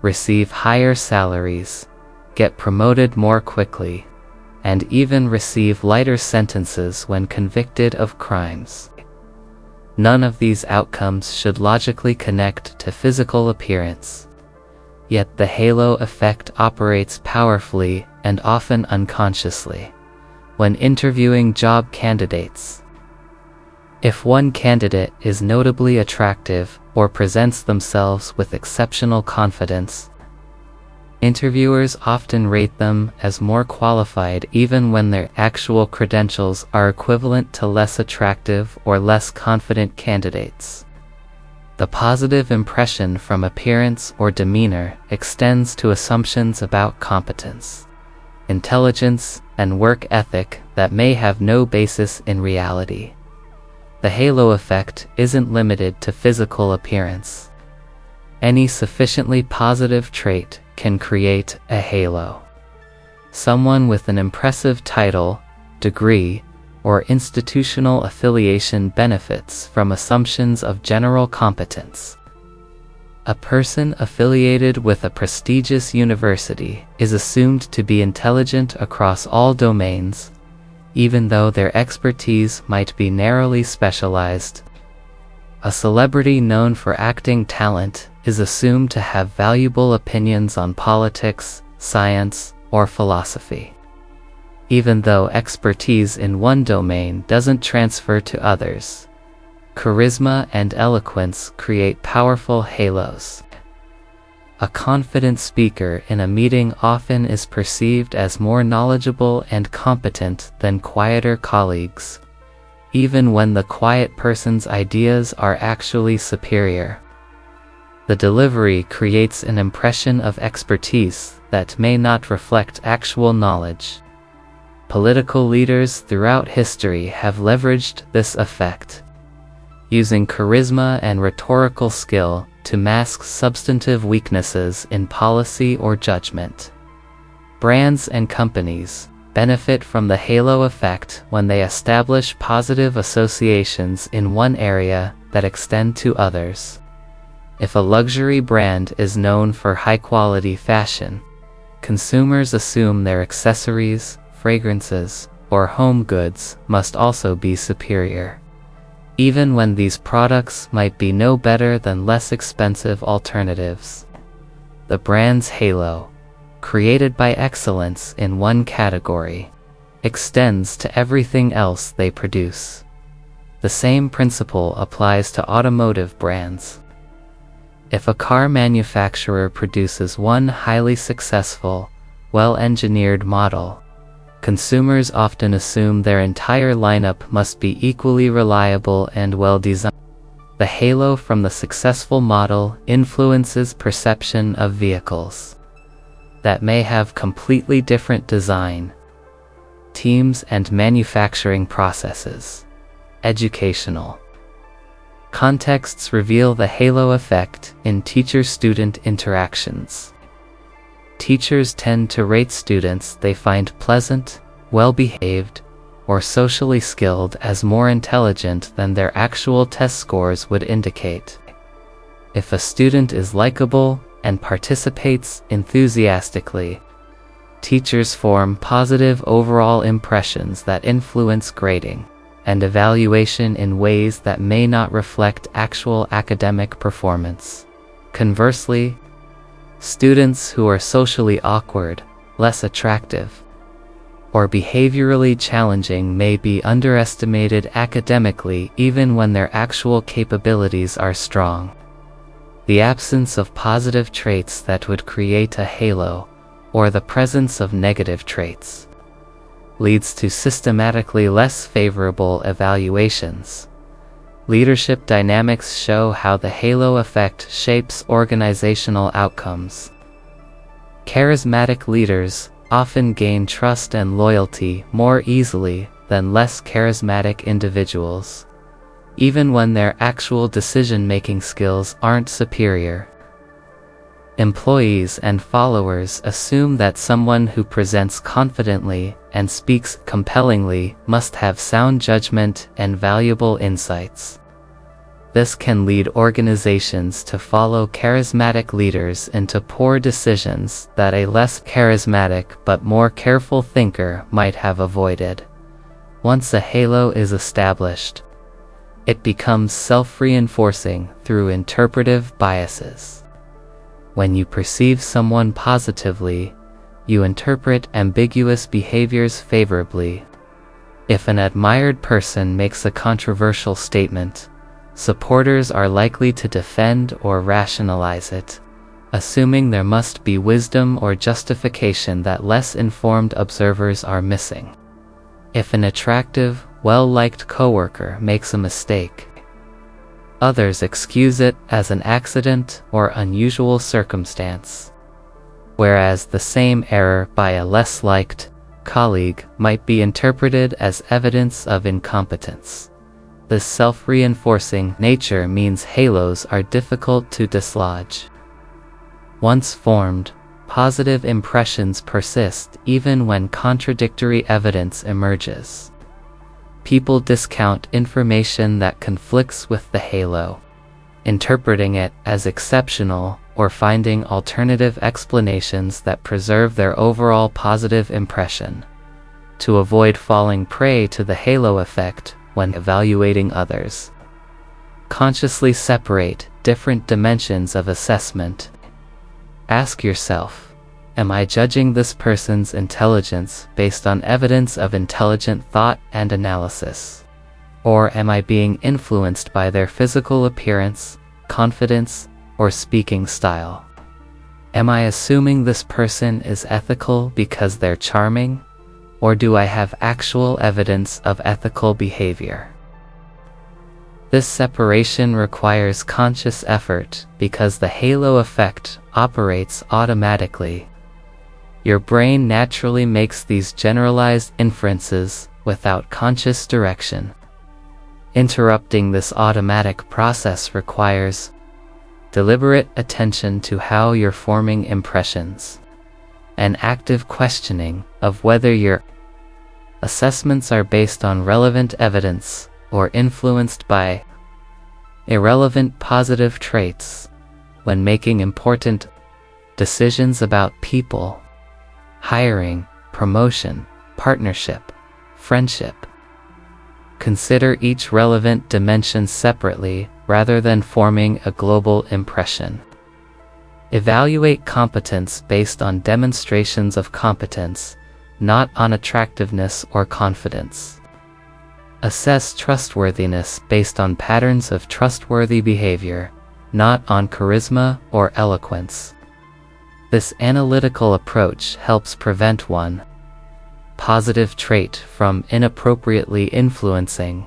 receive higher salaries, get promoted more quickly, and even receive lighter sentences when convicted of crimes. None of these outcomes should logically connect to physical appearance. Yet the halo effect operates powerfully and often unconsciously when interviewing job candidates. If one candidate is notably attractive or presents themselves with exceptional confidence, interviewers often rate them as more qualified even when their actual credentials are equivalent to less attractive or less confident candidates. The positive impression from appearance or demeanor extends to assumptions about competence, intelligence, and work ethic that may have no basis in reality. The halo effect isn't limited to physical appearance. Any sufficiently positive trait can create a halo. Someone with an impressive title, degree, or institutional affiliation benefits from assumptions of general competence. A person affiliated with a prestigious university is assumed to be intelligent across all domains, even though their expertise might be narrowly specialized. A celebrity known for acting talent is assumed to have valuable opinions on politics, science, or philosophy, even though expertise in one domain doesn't transfer to others. Charisma and eloquence create powerful halos. A confident speaker in a meeting often is perceived as more knowledgeable and competent than quieter colleagues, even when the quiet person's ideas are actually superior. The delivery creates an impression of expertise that may not reflect actual knowledge. Political leaders throughout history have leveraged this effect, using charisma and rhetorical skill to mask substantive weaknesses in policy or judgment. Brands and companies benefit from the halo effect when they establish positive associations in one area that extend to others. If a luxury brand is known for high-quality fashion, consumers assume their accessories, fragrances, or home goods must also be superior, even when these products might be no better than less expensive alternatives. The brand's halo, created by excellence in one category, extends to everything else they produce. The same principle applies to automotive brands. If a car manufacturer produces one highly successful, well-engineered model, consumers often assume their entire lineup must be equally reliable and well-designed. The halo from the successful model influences perception of vehicles that may have completely different design, teams and manufacturing processes. Educational contexts reveal the halo effect in teacher-student interactions. Teachers tend to rate students they find pleasant, well-behaved, or socially skilled as more intelligent than their actual test scores would indicate. If a student is likable and participates enthusiastically, teachers form positive overall impressions that influence grading and evaluation in ways that may not reflect actual academic performance. Conversely, students who are socially awkward, less attractive, or behaviorally challenging may be underestimated academically even when their actual capabilities are strong. The absence of positive traits that would create a halo, or the presence of negative traits, leads to systematically less favorable evaluations. Leadership dynamics show how the halo effect shapes organizational outcomes. Charismatic leaders often gain trust and loyalty more easily than less charismatic individuals, even when their actual decision-making skills aren't superior. Employees and followers assume that someone who presents confidently and speaks compellingly must have sound judgment and valuable insights. This can lead organizations to follow charismatic leaders into poor decisions that a less charismatic but more careful thinker might have avoided. Once a halo is established, it becomes self-reinforcing through interpretive biases. When you perceive someone positively, you interpret ambiguous behaviors favorably. If an admired person makes a controversial statement, supporters are likely to defend or rationalize it, assuming there must be wisdom or justification that less informed observers are missing. If an attractive, well-liked coworker makes a mistake, others excuse it as an accident or unusual circumstance, whereas the same error by a less liked colleague might be interpreted as evidence of incompetence. This self-reinforcing nature means halos are difficult to dislodge. Once formed, positive impressions persist even when contradictory evidence emerges. People discount information that conflicts with the halo, interpreting it as exceptional or finding alternative explanations that preserve their overall positive impression. To avoid falling prey to the halo effect when evaluating others, consciously separate different dimensions of assessment. Ask yourself, am I judging this person's intelligence based on evidence of intelligent thought and analysis? Or am I being influenced by their physical appearance, confidence, or speaking style? Am I assuming this person is ethical because they're charming? Or do I have actual evidence of ethical behavior? This separation requires conscious effort because the halo effect operates automatically. Your brain naturally makes these generalized inferences without conscious direction. Interrupting this automatic process requires deliberate attention to how you're forming impressions, and active questioning of whether your assessments are based on relevant evidence or influenced by irrelevant positive traits. When making important decisions about people, hiring, promotion, partnership, friendship, consider each relevant dimension separately rather than forming a global impression. Evaluate competence based on demonstrations of competence, not on attractiveness or confidence. Assess trustworthiness based on patterns of trustworthy behavior, not on charisma or eloquence. This analytical approach helps prevent one positive trait from inappropriately influencing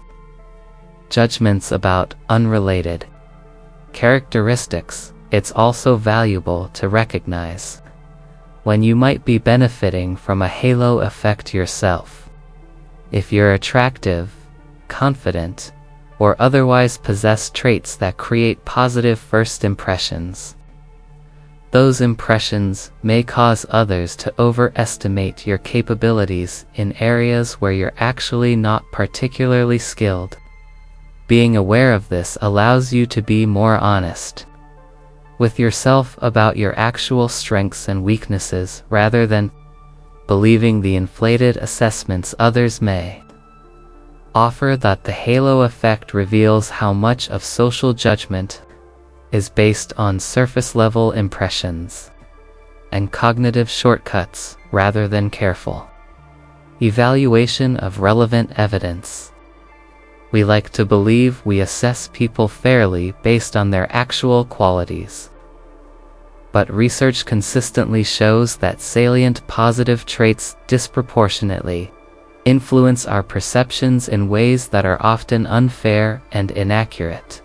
judgments about unrelated characteristics. It's also valuable to recognize when you might be benefiting from a halo effect yourself. If you're attractive, confident, or otherwise possess traits that create positive first impressions, those impressions may cause others to overestimate your capabilities in areas where you're actually not particularly skilled. Being aware of this allows you to be more honest with yourself about your actual strengths and weaknesses rather than believing the inflated assessments others may offer. That the halo effect reveals how much of social judgment is based on surface-level impressions and cognitive shortcuts rather than careful evaluation of relevant evidence. We like to believe we assess people fairly based on their actual qualities. But research consistently shows that salient positive traits disproportionately influence our perceptions in ways that are often unfair and inaccurate.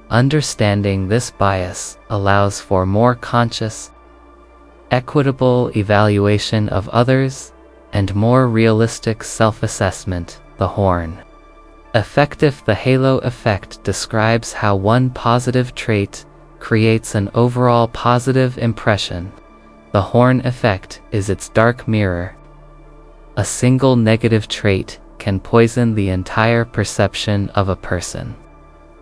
Understanding this bias allows for more conscious, equitable evaluation of others and more realistic self-assessment. The Horn effect. If the halo effect describes how one positive trait creates an overall positive impression, the Horn effect is its dark mirror. A single negative trait can poison the entire perception of a person,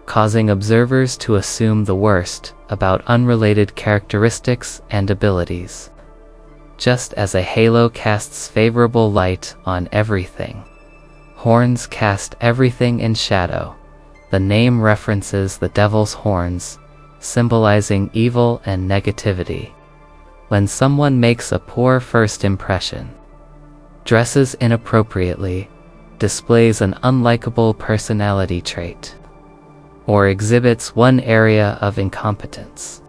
causing observers to assume the worst about unrelated characteristics and abilities. Just as a halo casts favorable light on everything, horns cast everything in shadow. The name references the devil's horns, symbolizing evil and negativity. When someone makes a poor first impression, dresses inappropriately, displays an unlikable personality trait, or exhibits one area of incompetence,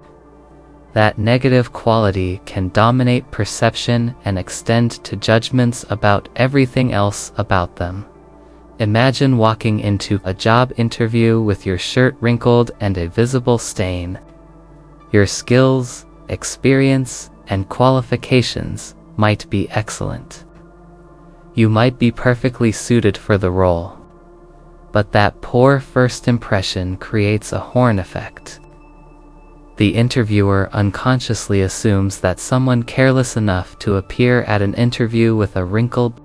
that negative quality can dominate perception and extend to judgments about everything else about them. Imagine walking into a job interview with your shirt wrinkled and a visible stain. Your skills, experience, and qualifications might be excellent. You might be perfectly suited for the role. but that poor first impression creates a horn effect. The interviewer unconsciously assumes that someone careless enough to appear at an interview with a wrinkled,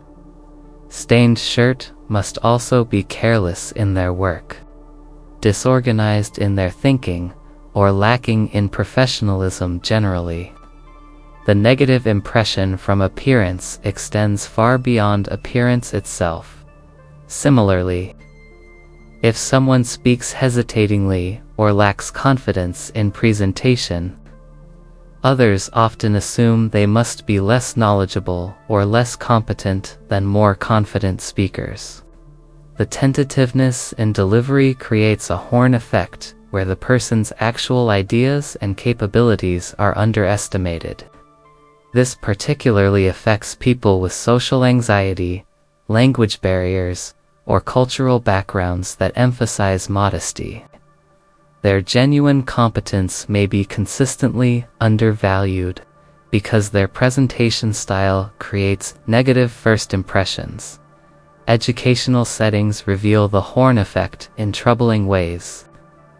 stained shirt must also be careless in their work, disorganized in their thinking, or lacking in professionalism generally. The negative impression from appearance extends far beyond appearance itself. Similarly, if someone speaks hesitatingly or lacks confidence in presentation, others often assume they must be less knowledgeable or less competent than more confident speakers. The tentativeness in delivery creates a horn effect where the person's actual ideas and capabilities are underestimated. This particularly affects people with social anxiety, language barriers, or cultural backgrounds that emphasize modesty. Their genuine competence may be consistently undervalued because their presentation style creates negative first impressions. Educational settings reveal the horn effect in troubling ways.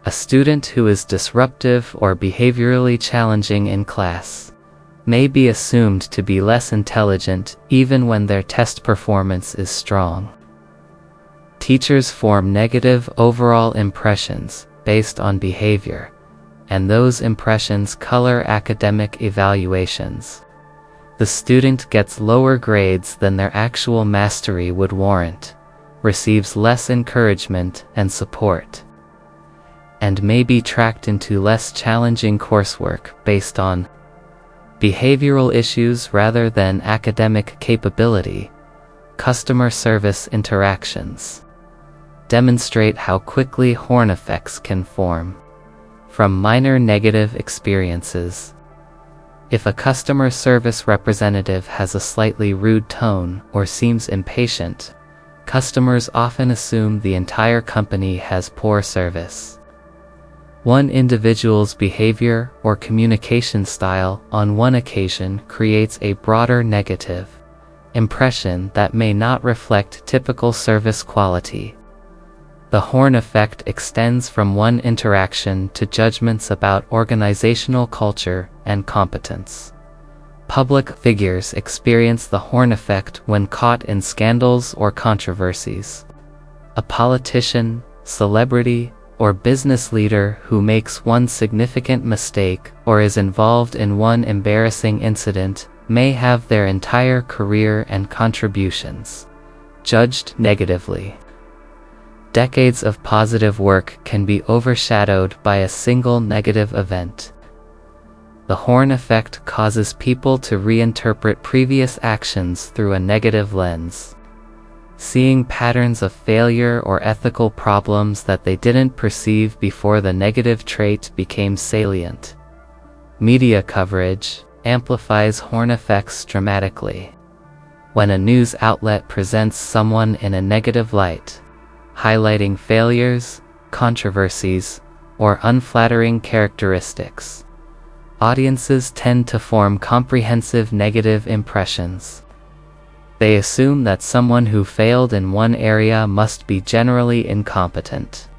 A student who is disruptive or behaviorally challenging in class may be assumed to be less intelligent even when their test performance is strong. Teachers form negative overall impressions based on behavior, and those impressions color academic evaluations. The student gets lower grades than their actual mastery would warrant, receives less encouragement and support, and may be tracked into less challenging coursework based on behavioral issues rather than academic capability. Customer service interactions demonstrate how quickly horn effects can form from minor negative experiences. If a customer service representative has a slightly rude tone or seems impatient, customers often assume the entire company has poor service. One individual's behavior or communication style on one occasion creates a broader negative impression that may not reflect typical service quality. The horn effect extends from one interaction to judgments about organizational culture and competence. Public figures experience the horn effect when caught in scandals or controversies. A politician, celebrity, or business leader who makes one significant mistake or is involved in one embarrassing incident may have their entire career and contributions judged negatively. Decades of positive work can be overshadowed by a single negative event. The horn effect causes people to reinterpret previous actions through a negative lens, seeing patterns of failure or ethical problems that they didn't perceive before the negative trait became salient. Media coverage amplifies horn effects dramatically. When a news outlet presents someone in a negative light, highlighting failures, controversies, or unflattering characteristics, audiences tend to form comprehensive negative impressions. They assume that someone who failed in one area must be generally incompetent,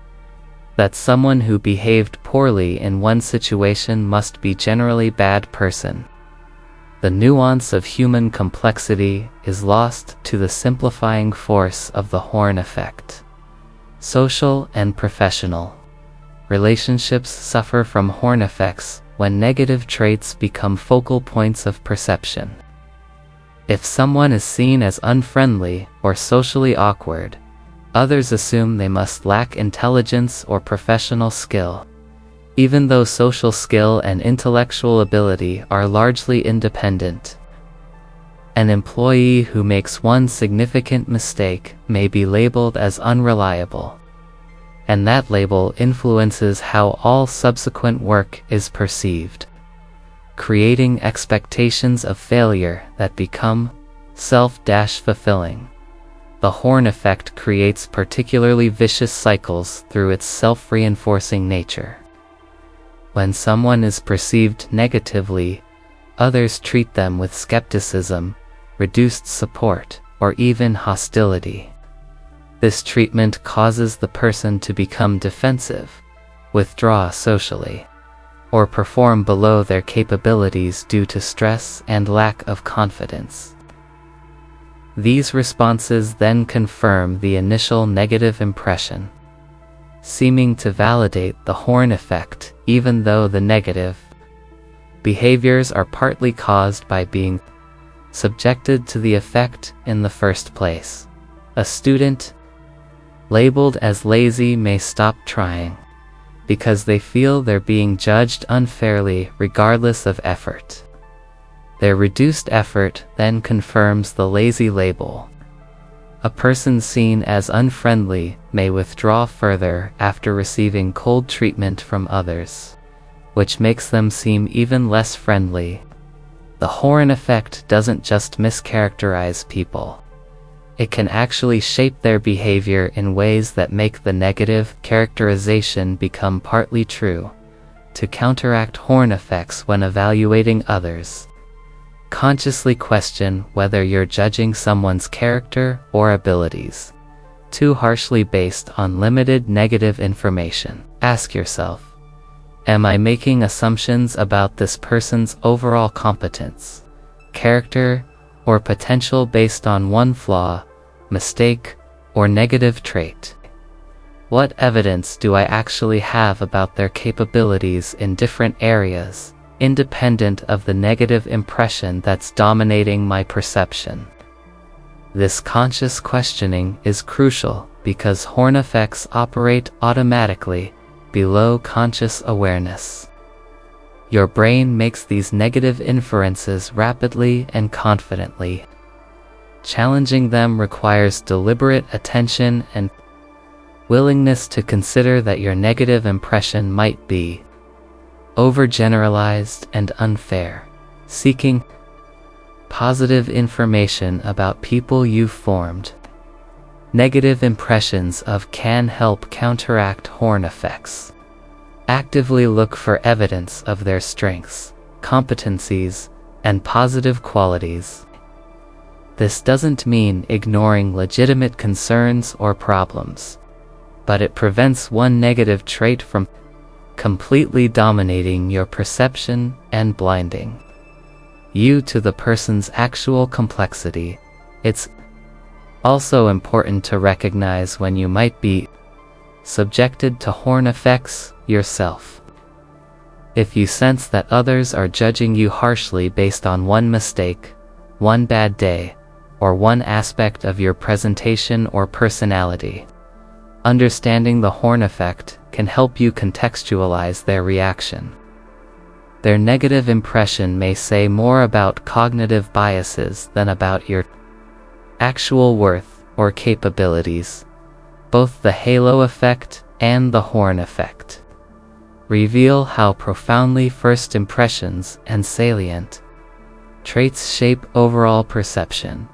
that someone who behaved poorly in one situation must be generally bad person. The nuance of human complexity is lost to the simplifying force of the horn effect. Social and professional relationships suffer from horn effects when negative traits become focal points of perception. If someone is seen as unfriendly or socially awkward, others assume they must lack intelligence or professional skill, even though social skill and intellectual ability are largely independent. An employee who makes one significant mistake may be labeled as unreliable, and that label influences how all subsequent work is perceived, creating expectations of failure that become self-fulfilling. The horn effect creates particularly vicious cycles through its self-reinforcing nature. When someone is perceived negatively, others treat them with skepticism, reduced support, or even hostility. This treatment causes the person to become defensive, withdraw socially, or perform below their capabilities due to stress and lack of confidence. These responses then confirm the initial negative impression, seeming to validate the horn effect, even though the negative behaviors are partly caused by being subjected to the effect in the first place. A student labeled as lazy may stop trying because they feel they're being judged unfairly regardless of effort. Their reduced effort then confirms the lazy label. A person seen as unfriendly may withdraw further after receiving cold treatment from others, which makes them seem even less friendly. The horn effect doesn't just mischaracterize people. It can actually shape their behavior in ways that make the negative characterization become partly true. To counteract horn effects when evaluating others, consciously question whether you're judging someone's character or abilities too harshly based on limited negative information. Ask yourself, am I making assumptions about this person's overall competence, character, or potential based on one flaw, mistake, or negative trait? What evidence do I actually have about their capabilities in different areas, independent of the negative impression that's dominating my perception? This conscious questioning is crucial because horn effects operate automatically below conscious awareness. Your brain makes these negative inferences rapidly and confidently. Challenging them requires deliberate attention and willingness to consider that your negative impression might be overgeneralized and unfair. Seeking positive information about people you've formed negative impressions of can help counteract horn effects. Actively look for evidence of their strengths, competencies, and positive qualities. This doesn't mean ignoring legitimate concerns or problems, but it prevents one negative trait from completely dominating your perception and blinding you to the person's actual complexity. It's also important to recognize when you might be subjected to horn effects yourself. If you sense that others are judging you harshly based on one mistake, one bad day, or one aspect of your presentation or personality, understanding the horn effect can help you contextualize their reaction. Their negative impression may say more about cognitive biases than about your actual worth or capabilities. Both the halo effect and the horn effect reveal how profoundly first impressions and salient traits shape overall perception.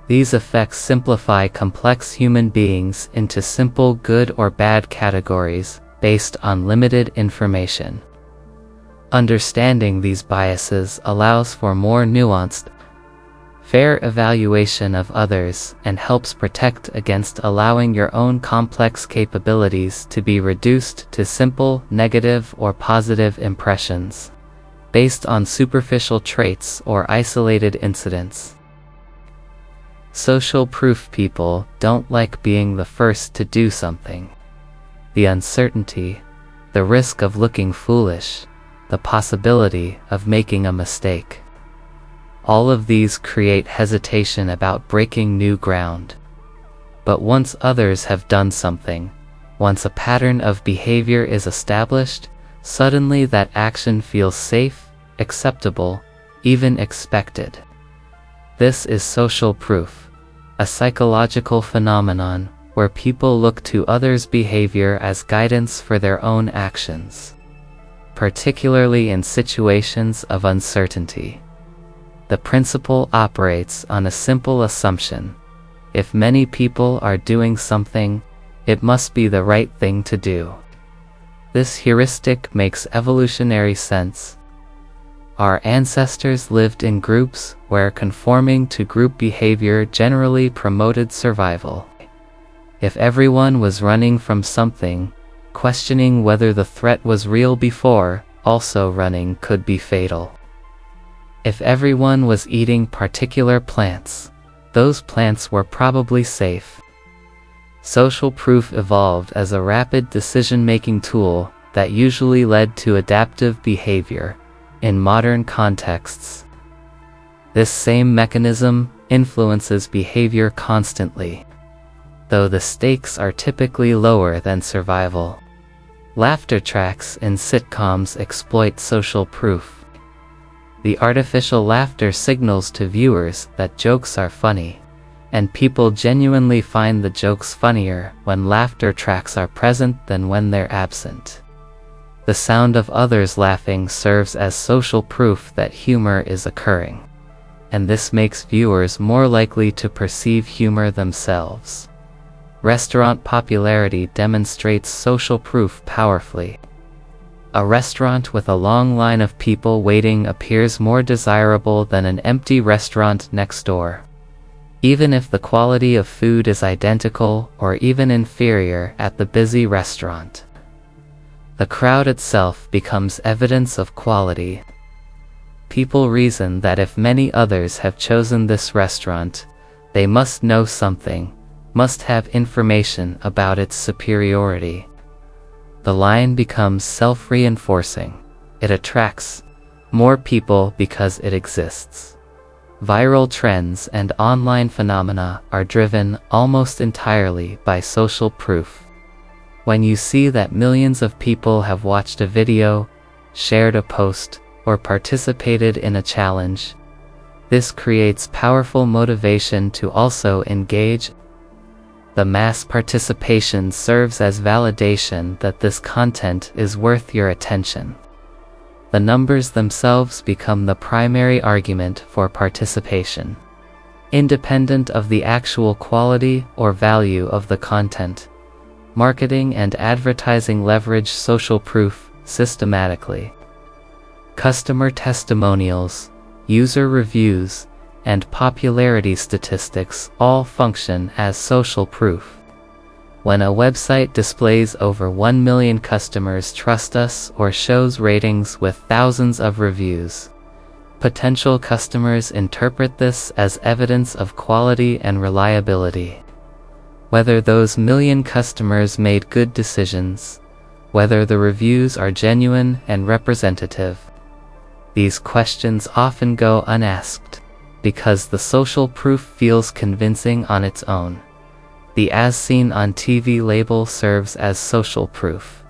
These effects simplify complex human beings into simple good or bad categories based on limited information. Understanding these biases allows for more nuanced, fair evaluation of others and helps protect against allowing your own complex capabilities to be reduced to simple negative or positive impressions based on superficial traits or isolated incidents. Social proof people don't like being the first to do something. The uncertainty, the risk of looking foolish, the possibility of making a mistake. All of these create hesitation about breaking new ground. But once others have done something, once a pattern of behavior is established, suddenly that action feels safe, acceptable, even expected. This is social proof, a psychological phenomenon where people look to others' behavior as guidance for their own actions, particularly in situations of uncertainty. The principle operates on a simple assumption: if many people are doing something, it must be the right thing to do. This heuristic makes evolutionary sense. Our ancestors lived in groups where conforming to group behavior generally promoted survival. If everyone was running from something, questioning whether the threat was real before also running could be fatal. If everyone was eating particular plants, those plants were probably safe. Social proof evolved as a rapid decision-making tool that usually led to adaptive behavior in modern contexts. This same mechanism influences behavior constantly, though the stakes are typically lower than survival. Laughter tracks in sitcoms exploit social proof. The artificial laughter signals to viewers that jokes are funny, and people genuinely find the jokes funnier when laughter tracks are present than when they're absent. The sound of others laughing serves as social proof that humor is occurring, and this makes viewers more likely to perceive humor themselves. Restaurant popularity demonstrates social proof powerfully. A restaurant with a long line of people waiting appears more desirable than an empty restaurant next door, even if the quality of food is identical or even inferior at the busy restaurant. The crowd itself becomes evidence of quality. People reason that if many others have chosen this restaurant, they must know something, must have information about its superiority. The line becomes self-reinforcing. It attracts more people because it exists. Viral trends and online phenomena are driven almost entirely by social proof. When you see that millions of people have watched a video, shared a post, or participated in a challenge, this creates powerful motivation to also engage. The mass participation serves as validation that this content is worth your attention. The numbers themselves become the primary argument for participation, independent of the actual quality or value of the content. Marketing and advertising leverage social proof systematically. Customer testimonials, user reviews, and popularity statistics all function as social proof. When a website displays over 1 million customers trust us or shows ratings with thousands of reviews, potential customers interpret this as evidence of quality and reliability. Whether those million customers made good decisions, whether the reviews are genuine and representative, these questions often go unasked, because the social proof feels convincing on its own. The "as seen on TV" label serves as social proof,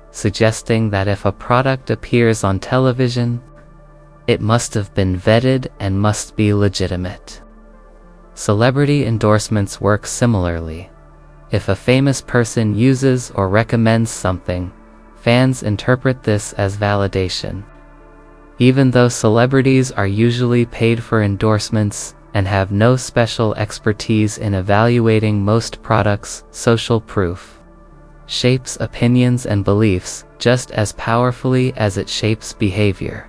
suggesting that if a product appears on television, it must have been vetted and must be legitimate. Celebrity endorsements work similarly. If a famous person uses or recommends something, fans interpret this as validation. Even though celebrities are usually paid for endorsements and have no special expertise in evaluating most products, social proof shapes opinions and beliefs just as powerfully as it shapes behavior.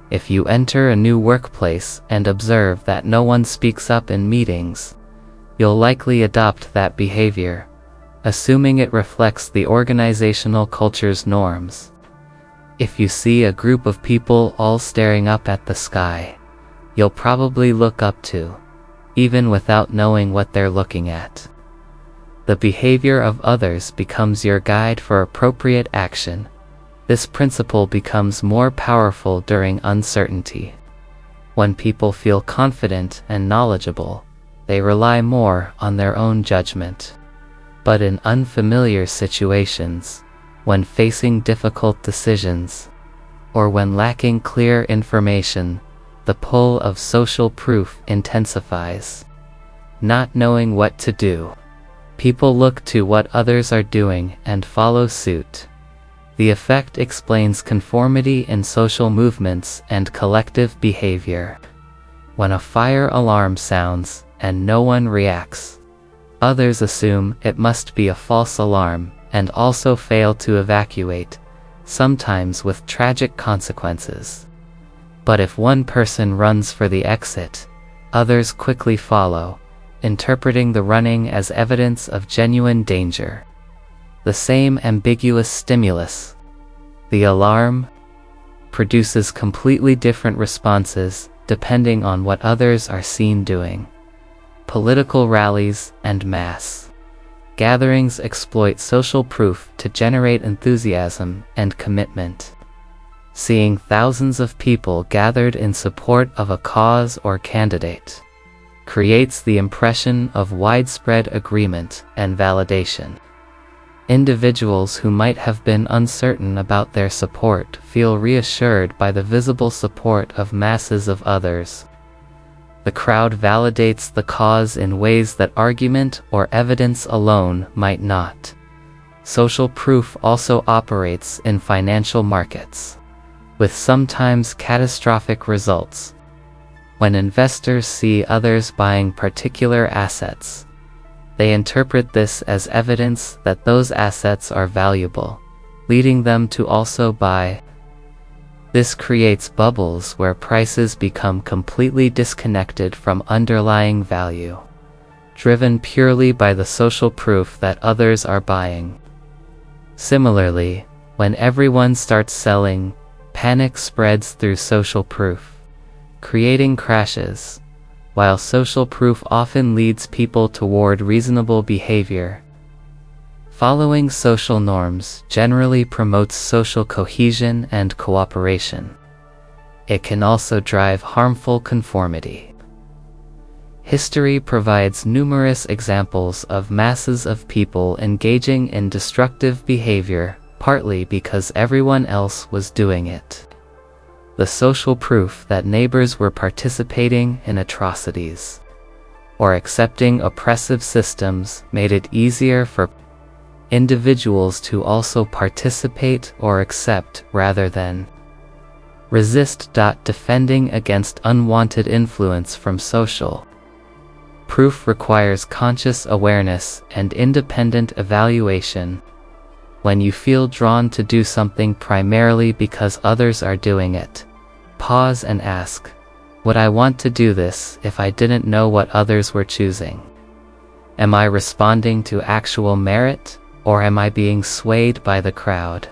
If you enter a new workplace and observe that no one speaks up in meetings, you'll likely adopt that behavior, assuming it reflects the organizational culture's norms. If you see a group of people all staring up at the sky, you'll probably look up too, even without knowing what they're looking at. The behavior of others becomes your guide for appropriate action. This principle becomes more powerful during uncertainty. When people feel confident and knowledgeable, they rely more on their own judgment. But in unfamiliar situations, when facing difficult decisions, or when lacking clear information, the pull of social proof intensifies. Not knowing what to do, people look to what others are doing and follow suit. The effect explains conformity in social movements and collective behavior. When a fire alarm sounds and no one reacts, others assume it must be a false alarm and also fail to evacuate, sometimes with tragic consequences. But if one person runs for the exit, others quickly follow, interpreting the running as evidence of genuine danger. The same ambiguous stimulus, the alarm, produces completely different responses depending on what others are seen doing. Political rallies and mass gatherings exploit social proof to generate enthusiasm and commitment. Seeing thousands of people gathered in support of a cause or candidate creates the impression of widespread agreement and validation. Individuals who might have been uncertain about their support feel reassured by the visible support of masses of others. The crowd validates the cause in ways that argument or evidence alone might not. Social proof also operates in financial markets, with sometimes catastrophic results. When investors see others buying particular assets, they interpret this as evidence that those assets are valuable, leading them to also buy. This creates bubbles where prices become completely disconnected from underlying value, driven purely by the social proof that others are buying. Similarly, when everyone starts selling, panic spreads through social proof, creating crashes. While social proof often leads people toward reasonable behavior, following social norms generally promotes social cohesion and cooperation. It can also drive harmful conformity. History provides numerous examples of masses of people engaging in destructive behavior, partly because everyone else was doing it. The social proof that neighbors were participating in atrocities or accepting oppressive systems made it easier for individuals to also participate or accept rather than resist. Defending against unwanted influence from social proof requires conscious awareness and independent evaluation. When you feel drawn to do something primarily because others are doing it, pause and ask, would I want to do this if I didn't know what others were choosing? Am I responding to actual merit, or am I being swayed by the crowd?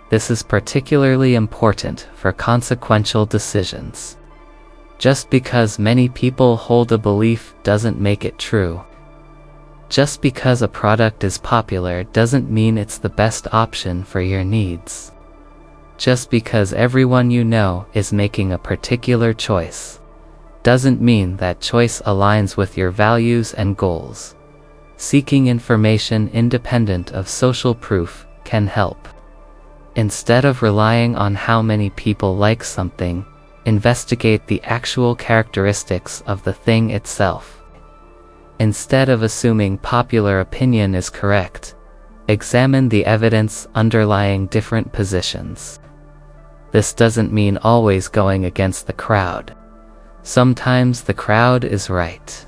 This is particularly important for consequential decisions. Just because many people hold a belief doesn't make it true. Just because a product is popular doesn't mean it's the best option for your needs. Just because everyone you know is making a particular choice doesn't mean that choice aligns with your values and goals. Seeking information independent of social proof can help. Instead of relying on how many people like something, investigate the actual characteristics of the thing itself. Instead of assuming popular opinion is correct, examine the evidence underlying different positions. This doesn't mean always going against the crowd. Sometimes the crowd is right.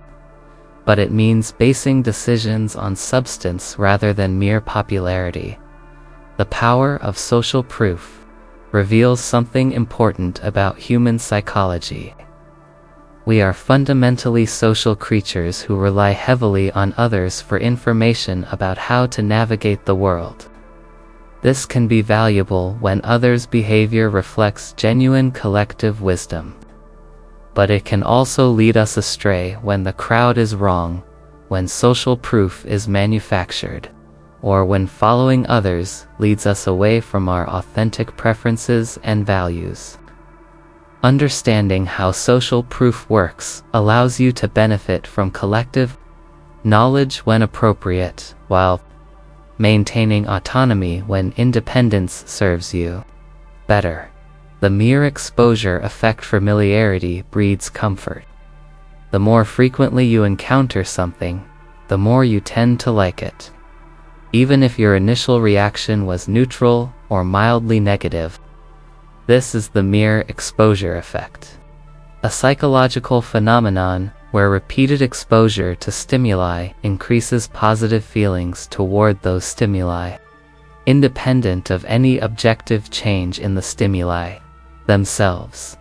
But it means basing decisions on substance rather than mere popularity. The power of social proof reveals something important about human psychology. We are fundamentally social creatures who rely heavily on others for information about how to navigate the world. This can be valuable when others' behavior reflects genuine collective wisdom. But it can also lead us astray when the crowd is wrong, when social proof is manufactured, or when following others leads us away from our authentic preferences and values. Understanding how social proof works allows you to benefit from collective knowledge when appropriate, while maintaining autonomy when independence serves you better. The mere exposure effect. Familiarity breeds comfort. The more frequently you encounter something, the more you tend to like it. Even if your initial reaction was neutral or mildly negative. This is the mere exposure effect, a psychological phenomenon where repeated exposure to stimuli increases positive feelings toward those stimuli, independent of any objective change in the stimuli themselves.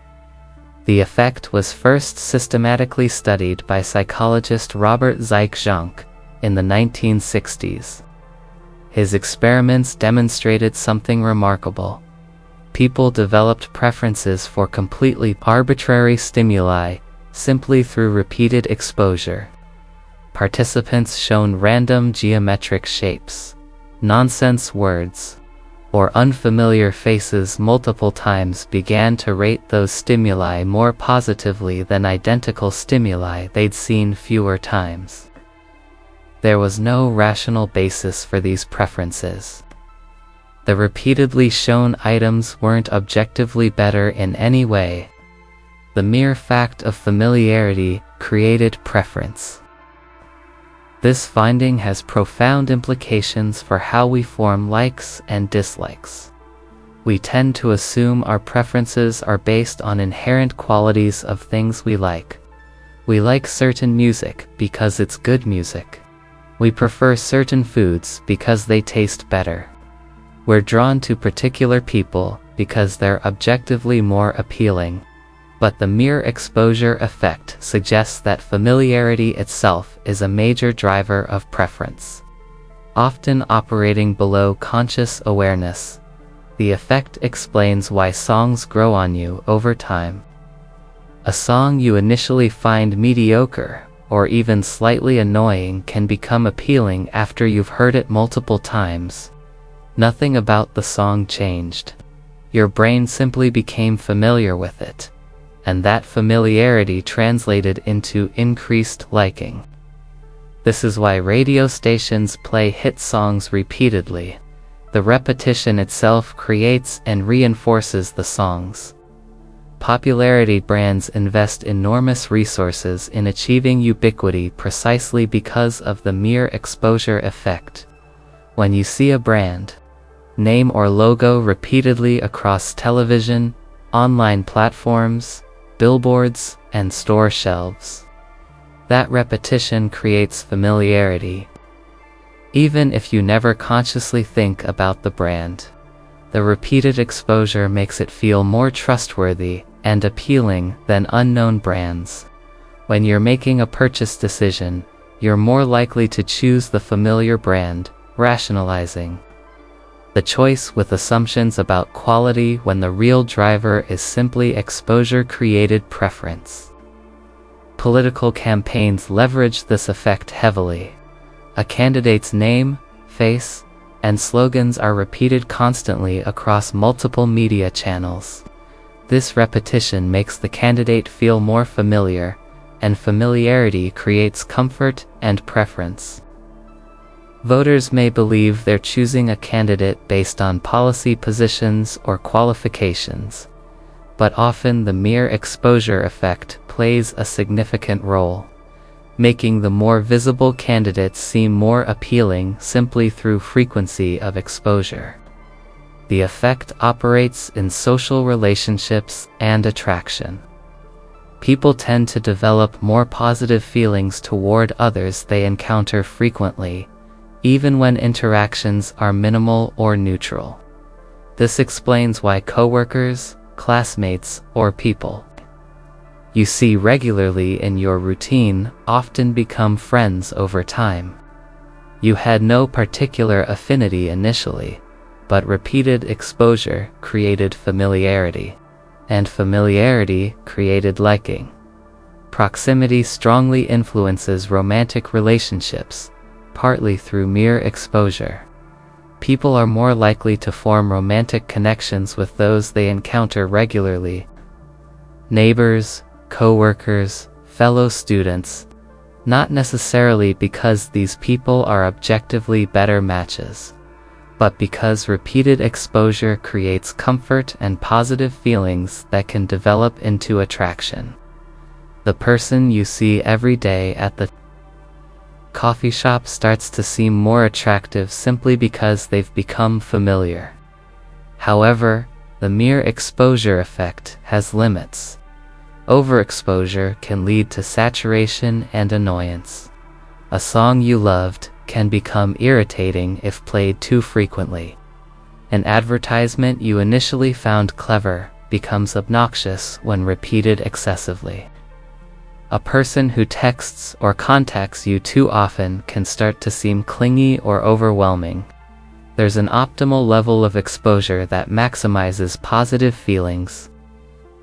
The effect was first systematically studied by psychologist Robert Zeik-Jank in the 1960s. His experiments demonstrated something remarkable. People developed preferences for completely arbitrary stimuli simply through repeated exposure. Participants shown random geometric shapes, nonsense words, or unfamiliar faces multiple times began to rate those stimuli more positively than identical stimuli they'd seen fewer times. There was no rational basis for these preferences. The repeatedly shown items weren't objectively better in any way. The mere fact of familiarity created preference. This finding has profound implications for how we form likes and dislikes. We tend to assume our preferences are based on inherent qualities of things we like. We like certain music because it's good music. We prefer certain foods because they taste better. We're drawn to particular people because they're objectively more appealing. But the mere exposure effect suggests that familiarity itself is a major driver of preference. Often operating below conscious awareness, the effect explains why songs grow on you over time. A song you initially find mediocre or even slightly annoying can become appealing after you've heard it multiple times. Nothing about the song changed. Your brain simply became familiar with it, and that familiarity translated into increased liking. This is why radio stations play hit songs repeatedly. The repetition itself creates and reinforces the songs. Popularity brands invest enormous resources in achieving ubiquity precisely because of the mere exposure effect. When you see a brand name or logo repeatedly across television, online platforms, billboards, and store shelves, that repetition creates familiarity. Even if you never consciously think about the brand, the repeated exposure makes it feel more trustworthy and appealing than unknown brands. When you're making a purchase decision, you're more likely to choose the familiar brand, rationalizing the choice with assumptions about quality when the real driver is simply exposure-created preference. Political campaigns leverage this effect heavily. A candidate's name, face, and slogans are repeated constantly across multiple media channels. This repetition makes the candidate feel more familiar, and familiarity creates comfort and preference. Voters may believe they're choosing a candidate based on policy positions or qualifications, but often the mere exposure effect plays a significant role, making the more visible candidates seem more appealing simply through frequency of exposure. The effect operates in social relationships and attraction. People tend to develop more positive feelings toward others they encounter frequently, even when interactions are minimal or neutral. This explains why coworkers, classmates, or people you see regularly in your routine often become friends over time. You had no particular affinity initially, but repeated exposure created familiarity, and familiarity created liking. Proximity strongly influences romantic relationships, partly through mere exposure. People are more likely to form romantic connections with those they encounter regularly. Neighbors, co-workers, fellow students, not necessarily because these people are objectively better matches, but because repeated exposure creates comfort and positive feelings that can develop into attraction. The person you see every day at the coffee shop starts to seem more attractive simply because they've become familiar. However, the mere exposure effect has limits. Overexposure can lead to saturation and annoyance. A song you loved can become irritating if played too frequently. An advertisement you initially found clever becomes obnoxious when repeated excessively. A person who texts or contacts you too often can start to seem clingy or overwhelming. There's an optimal level of exposure that maximizes positive feelings.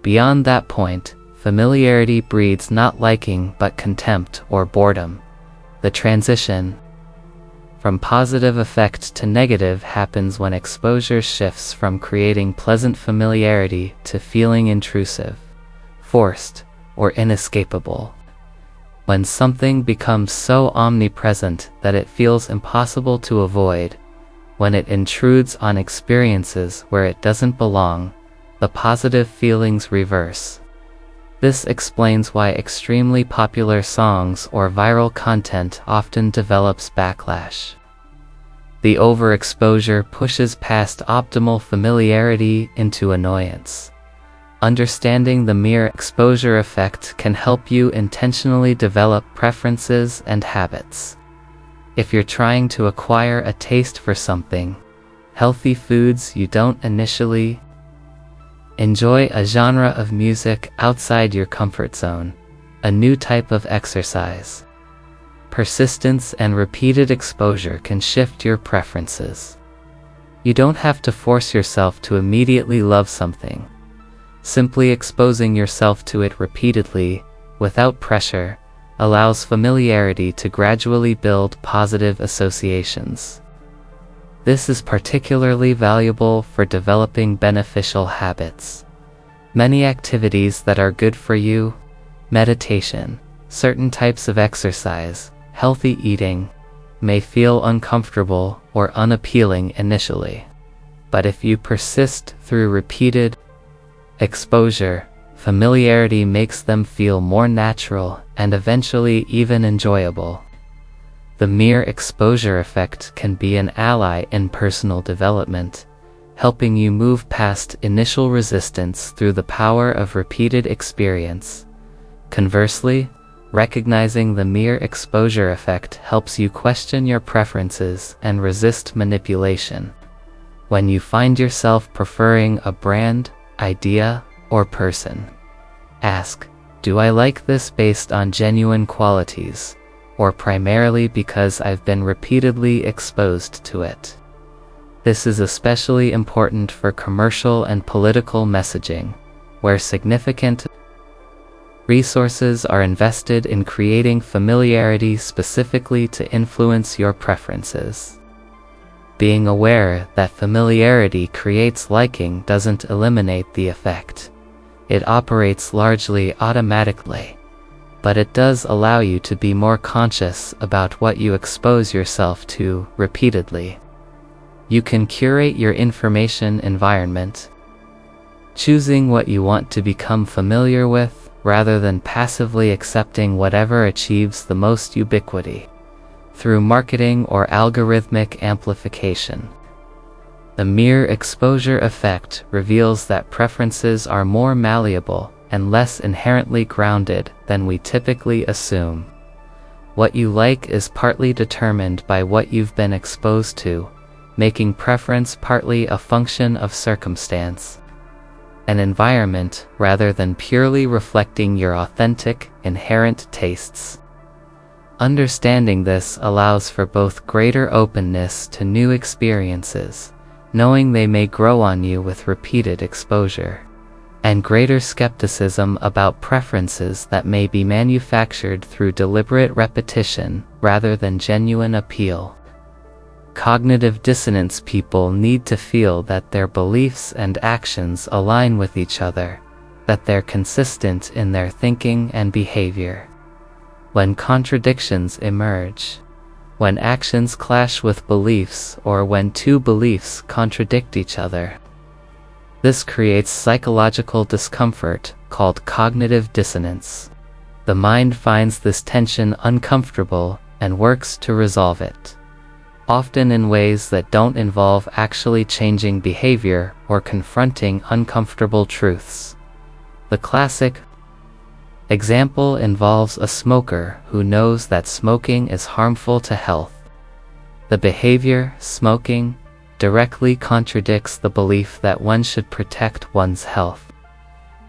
Beyond that point, familiarity breeds not liking but contempt or boredom. The transition from positive effect to negative happens when exposure shifts from creating pleasant familiarity to feeling intrusive, forced, or inescapable. When something becomes so omnipresent that it feels impossible to avoid, when it intrudes on experiences where it doesn't belong, the positive feelings reverse. This explains why extremely popular songs or viral content often develops backlash. The overexposure pushes past optimal familiarity into annoyance. Understanding the mere exposure effect can help you intentionally develop preferences and habits. If you're trying to acquire a taste for something, healthy foods you don't initially enjoy, a genre of music outside your comfort zone, a new type of exercise, persistence and repeated exposure can shift your preferences. You don't have to force yourself to immediately love something. Simply exposing yourself to it repeatedly, without pressure, allows familiarity to gradually build positive associations. This is particularly valuable for developing beneficial habits. Many activities that are good for you, meditation, certain types of exercise, healthy eating, may feel uncomfortable or unappealing initially. But if you persist through repeated exposure, familiarity makes them feel more natural and eventually even enjoyable. The mere exposure effect can be an ally in personal development, helping you move past initial resistance through the power of repeated experience. Conversely, recognizing the mere exposure effect helps you question your preferences and resist manipulation. When you find yourself preferring a brand, idea, or person, ask, do I like this based on genuine qualities, or primarily because I've been repeatedly exposed to it? This is especially important for commercial and political messaging, where significant resources are invested in creating familiarity specifically to influence your preferences. Being aware that familiarity creates liking doesn't eliminate the effect. It operates largely automatically, but it does allow you to be more conscious about what you expose yourself to repeatedly. You can curate your information environment, choosing what you want to become familiar with rather than passively accepting whatever achieves the most ubiquity through marketing or algorithmic amplification. The mere exposure effect reveals that preferences are more malleable and less inherently grounded than we typically assume. What you like is partly determined by what you've been exposed to, making preference partly a function of circumstance, an environment, rather than purely reflecting your authentic, inherent tastes. Understanding this allows for both greater openness to new experiences, knowing they may grow on you with repeated exposure, and greater skepticism about preferences that may be manufactured through deliberate repetition rather than genuine appeal. Cognitive dissonance people need to feel that their beliefs and actions align with each other, that they're consistent in their thinking and behavior. When contradictions emerge, when actions clash with beliefs, or when two beliefs contradict each other, this creates psychological discomfort called cognitive dissonance. The mind finds this tension uncomfortable and works to resolve it, often in ways that don't involve actually changing behavior or confronting uncomfortable truths. The classic example involves a smoker who knows that smoking is harmful to health. The behavior, smoking, directly contradicts the belief that one should protect one's health.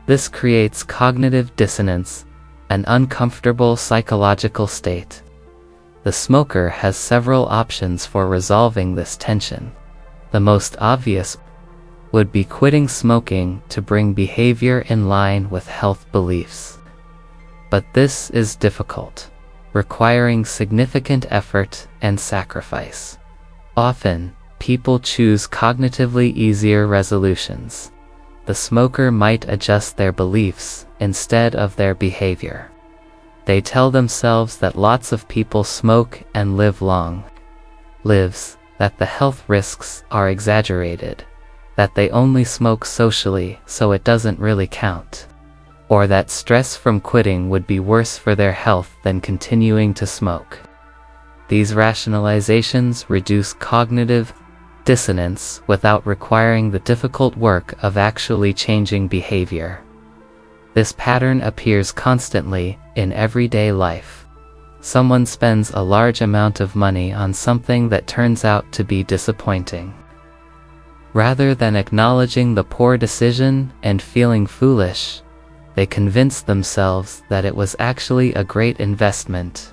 This creates cognitive dissonance, an uncomfortable psychological state. The smoker has several options for resolving this tension. The most obvious would be quitting smoking to bring behavior in line with health beliefs. But this is difficult, requiring significant effort and sacrifice. Often, people choose cognitively easier resolutions. The smoker might adjust their beliefs instead of their behavior. They tell themselves that lots of people smoke and live long lives, that the health risks are exaggerated, that they only smoke socially so it doesn't really count, or that stress from quitting would be worse for their health than continuing to smoke. These rationalizations reduce cognitive dissonance without requiring the difficult work of actually changing behavior. This pattern appears constantly in everyday life. Someone spends a large amount of money on something that turns out to be disappointing. Rather than acknowledging the poor decision and feeling foolish, they convince themselves that it was actually a great investment.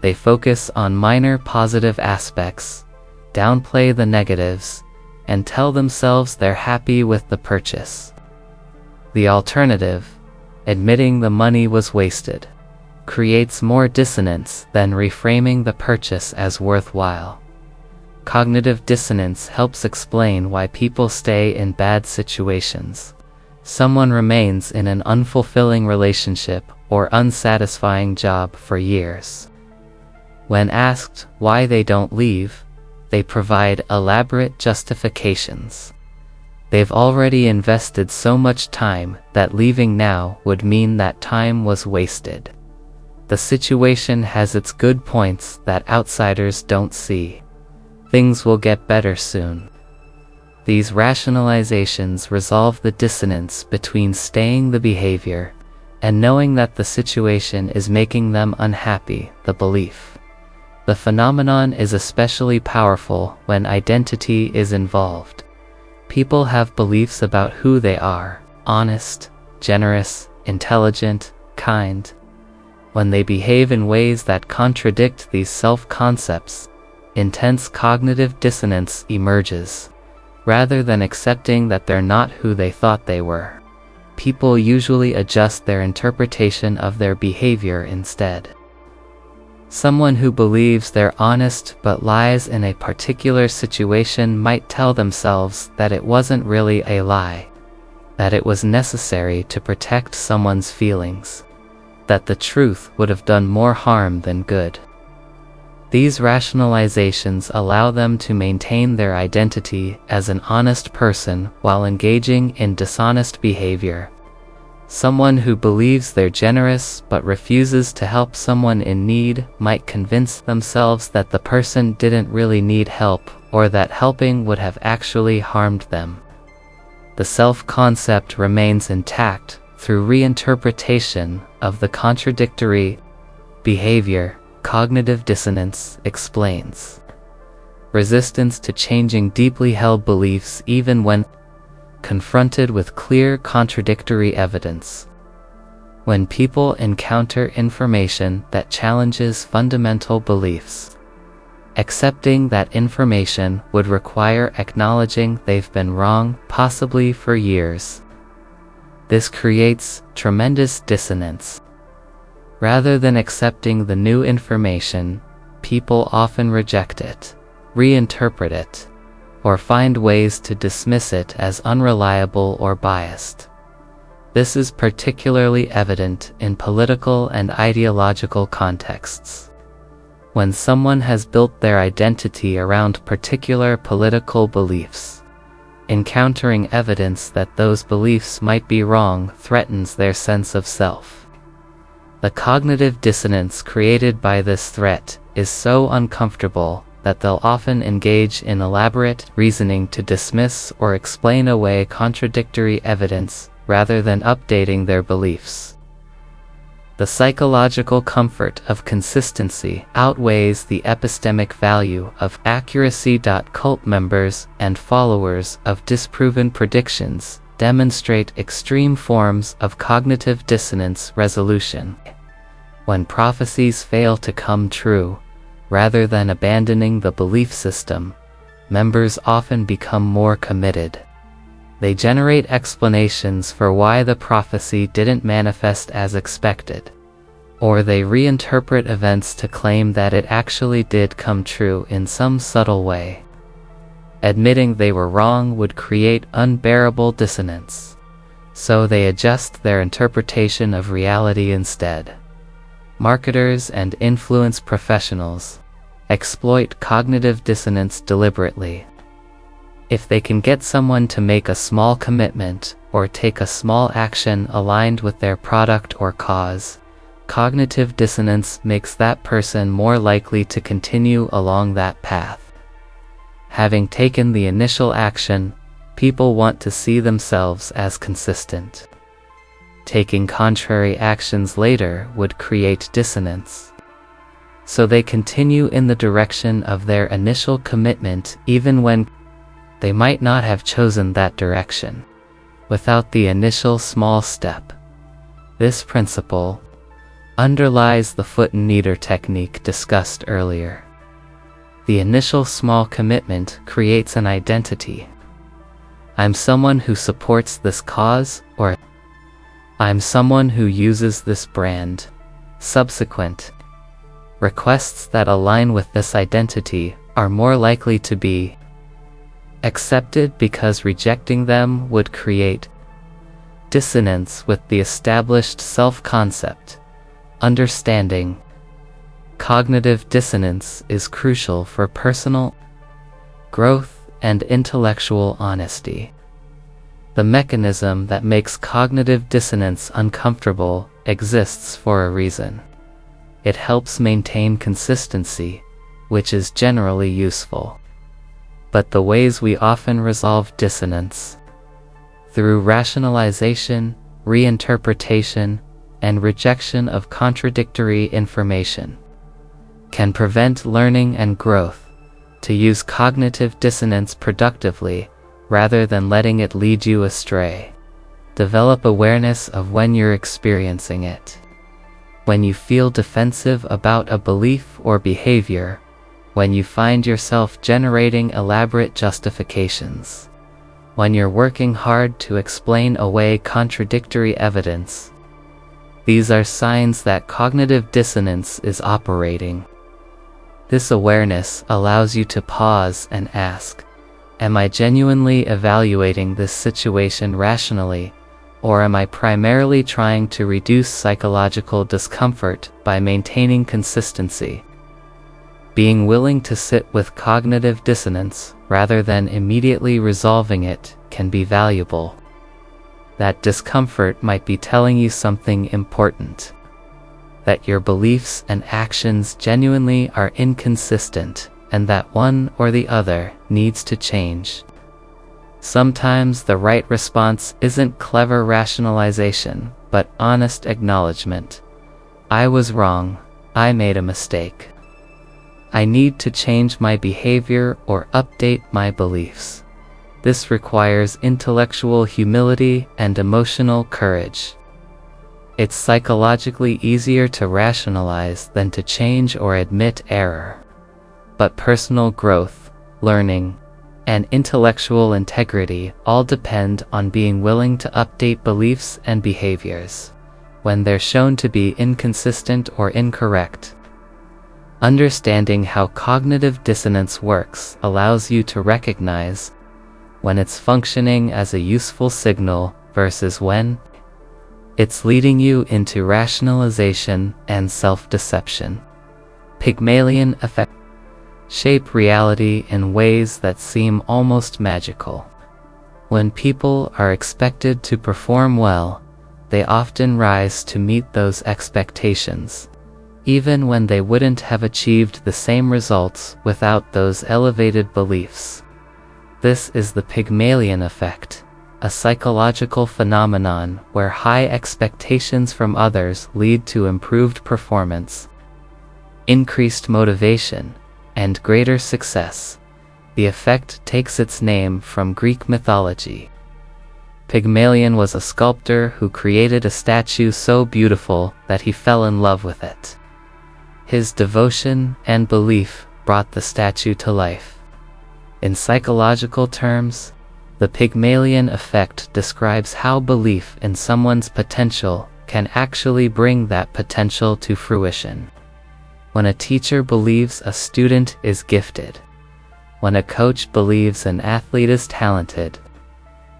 They focus on minor positive aspects, downplay the negatives, and tell themselves they're happy with the purchase. The alternative, admitting the money was wasted, creates more dissonance than reframing the purchase as worthwhile. Cognitive dissonance helps explain why people stay in bad situations. Someone remains in an unfulfilling relationship or unsatisfying job for years. When asked why they don't leave, they provide elaborate justifications. They've already invested so much time that leaving now would mean that time was wasted. The situation has its good points that outsiders don't see. Things will get better soon. These rationalizations resolve the dissonance between staying the behavior and knowing that the situation is making them unhappy, the belief. The phenomenon is especially powerful when identity is involved. People have beliefs about who they are: honest, generous, intelligent, kind. When they behave in ways that contradict these self-concepts, intense cognitive dissonance emerges. Rather than accepting that they're not who they thought they were, people usually adjust their interpretation of their behavior instead. Someone who believes they're honest but lies in a particular situation might tell themselves that it wasn't really a lie, that it was necessary to protect someone's feelings, that the truth would have done more harm than good. These rationalizations allow them to maintain their identity as an honest person while engaging in dishonest behavior. Someone who believes they're generous but refuses to help someone in need might convince themselves that the person didn't really need help or that helping would have actually harmed them. The self-concept remains intact through reinterpretation of the contradictory behavior. Cognitive dissonance explains resistance to changing deeply held beliefs even when confronted with clear contradictory evidence. When people encounter information that challenges fundamental beliefs, accepting that information would require acknowledging they've been wrong, possibly for years. This creates tremendous dissonance. Rather than accepting the new information, people often reject it, reinterpret it, or find ways to dismiss it as unreliable or biased. This is particularly evident in political and ideological contexts. When someone has built their identity around particular political beliefs, encountering evidence that those beliefs might be wrong threatens their sense of self. The cognitive dissonance created by this threat is so uncomfortable that they'll often engage in elaborate reasoning to dismiss or explain away contradictory evidence rather than updating their beliefs. The psychological comfort of consistency outweighs the epistemic value of accuracy. Cult members and followers of disproven predictions demonstrate extreme forms of cognitive dissonance resolution. When prophecies fail to come true, rather than abandoning the belief system, members often become more committed. They generate explanations for why the prophecy didn't manifest as expected, or they reinterpret events to claim that it actually did come true in some subtle way. Admitting they were wrong would create unbearable dissonance, so they adjust their interpretation of reality instead. Marketers and influence professionals exploit cognitive dissonance deliberately. If they can get someone to make a small commitment or take a small action aligned with their product or cause, cognitive dissonance makes that person more likely to continue along that path. Having taken the initial action, people want to see themselves as consistent. Taking contrary actions later would create dissonance. So they continue in the direction of their initial commitment even when they might not have chosen that direction without the initial small step. This principle underlies the foot-and-kneader technique discussed earlier. The initial small commitment creates an identity. I'm someone who supports this cause, or I'm someone who uses this brand. Subsequent requests that align with this identity are more likely to be accepted because rejecting them would create dissonance with the established self-concept. Understanding cognitive dissonance is crucial for personal growth and intellectual honesty. The mechanism that makes cognitive dissonance uncomfortable exists for a reason. It helps maintain consistency, which is generally useful. But the ways we often resolve dissonance, through rationalization, reinterpretation, and rejection of contradictory information, can prevent learning and growth. To use cognitive dissonance productively, rather than letting it lead you astray. Develop awareness of when you're experiencing it. When you feel defensive about a belief or behavior, when you find yourself generating elaborate justifications, when you're working hard to explain away contradictory evidence. These are signs that cognitive dissonance is operating. This awareness allows you to pause and ask, am I genuinely evaluating this situation rationally, or am I primarily trying to reduce psychological discomfort by maintaining consistency? Being willing to sit with cognitive dissonance rather than immediately resolving it can be valuable. That discomfort might be telling you something important. That your beliefs and actions genuinely are inconsistent, and that one or the other needs to change. Sometimes the right response isn't clever rationalization, but honest acknowledgement. I was wrong. I made a mistake. I need to change my behavior or update my beliefs. This requires intellectual humility and emotional courage. It's psychologically easier to rationalize than to change or admit error. But personal growth, learning, and intellectual integrity all depend on being willing to update beliefs and behaviors when they're shown to be inconsistent or incorrect. Understanding how cognitive dissonance works allows you to recognize when it's functioning as a useful signal versus when it's leading you into rationalization and self-deception. Pygmalion effect shape reality in ways that seem almost magical. When people are expected to perform well, they often rise to meet those expectations, even when they wouldn't have achieved the same results without those elevated beliefs. This is the Pygmalion effect, a psychological phenomenon where high expectations from others lead to improved performance, increased motivation, and greater success. The effect takes its name from Greek mythology. Pygmalion was a sculptor who created a statue so beautiful that he fell in love with it. His devotion and belief brought the statue to life. In psychological terms, the Pygmalion effect describes how belief in someone's potential can actually bring that potential to fruition. When a teacher believes a student is gifted, when a coach believes an athlete is talented,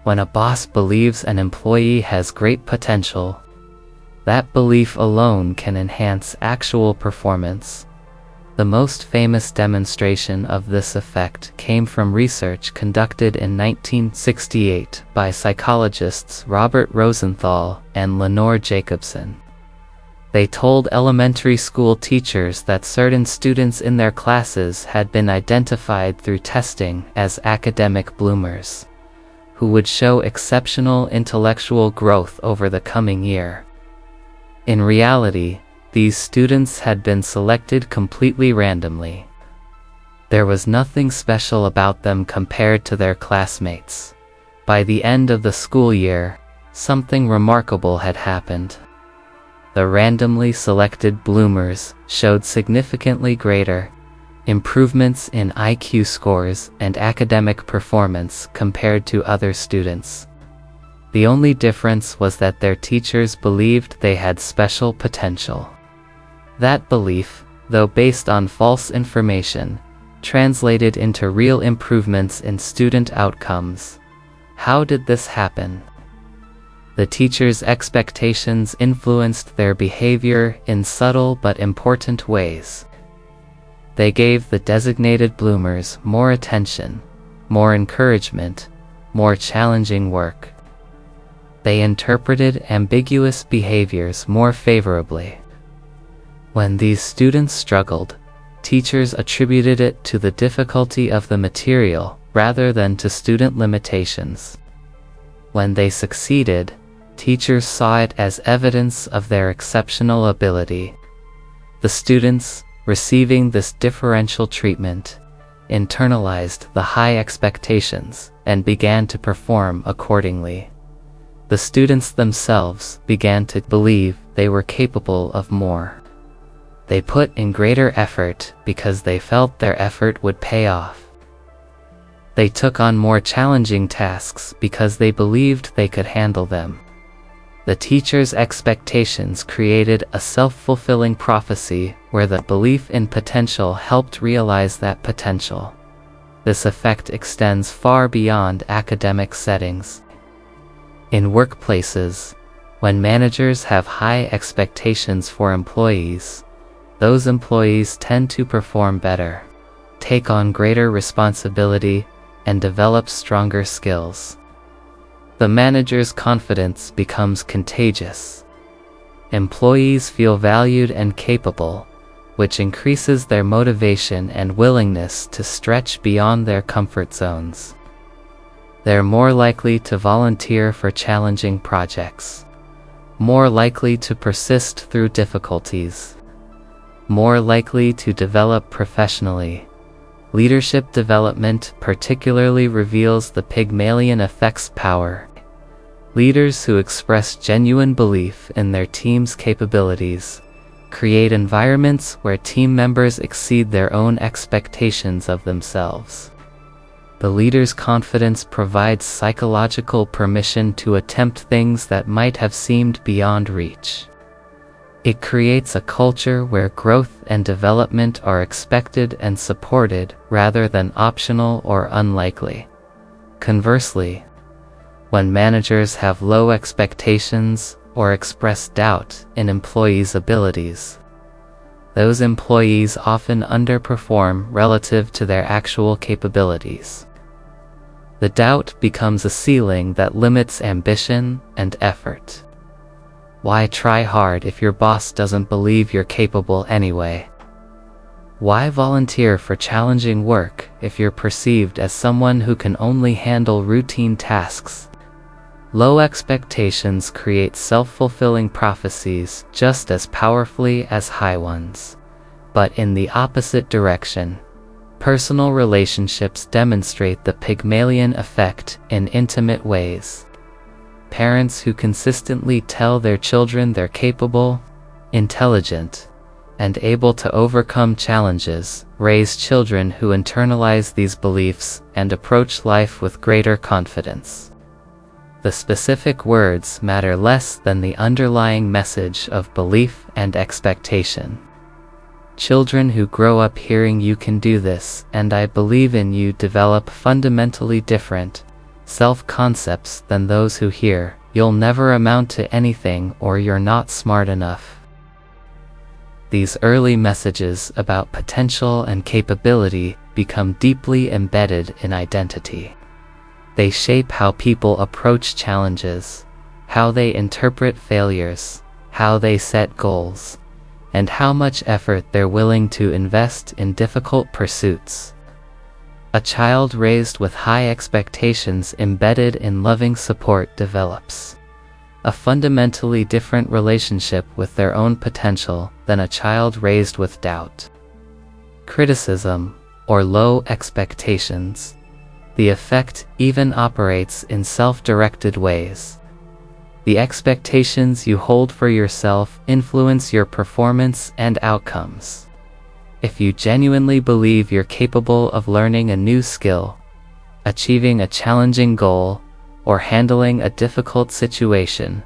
when a boss believes an employee has great potential, that belief alone can enhance actual performance. The most famous demonstration of this effect came from research conducted in 1968 by psychologists Robert Rosenthal and Lenore Jacobson. They told elementary school teachers that certain students in their classes had been identified through testing as academic bloomers, who would show exceptional intellectual growth over the coming year. In reality, these students had been selected completely randomly. There was nothing special about them compared to their classmates. By the end of the school year, something remarkable had happened. The randomly selected bloomers showed significantly greater improvements in IQ scores and academic performance compared to other students. The only difference was that their teachers believed they had special potential. That belief, though based on false information, translated into real improvements in student outcomes. How did this happen? The teachers' expectations influenced their behavior in subtle but important ways. They gave the designated bloomers more attention, more encouragement, more challenging work. They interpreted ambiguous behaviors more favorably. When these students struggled, teachers attributed it to the difficulty of the material rather than to student limitations. When they succeeded, teachers saw it as evidence of their exceptional ability. The students, receiving this differential treatment, internalized the high expectations and began to perform accordingly. The students themselves began to believe they were capable of more. They put in greater effort because they felt their effort would pay off. They took on more challenging tasks because they believed they could handle them. The teacher's expectations created a self-fulfilling prophecy where the belief in potential helped realize that potential. This effect extends far beyond academic settings. In workplaces, when managers have high expectations for employees, those employees tend to perform better, take on greater responsibility, and develop stronger skills. The manager's confidence becomes contagious. Employees feel valued and capable, which increases their motivation and willingness to stretch beyond their comfort zones. They're more likely to volunteer for challenging projects, more likely to persist through difficulties, more likely to develop professionally. Leadership development particularly reveals the Pygmalion effect's power. Leaders who express genuine belief in their team's capabilities create environments where team members exceed their own expectations of themselves. The leader's confidence provides psychological permission to attempt things that might have seemed beyond reach. It creates a culture where growth and development are expected and supported rather than optional or unlikely. Conversely, when managers have low expectations or express doubt in employees' abilities, those employees often underperform relative to their actual capabilities. The doubt becomes a ceiling that limits ambition and effort. Why try hard if your boss doesn't believe you're capable anyway? Why volunteer for challenging work if you're perceived as someone who can only handle routine tasks? Low expectations create self-fulfilling prophecies just as powerfully as high ones. But in the opposite direction, personal relationships demonstrate the Pygmalion effect in intimate ways. Parents who consistently tell their children they're capable, intelligent, and able to overcome challenges raise children who internalize these beliefs and approach life with greater confidence. The specific words matter less than the underlying message of belief and expectation. Children who grow up hearing "you can do this" and "I believe in you" develop fundamentally different self-concepts than those who hear "you'll never amount to anything" or "you're not smart enough." These early messages about potential and capability become deeply embedded in identity. They shape how people approach challenges, how they interpret failures, how they set goals, and how much effort they're willing to invest in difficult pursuits. A child raised with high expectations embedded in loving support develops a fundamentally different relationship with their own potential than a child raised with doubt, criticism, or low expectations. The effect even operates in self-directed ways. The expectations you hold for yourself influence your performance and outcomes. If you genuinely believe you're capable of learning a new skill, achieving a challenging goal, or handling a difficult situation,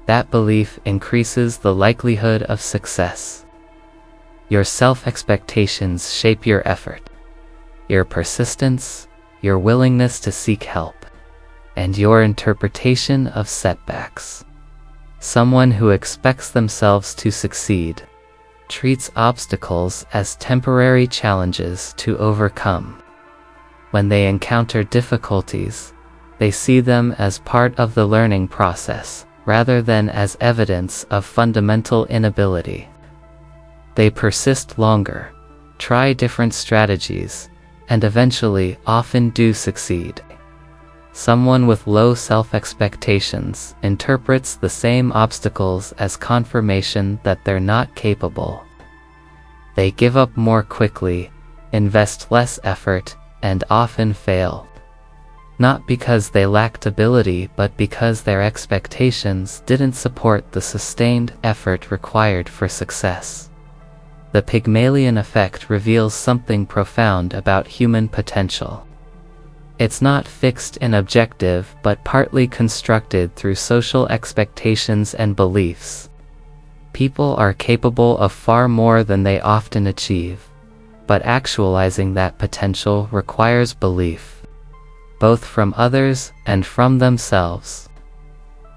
that belief increases the likelihood of success. Your self-expectations shape your effort, your persistence, your willingness to seek help, and your interpretation of setbacks. Someone who expects themselves to succeed treats obstacles as temporary challenges to overcome. When they encounter difficulties, they see them as part of the learning process rather than as evidence of fundamental inability. They persist longer, try different strategies, and eventually often do succeed. Someone with low self-expectations interprets the same obstacles as confirmation that they're not capable. They give up more quickly, invest less effort, and often fail. Not because they lacked ability, but because their expectations didn't support the sustained effort required for success. The Pygmalion effect reveals something profound about human potential. It's not fixed and objective, but partly constructed through social expectations and beliefs. People are capable of far more than they often achieve, but actualizing that potential requires belief, both from others and from themselves.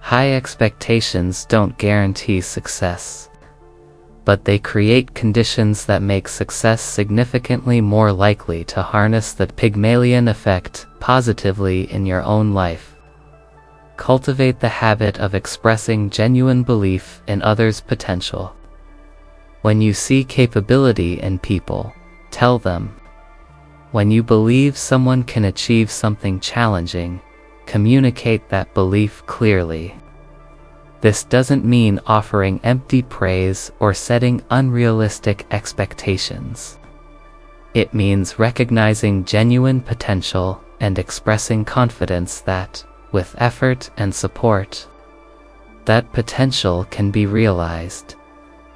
High expectations don't guarantee success, but they create conditions that make success significantly more likely to harness the Pygmalion effect positively in your own life. Cultivate the habit of expressing genuine belief in others' potential. When you see capability in people, tell them. When you believe someone can achieve something challenging, communicate that belief clearly. This doesn't mean offering empty praise or setting unrealistic expectations. It means recognizing genuine potential and expressing confidence that, with effort and support, that potential can be realized.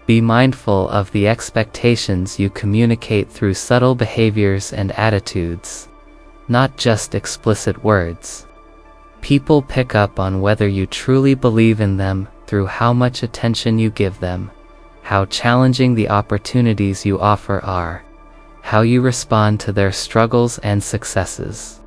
Be mindful of the expectations you communicate through subtle behaviors and attitudes, not just explicit words. People pick up on whether you truly believe in them through how much attention you give them, how challenging the opportunities you offer are, how you respond to their struggles and successes.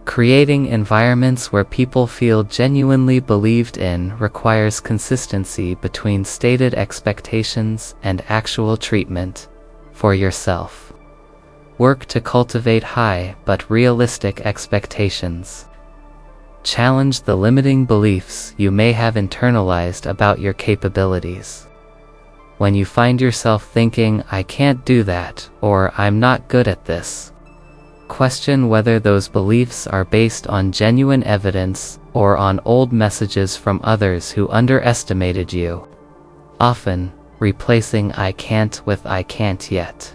Creating environments where people feel genuinely believed in requires consistency between stated expectations and actual treatment for yourself. Work to cultivate high but realistic expectations. Challenge the limiting beliefs you may have internalized about your capabilities. When you find yourself thinking, "I can't do that," or "I'm not good at this," question whether those beliefs are based on genuine evidence or on old messages from others who underestimated you. Often, replacing "I can't" with "I can't yet,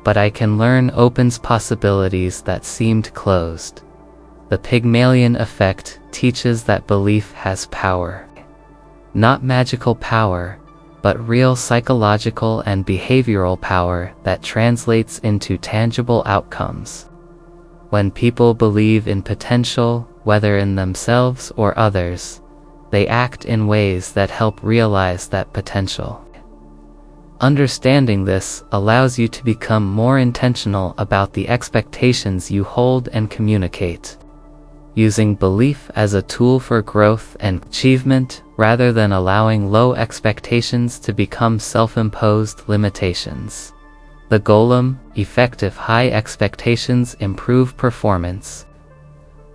but I can learn" opens possibilities that seemed closed. The Pygmalion effect teaches that belief has power. Not magical power, but real psychological and behavioral power that translates into tangible outcomes. When people believe in potential, whether in themselves or others, they act in ways that help realize that potential. Understanding this allows you to become more intentional about the expectations you hold and communicate, using belief as a tool for growth and achievement rather than allowing low expectations to become self-imposed limitations. The Golem, effective high expectations improve performance.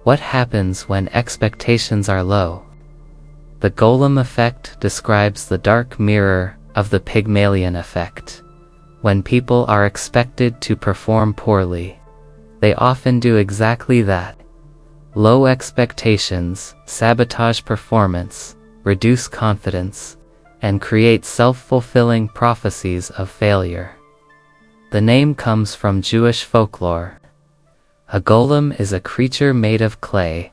What happens when expectations are low? The Golem effect describes the dark mirror of the Pygmalion effect. When people are expected to perform poorly, they often do exactly that. Low expectations sabotage performance, reduce confidence, and create self-fulfilling prophecies of failure. The name comes from Jewish folklore. A golem is a creature made of clay,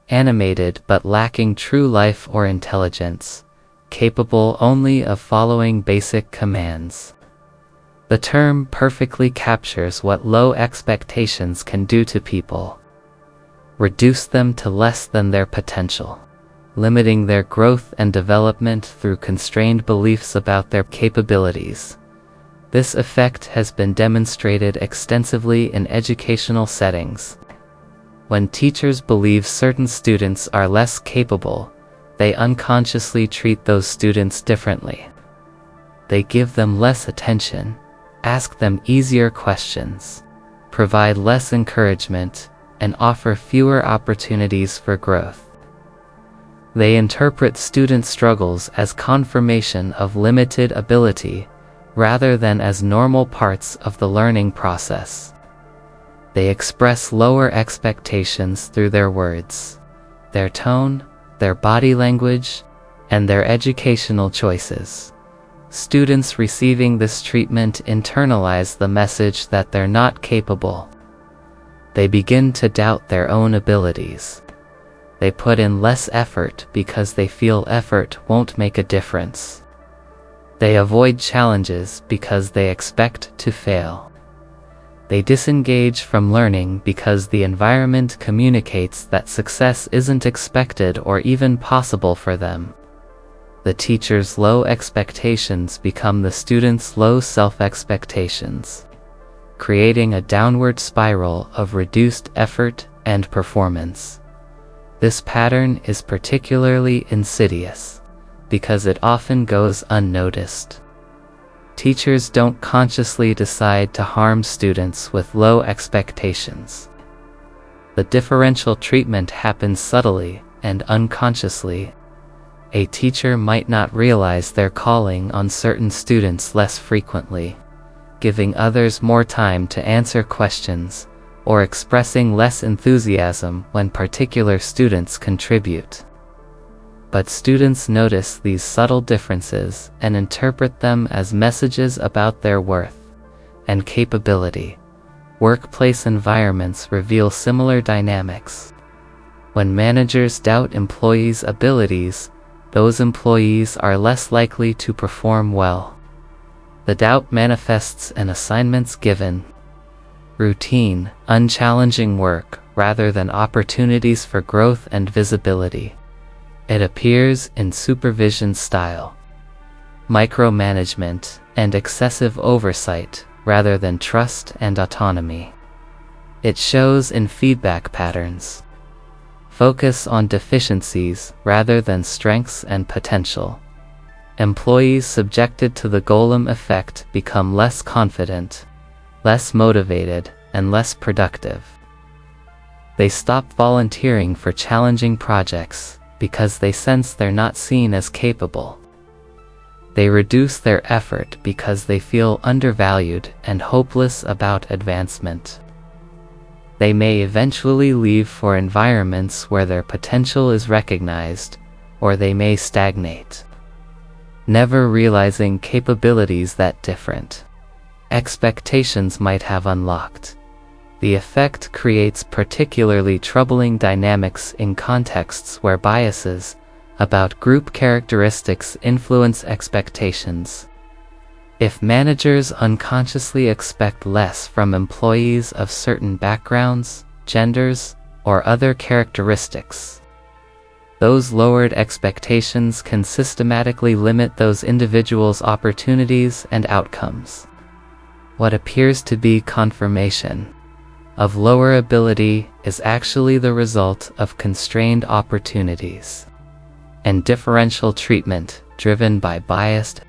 animated but lacking true life or intelligence, capable only of following basic commands. The term perfectly captures what low expectations can do to people. Reduce them to less than their potential, limiting their growth and development through constrained beliefs about their capabilities. This effect has been demonstrated extensively in educational settings. When teachers believe certain students are less capable, they unconsciously treat those students differently. They give them less attention, ask them easier questions, provide less encouragement, and offer fewer opportunities for growth. They interpret student struggles as confirmation of limited ability, rather than as normal parts of the learning process. They express lower expectations through their words, their tone, their body language, and their educational choices. Students receiving this treatment internalize the message that they're not capable. They begin to doubt their own abilities. They put in less effort because they feel effort won't make a difference. They avoid challenges because they expect to fail. They disengage from learning because the environment communicates that success isn't expected or even possible for them. The teacher's low expectations become the student's low self-expectations, creating a downward spiral of reduced effort and performance. This pattern is particularly insidious because it often goes unnoticed. Teachers don't consciously decide to harm students with low expectations. The differential treatment happens subtly and unconsciously. A teacher might not realize they're calling on certain students less frequently, giving others more time to answer questions, or expressing less enthusiasm when particular students contribute. But students notice these subtle differences and interpret them as messages about their worth and capability. Workplace environments reveal similar dynamics. When managers doubt employees' abilities, those employees are less likely to perform well. The doubt manifests in assignments given, routine, unchallenging work, rather than opportunities for growth and visibility. It appears in supervision style, micromanagement, and excessive oversight, rather than trust and autonomy. It shows in feedback patterns. Focus on deficiencies rather than strengths and potential. Employees subjected to the golem effect become less confident, less motivated, and less productive. They stop volunteering for challenging projects because they sense they're not seen as capable. They reduce their effort because they feel undervalued and hopeless about advancement. They may eventually leave for environments where their potential is recognized, or they may stagnate, never realizing capabilities that different expectations might have unlocked. The effect creates particularly troubling dynamics in contexts where biases about group characteristics influence expectations. If managers unconsciously expect less from employees of certain backgrounds, genders, or other characteristics, those lowered expectations can systematically limit those individuals' opportunities and outcomes. What appears to be confirmation of lower ability is actually the result of constrained opportunities and differential treatment driven by biased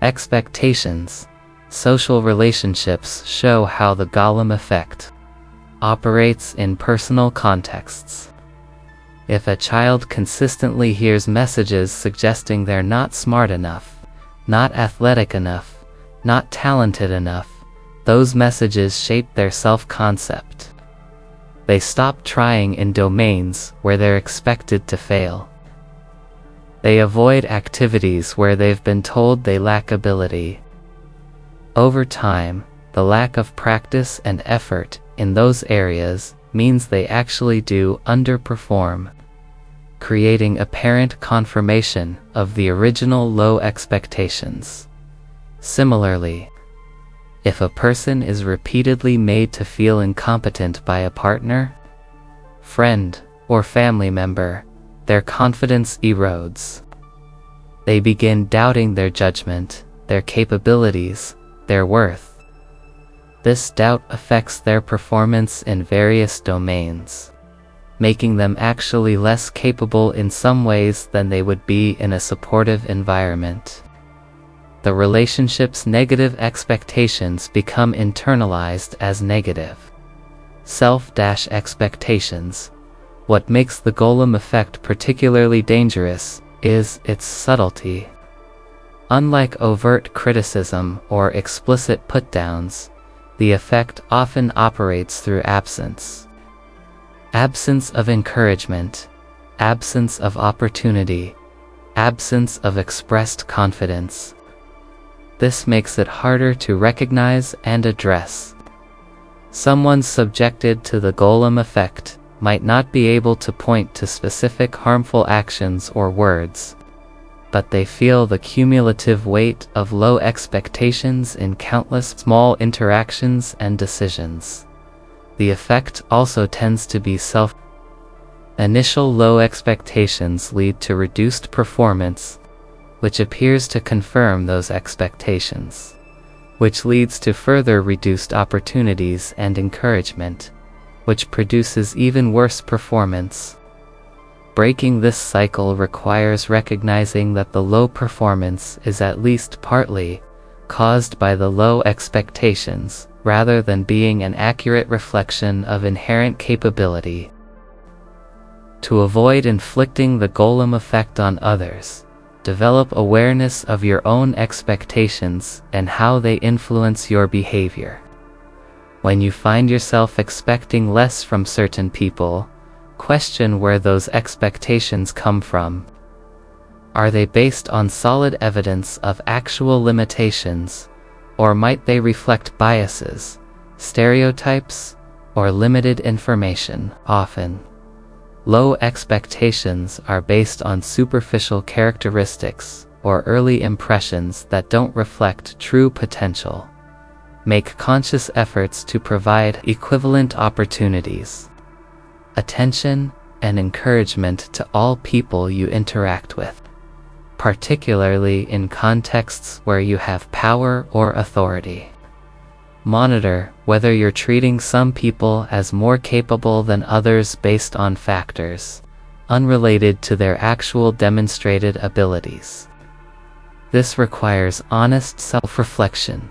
expectations. Social relationships show how the Golem effect operates in personal contexts. If a child consistently hears messages suggesting they're not smart enough, not athletic enough, not talented enough, those messages shape their self-concept. They stop trying in domains where they're expected to fail. They avoid activities where they've been told they lack ability. Over time, the lack of practice and effort in those areas means they actually do underperform, creating apparent confirmation of the original low expectations. Similarly, if a person is repeatedly made to feel incompetent by a partner, friend, or family member, their confidence erodes. They begin doubting their judgment, their capabilities, their worth. This doubt affects their performance in various domains, making them actually less capable in some ways than they would be in a supportive environment. The relationship's negative expectations become internalized as negative self-expectations. What makes the Golem effect particularly dangerous is its subtlety. Unlike overt criticism or explicit put-downs, the effect often operates through absence. Absence of encouragement, absence of opportunity, absence of expressed confidence. This makes it harder to recognize and address. Someone subjected to the Golem effect might not be able to point to specific harmful actions or words, but they feel the cumulative weight of low expectations in countless small interactions and decisions. The effect also tends to be Initial low expectations lead to reduced performance, which appears to confirm those expectations, which leads to further reduced opportunities and encouragement, which produces even worse performance. Breaking this cycle requires recognizing that the low performance is at least partly caused by the low expectations, rather than being an accurate reflection of inherent capability. To avoid inflicting the Golem effect on others, develop awareness of your own expectations and how they influence your behavior. When you find yourself expecting less from certain people, question where those expectations come from. Are they based on solid evidence of actual limitations, or might they reflect biases, stereotypes, or limited information? Often, low expectations are based on superficial characteristics or early impressions that don't reflect true potential. Make conscious efforts to provide equivalent opportunities, attention, and encouragement to all people you interact with, particularly in contexts where you have power or authority. Monitor whether you're treating some people as more capable than others based on factors unrelated to their actual demonstrated abilities. This requires honest self-reflection,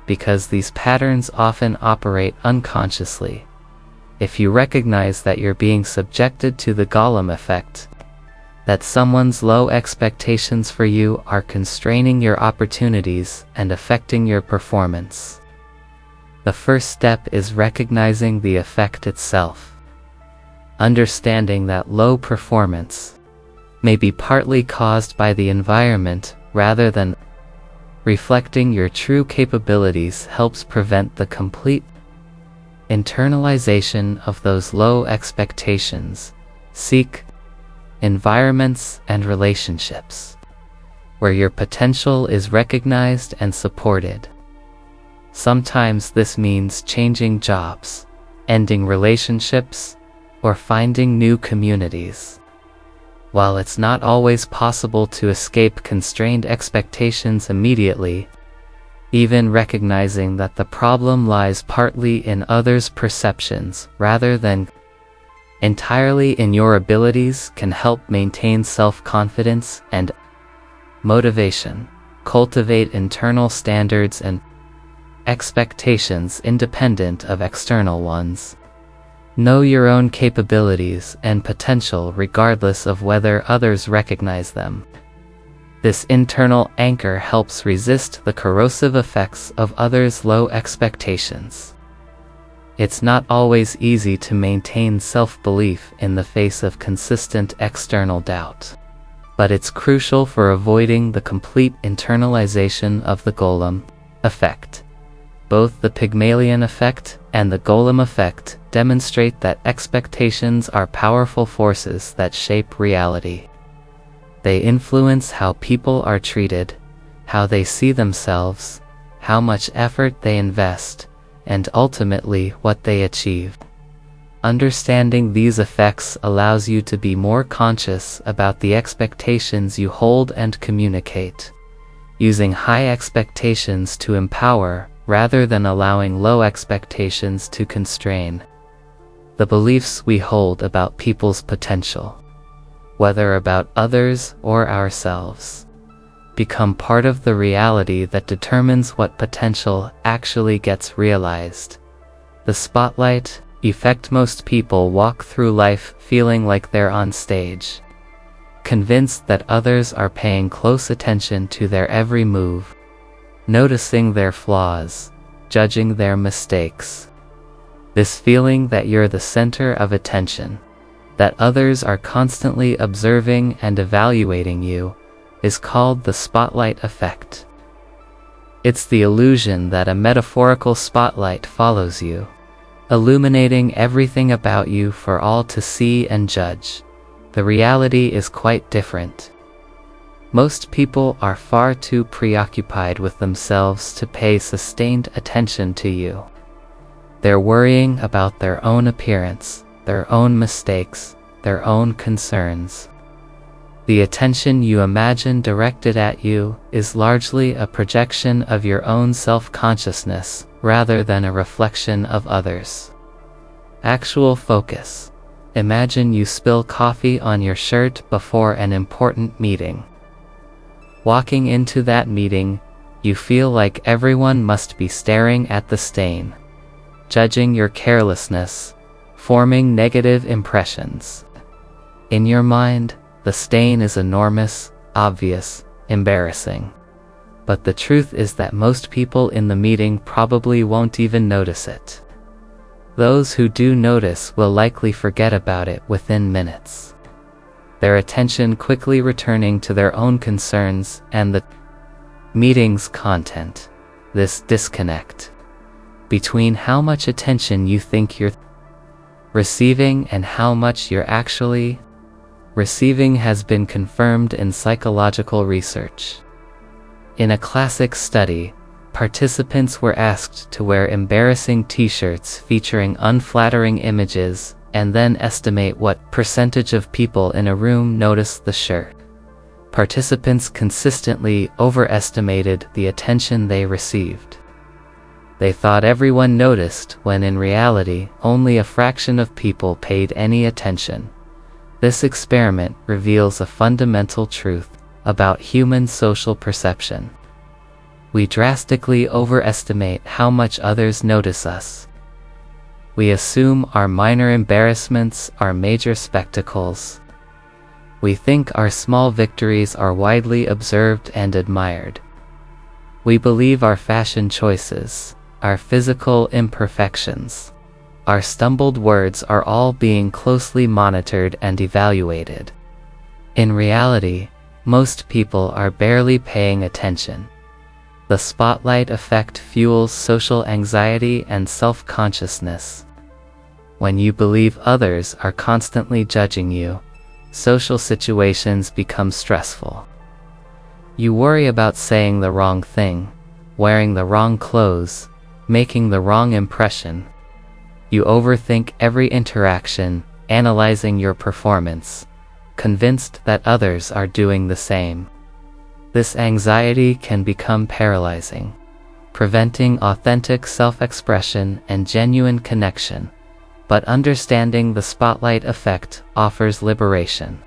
because these patterns often operate unconsciously. If you recognize that you're being subjected to the Golem effect, that someone's low expectations for you are constraining your opportunities and affecting your performance, the first step is recognizing the effect itself. Understanding that low performance may be partly caused by the environment rather than reflecting your true capabilities helps prevent the complete Internalization of those low expectations. Seek environments and relationships where your potential is recognized and supported. Sometimes this means changing jobs, ending relationships, or finding new communities. While it's not always possible to escape constrained expectations immediately, even recognizing that the problem lies partly in others' perceptions rather than entirely in your abilities can help maintain self-confidence and motivation. Cultivate internal standards and expectations independent of external ones. Know your own capabilities and potential regardless of whether others recognize them. This internal anchor helps resist the corrosive effects of others' low expectations. It's not always easy to maintain self-belief in the face of consistent external doubt, but it's crucial for avoiding the complete internalization of the golem effect. Both the Pygmalion effect and the golem effect demonstrate that expectations are powerful forces that shape reality. They influence how people are treated, how they see themselves, how much effort they invest, and ultimately what they achieve. Understanding these effects allows you to be more conscious about the expectations you hold and communicate, using high expectations to empower rather than allowing low expectations to constrain. The beliefs we hold about people's potential, whether about others or ourselves, become part of the reality that determines what potential actually gets realized. The spotlight effect. Most people walk through life feeling like they're on stage, convinced that others are paying close attention to their every move, noticing their flaws, judging their mistakes. This feeling that you're the center of attention, that others are constantly observing and evaluating you, is called the spotlight effect. It's the illusion that a metaphorical spotlight follows you, illuminating everything about you for all to see and judge. The reality is quite different. Most people are far too preoccupied with themselves to pay sustained attention to you. They're worrying about their own appearance, their own mistakes, their own concerns. The attention you imagine directed at you is largely a projection of your own self-consciousness rather than a reflection of others. Actual focus. Imagine you spill coffee on your shirt before an important meeting. Walking into that meeting, you feel like everyone must be staring at the stain, judging your carelessness, forming negative impressions. In your mind, the stain is enormous, obvious, embarrassing. But the truth is that most people in the meeting probably won't even notice it. Those who do notice will likely forget about it within minutes, their attention quickly returning to their own concerns and the meeting's content. This disconnect between how much attention you think you're receiving and how much you're actually receiving has been confirmed in psychological research. In a classic study, participants were asked to wear embarrassing t-shirts featuring unflattering images and then estimate what percentage of people in a room noticed the shirt. Participants consistently overestimated the attention they received. They thought everyone noticed when in reality only a fraction of people paid any attention. This experiment reveals a fundamental truth about human social perception. We drastically overestimate how much others notice us. We assume our minor embarrassments are major spectacles. We think our small victories are widely observed and admired. We believe our fashion choices, our physical imperfections, our stumbled words are all being closely monitored and evaluated. In reality, most people are barely paying attention. The spotlight effect fuels social anxiety and self-consciousness. When you believe others are constantly judging you, social situations become stressful. You worry about saying the wrong thing, wearing the wrong clothes, making the wrong impression. You overthink every interaction, analyzing your performance, convinced that others are doing the same. This anxiety can become paralyzing, preventing authentic self-expression and genuine connection. But understanding the spotlight effect offers liberation.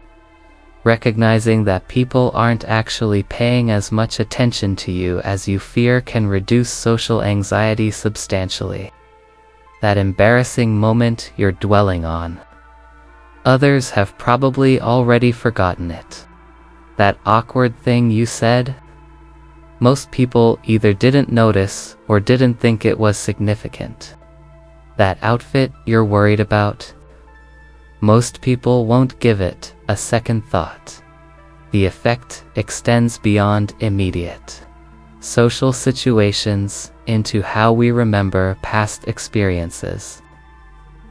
Recognizing that people aren't actually paying as much attention to you as you fear can reduce social anxiety substantially. That embarrassing moment you're dwelling on. Others have probably already forgotten it. That awkward thing you said? Most people either didn't notice or didn't think it was significant. That outfit you're worried about? Most people won't give it a second thought. The effect extends beyond immediate social situations into how we remember past experiences.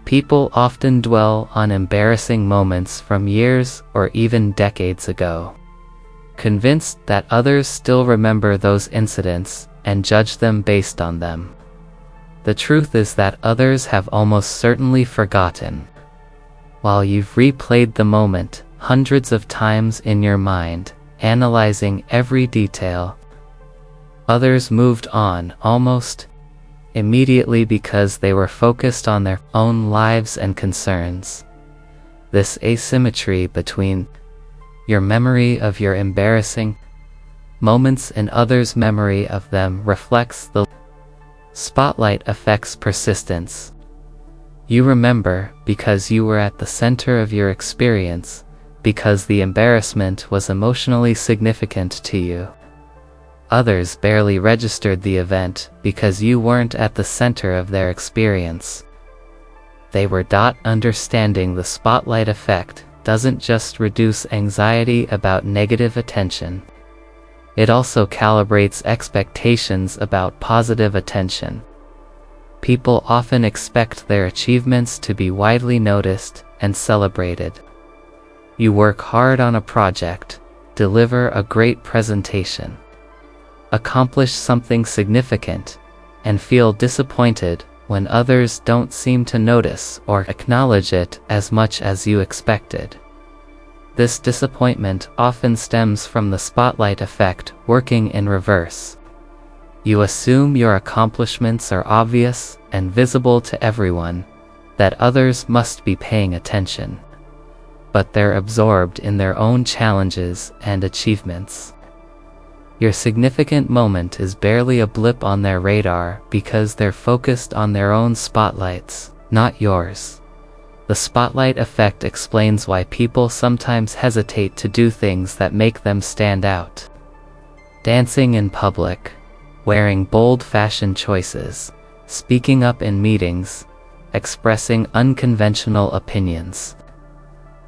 People often dwell on embarrassing moments from years or even decades ago, convinced that others still remember those incidents and judge them based on them. The truth is that others have almost certainly forgotten. While you've replayed the moment hundreds of times in your mind, analyzing every detail, others moved on almost immediately because they were focused on their own lives and concerns. This asymmetry between your memory of your embarrassing moments and others' memory of them reflects the spotlight effect's persistence. You remember because you were at the center of your experience, because the embarrassment was emotionally significant to you. Others barely registered the event because you weren't at the center of their experience. They were not understanding the spotlight effect doesn't just reduce anxiety about negative attention. It also calibrates expectations about positive attention. People often expect their achievements to be widely noticed and celebrated. You work hard on a project, deliver a great presentation, accomplish something significant, and feel disappointed when others don't seem to notice or acknowledge it as much as you expected. This disappointment often stems from the spotlight effect working in reverse. You assume your accomplishments are obvious and visible to everyone, that others must be paying attention. But they're absorbed in their own challenges and achievements. Your significant moment is barely a blip on their radar because they're focused on their own spotlights, not yours. The spotlight effect explains why people sometimes hesitate to do things that make them stand out. Dancing in public, wearing bold fashion choices, speaking up in meetings, expressing unconventional opinions.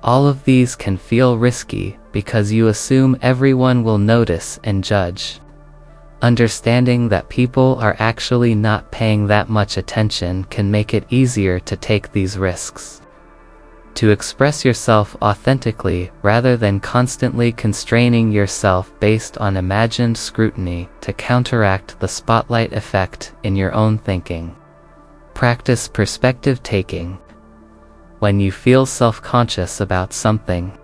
All of these can feel risky because you assume everyone will notice and judge. Understanding that people are actually not paying that much attention can make it easier to take these risks. To express yourself authentically rather than constantly constraining yourself based on imagined scrutiny to counteract the spotlight effect in your own thinking. Practice perspective taking. When you feel self-conscious about something,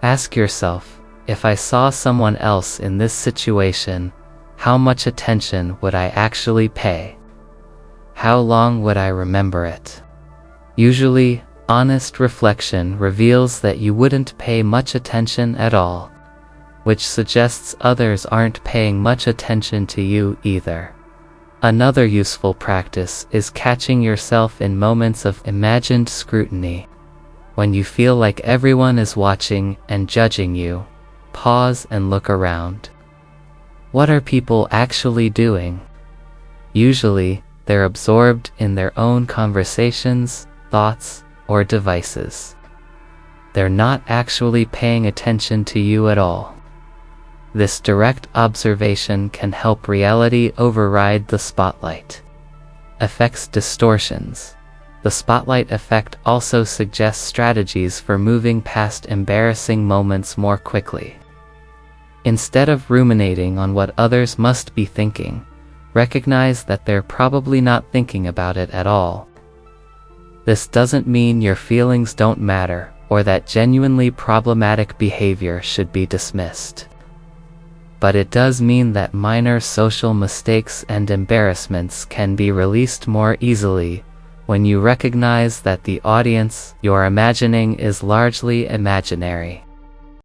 ask yourself, if I saw someone else in this situation, how much attention would I actually pay? How long would I remember it? Usually, honest reflection reveals that you wouldn't pay much attention at all, which suggests others aren't paying much attention to you either. Another useful practice is catching yourself in moments of imagined scrutiny. When you feel like everyone is watching and judging you, pause and look around. What are people actually doing? Usually, they're absorbed in their own conversations, thoughts, or devices. They're not actually paying attention to you at all. This direct observation can help reality override the spotlight. Affects distortions. The spotlight effect also suggests strategies for moving past embarrassing moments more quickly. Instead of ruminating on what others must be thinking, recognize that they're probably not thinking about it at all. This doesn't mean your feelings don't matter or that genuinely problematic behavior should be dismissed. But it does mean that minor social mistakes and embarrassments can be released more easily when you recognize that the audience you're imagining is largely imaginary.